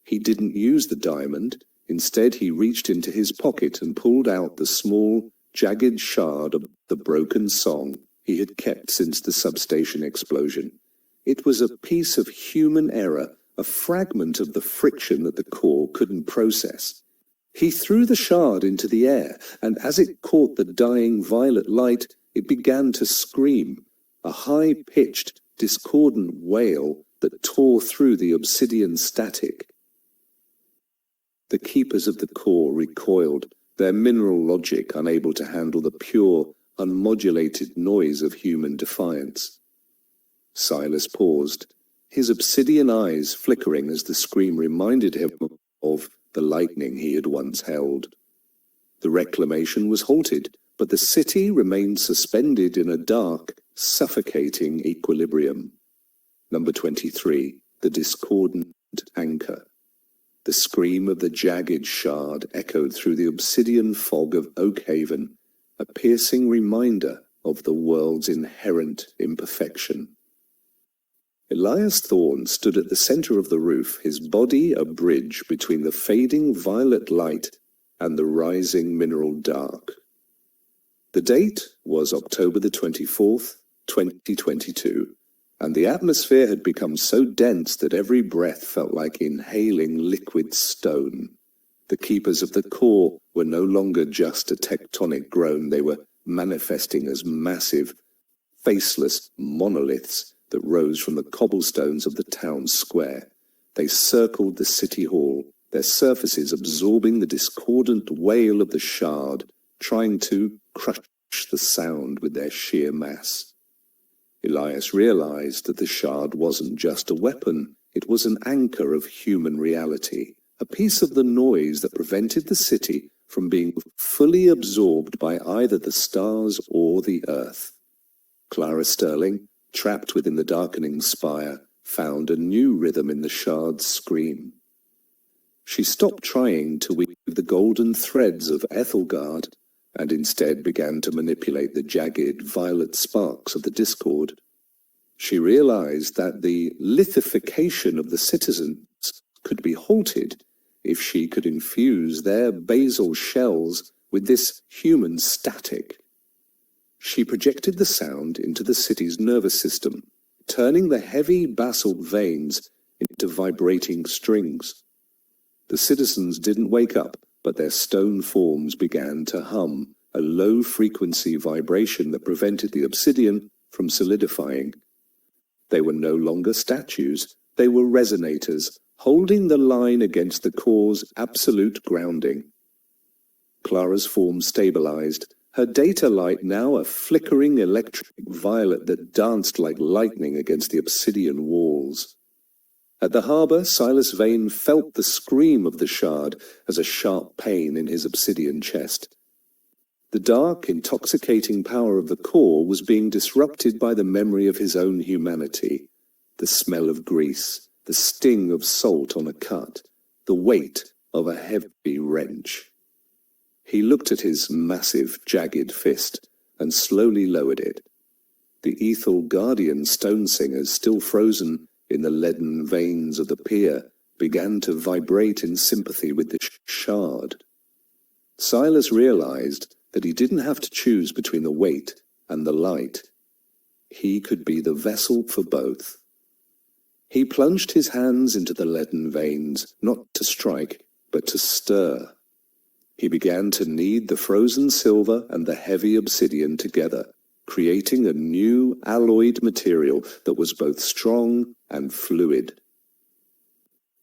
He didn't use the diamond. Instead, he reached into his pocket and pulled out the small, jagged shard of the broken song he had kept since the substation explosion. It was a piece of human error, a fragment of the friction that the core couldn't process. He threw the shard into the air, and as it caught the dying violet light, it began to scream, a high-pitched, discordant wail that tore through the obsidian static. The keepers of the core recoiled, their mineral logic unable to handle the pure, unmodulated noise of human defiance. Silas paused, his obsidian eyes flickering as the scream reminded him of the lightning he had once held. The reclamation was halted, but the city remained suspended in a dark, suffocating equilibrium. Number 23, the discordant anchor. The scream of the jagged shard echoed through the obsidian fog of Oak Haven, a piercing reminder of the world's inherent imperfection. Elias Thorne stood at the center of the roof, his body a bridge between the fading violet light and the rising mineral dark. The date was October the 24th, 2022, and the atmosphere had become so dense that every breath felt like inhaling liquid stone. The keepers of the core were no longer just a tectonic groan, they were manifesting as massive, faceless monoliths that rose from the cobblestones of the town square. They circled the city hall, their surfaces absorbing the discordant wail of the shard, trying to crush the sound with their sheer mass. Elias realized that the shard wasn't just a weapon, it was an anchor of human reality, a piece of the noise that prevented the city from being fully absorbed by either the stars or the earth. Clara Sterling, trapped within the darkening spire, found a new rhythm in the shard's scream. She stopped trying to weave the golden threads of Ethelgard, and instead began to manipulate the jagged violet sparks of the discord. She realized that the lithification of the citizens could be halted if she could infuse their basal shells with this human static. She projected the sound into the city's nervous system, turning the heavy basalt veins into vibrating strings. The citizens didn't wake up, but their stone forms began to hum, a low-frequency vibration that prevented the obsidian from solidifying. They were no longer statues, they were resonators, holding the line against the core's absolute grounding. Clara's form stabilized, her data light now a flickering electric violet that danced like lightning against the obsidian walls. At the harbor, Silas Vane felt the scream of the shard as a sharp pain in his obsidian chest. The dark, intoxicating power of the core was being disrupted by the memory of his own humanity, the smell of grease, the sting of salt on a cut, the weight of a heavy wrench. He looked at his massive, jagged fist and slowly lowered it. The Ethel Guardian stone singers, still frozen in the leaden veins of the pier, began to vibrate in sympathy with the shard. Silas realized that he didn't have to choose between the weight and the light. He could be the vessel for both. He plunged his hands into the leaden veins, not to strike, but to stir. He began to knead the frozen silver and the heavy obsidian together, creating a new alloyed material that was both strong and fluid.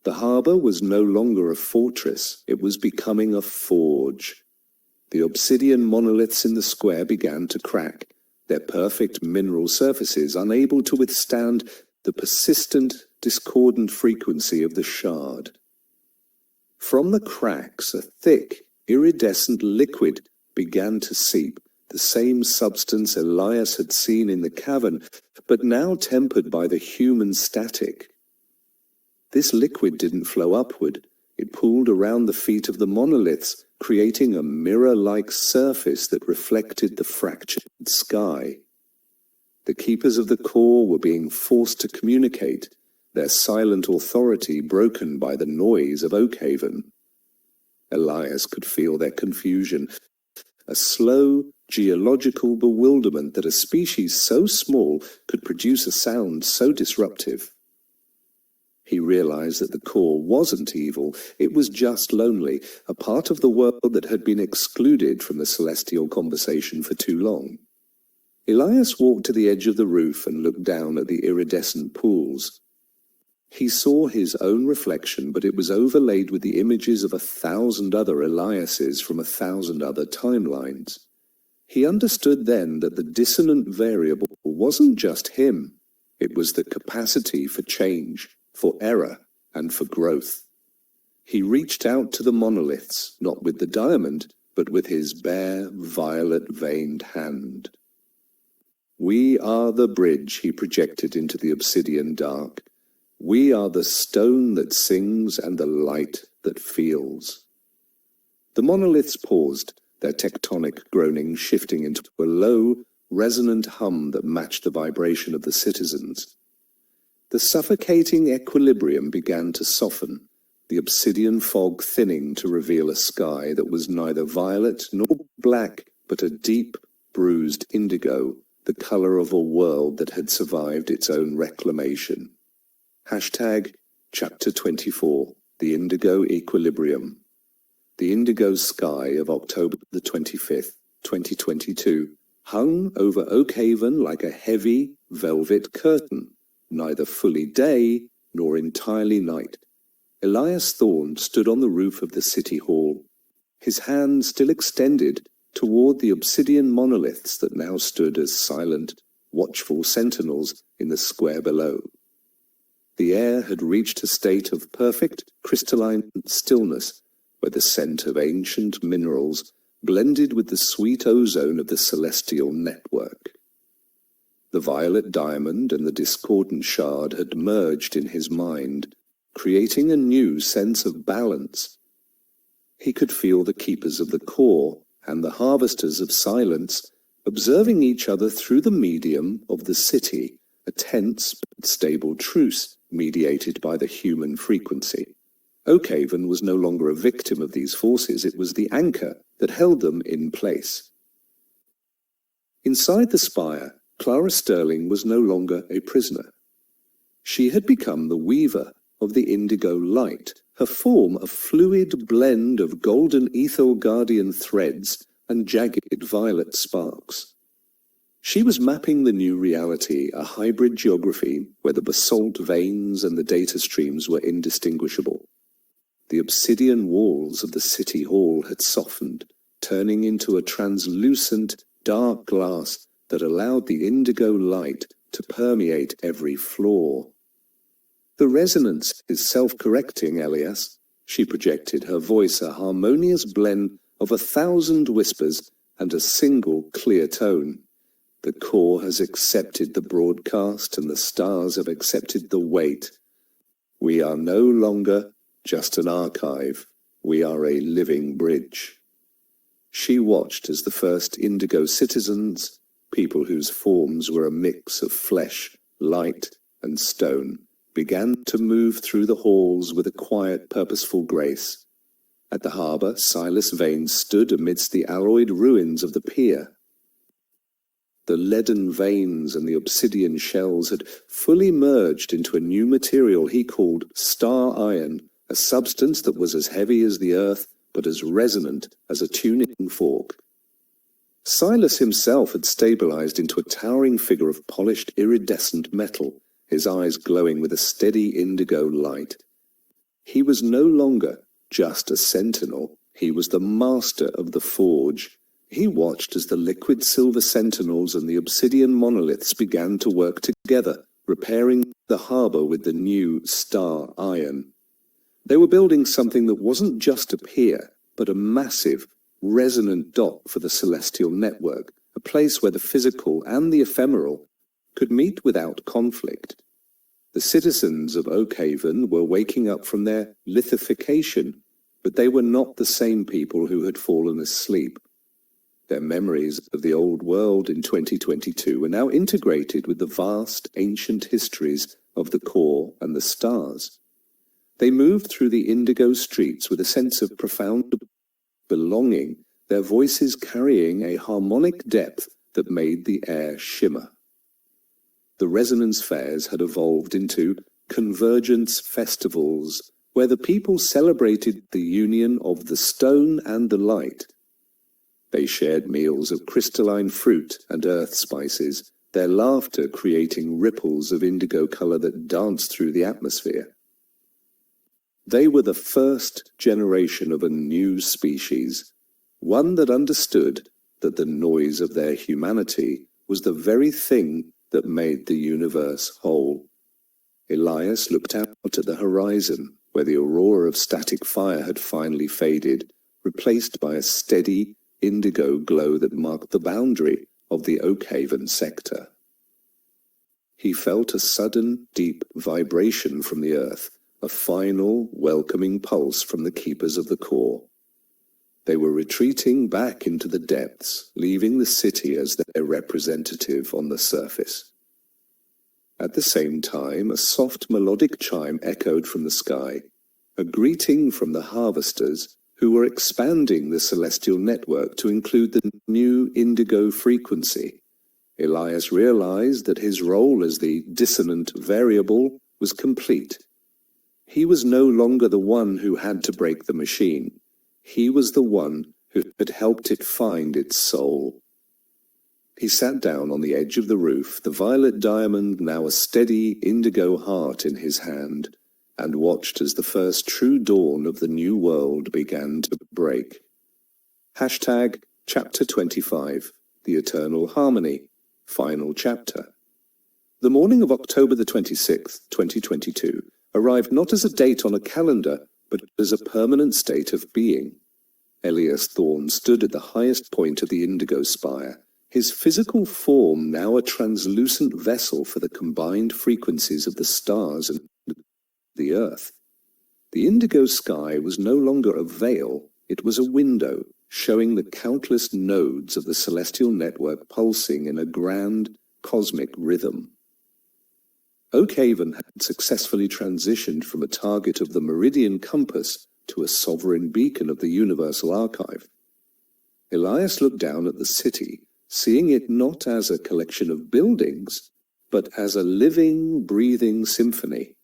The harbour was no longer a fortress, it was becoming a forge. The obsidian monoliths in the square began to crack, their perfect mineral surfaces unable to withstand the persistent, discordant frequency of the shard. From the cracks, a thick, iridescent liquid began to seep, the same substance Elias had seen in the cavern, but now tempered by the human static. This liquid didn't flow upward, it pooled around the feet of the monoliths, creating a mirror-like surface that reflected the fractured sky. The keepers of the core were being forced to communicate, their silent authority broken by the noise of Oakhaven. Elias could feel their confusion, a slow, geological bewilderment that a species so small could produce a sound so disruptive. He realized that the core wasn't evil, it was just lonely, a part of the world that had been excluded from the celestial conversation for too long. Elias walked to the edge of the roof and looked down at the iridescent pools. He saw his own reflection, but it was overlaid with the images of 1,000 other Eliases from 1,000 other timelines. He understood then that the dissonant variable wasn't just him, it was the capacity for change, for error, and for growth. He reached out to the monoliths, not with the diamond, but with his bare, violet-veined hand. We are the bridge, he projected into the obsidian dark. We are the stone that sings and the light that feels. The monoliths paused, their tectonic groaning shifting into a low, resonant hum that matched the vibration of the citizens. The suffocating equilibrium began to soften, the obsidian fog thinning to reveal a sky that was neither violet nor black, but a deep, bruised indigo, the color of a world that had survived its own reclamation. Chapter 24, The Indigo Equilibrium. The indigo sky of October the 25th, 2022, hung over Oakhaven like a heavy, velvet curtain, neither fully day nor entirely night. Elias Thorne stood on the roof of the city hall, his hand still extended toward the obsidian monoliths that now stood as silent, watchful sentinels in the square below. The air had reached a state of perfect crystalline stillness, where the scent of ancient minerals blended with the sweet ozone of the celestial network. The violet diamond and the discordant shard had merged in his mind, creating a new sense of balance. He could feel the keepers of the core and the harvesters of silence observing each other through the medium of the city, a tense but stable truce mediated by the human frequency. Oakhaven was no longer a victim of these forces, it was the anchor that held them in place. Inside the spire, Clara Sterling was no longer a prisoner. She had become the weaver of the indigo light, her form a fluid blend of golden ethel guardian threads and jagged violet sparks. She was mapping the new reality, a hybrid geography where the basalt veins and the data streams were indistinguishable. The obsidian walls of the city hall had softened, turning into a translucent, dark glass that allowed the indigo light to permeate every floor. The resonance is self-correcting, Elias, she projected, her voice a harmonious blend of 1,000 whispers and a single clear tone. The core has accepted the broadcast and the stars have accepted the weight. We are no longer just an archive. We are a living bridge. She watched as the first indigo citizens, people whose forms were a mix of flesh, light, and stone, began to move through the halls with a quiet, purposeful grace. At the harbour, Silas Vane stood amidst the alloyed ruins of the pier. The leaden veins and the obsidian shells had fully merged into a new material he called star iron, a substance that was as heavy as the earth but as resonant as a tuning fork. Silas himself had stabilized into a towering figure of polished iridescent metal, his eyes glowing with a steady indigo light. He was no longer just a sentinel, he was the master of the forge. He watched as the liquid silver sentinels and the obsidian monoliths began to work together, repairing the harbor with the new star iron. They were building something that wasn't just a pier, but a massive, resonant dock for the celestial network, a place where the physical and the ephemeral could meet without conflict. The citizens of Oakhaven were waking up from their lithification, but they were not the same people who had fallen asleep. Their memories of the old world in 2022 were now integrated with the vast ancient histories of the core and the stars. They moved through the indigo streets with a sense of profound belonging, their voices carrying a harmonic depth that made the air shimmer. The resonance fairs had evolved into convergence festivals, where the people celebrated the union of the stone and the light. They shared meals of crystalline fruit and earth spices, their laughter creating ripples of indigo color that danced through the atmosphere. They were the first generation of a new species, one that understood that the noise of their humanity was the very thing that made the universe whole. Elias looked out at the horizon, where the aurora of static fire had finally faded, replaced by a steady, indigo glow that marked the boundary of the Oakhaven sector. He felt a sudden, deep vibration from the earth, a final, welcoming pulse from the keepers of the core. They were retreating back into the depths, leaving the city as their representative on the surface. At the same time, a soft melodic chime echoed from the sky, a greeting from the harvesters who were expanding the celestial network to include the new indigo frequency. Elias realized that his role as the dissonant variable was complete. He was no longer the one who had to break the machine. He was the one who had helped it find its soul. He sat down on the edge of the roof, the violet diamond now a steady indigo heart in his hand, and watched as the first true dawn of the new world began to break. Hashtag Chapter 25, The Eternal Harmony, Final Chapter. The morning of October the 26th, 2022, arrived not as a date on a calendar, but as a permanent state of being. Elias Thorne stood at the highest point of the indigo spire, his physical form now a translucent vessel for the combined frequencies of the stars and the earth. The indigo sky was no longer a veil, it was a window, showing the countless nodes of the celestial network pulsing in a grand, cosmic rhythm. Oakhaven had successfully transitioned from a target of the meridian compass to a sovereign beacon of the universal archive. Elias looked down at the city, seeing it not as a collection of buildings, but as a living, breathing symphony.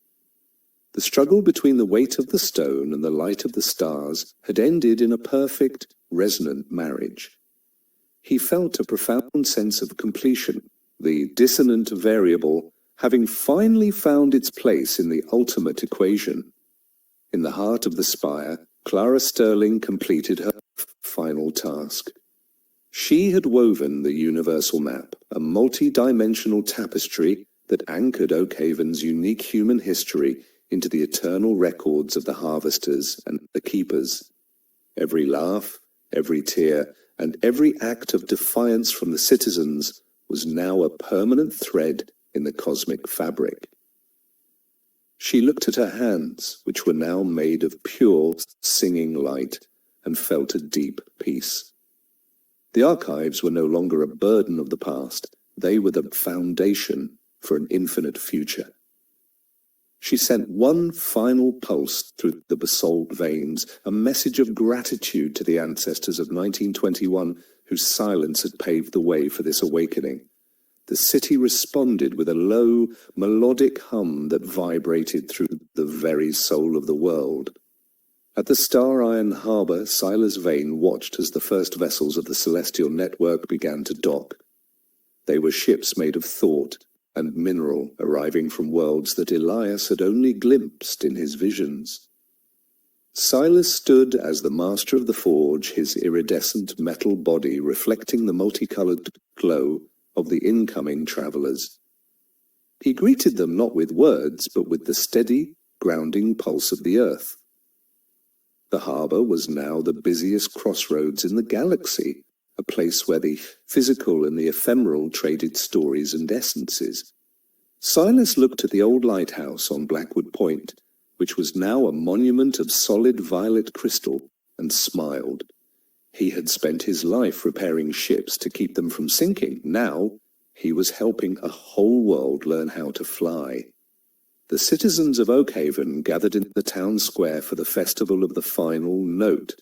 The struggle between the weight of the stone and the light of the stars had ended in a perfect, resonant marriage. He felt a profound sense of completion, the dissonant variable having finally found its place in the ultimate equation. In the heart of the spire, Clara Sterling completed her final task. She had woven the universal map, a multi-dimensional tapestry that anchored Oakhaven's unique human history into the eternal records of the harvesters and the keepers. Every laugh, every tear, and every act of defiance from the citizens was now a permanent thread in the cosmic fabric. She looked at her hands, which were now made of pure, singing light, and felt a deep peace. The archives were no longer a burden of the past, they were the foundation for an infinite future. She sent one final pulse through the basalt veins, a message of gratitude to the ancestors of 1921 whose silence had paved the way for this awakening, The city responded with a low, melodic hum that vibrated through the very soul of the world. At the Star Iron Harbour, Silas Vane watched as the first vessels of the Celestial Network began to dock. They were ships made of thought and mineral, arriving from worlds that Elias had only glimpsed in his visions. Silas stood as the master of the forge, his iridescent metal body reflecting the multicolored glow of the incoming travelers. He greeted them not with words, but with the steady, grounding pulse of the earth. The harbour was now the busiest crossroads in the galaxy, a place where the physical and the ephemeral traded stories and essences. Silas looked at the old lighthouse on Blackwood Point, which was now a monument of solid violet crystal, and smiled. He had spent his life repairing ships to keep them from sinking. Now he was helping a whole world learn how to fly. The citizens of Oakhaven gathered in the town square for the festival of the final note.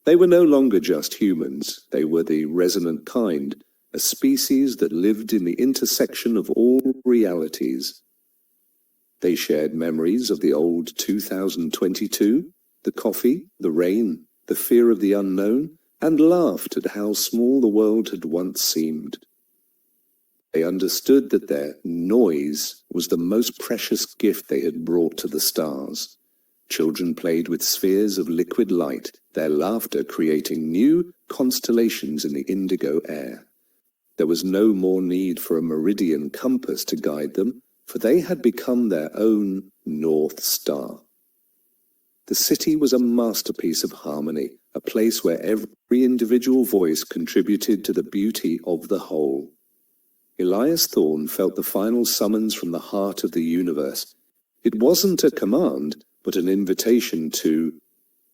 They were no longer just humans. They were the resonant kind, a species that lived in the intersection of all realities. They shared memories of the old 2022, the coffee, the rain, the fear of the unknown, and laughed at how small the world had once seemed. They understood that their noise was the most precious gift they had brought to the stars. Children played with spheres of liquid light, their laughter creating new constellations in the indigo air. There was no more need for a meridian compass to guide them, for they had become their own North Star. The city was a masterpiece of harmony, a place where every individual voice contributed to the beauty of the whole. Elias Thorne felt the final summons from the heart of the universe. It wasn't a command, but an invitation to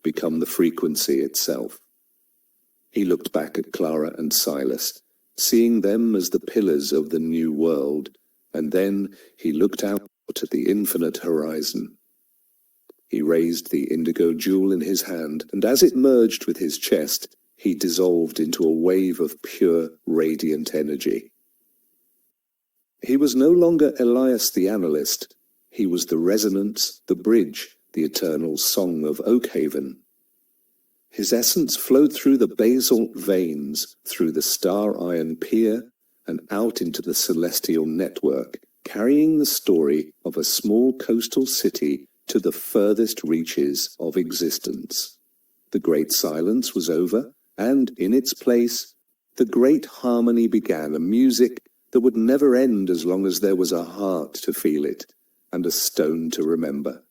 become the frequency itself. He looked back at Clara and Silas, seeing them as the pillars of the new world, and then he looked out at the infinite horizon. He raised the indigo jewel in his hand, and as it merged with his chest, he dissolved into a wave of pure, radiant energy. He was no longer Elias the analyst. He was the resonance, the bridge, the eternal song of Oakhaven. His essence flowed through the basalt veins, through the star iron pier, and out into the celestial network, carrying the story of a small coastal city to the furthest reaches of existence. The great silence was over, and in its place, the great harmony began, a music that would never end as long as there was a heart to feel it and a stone to remember.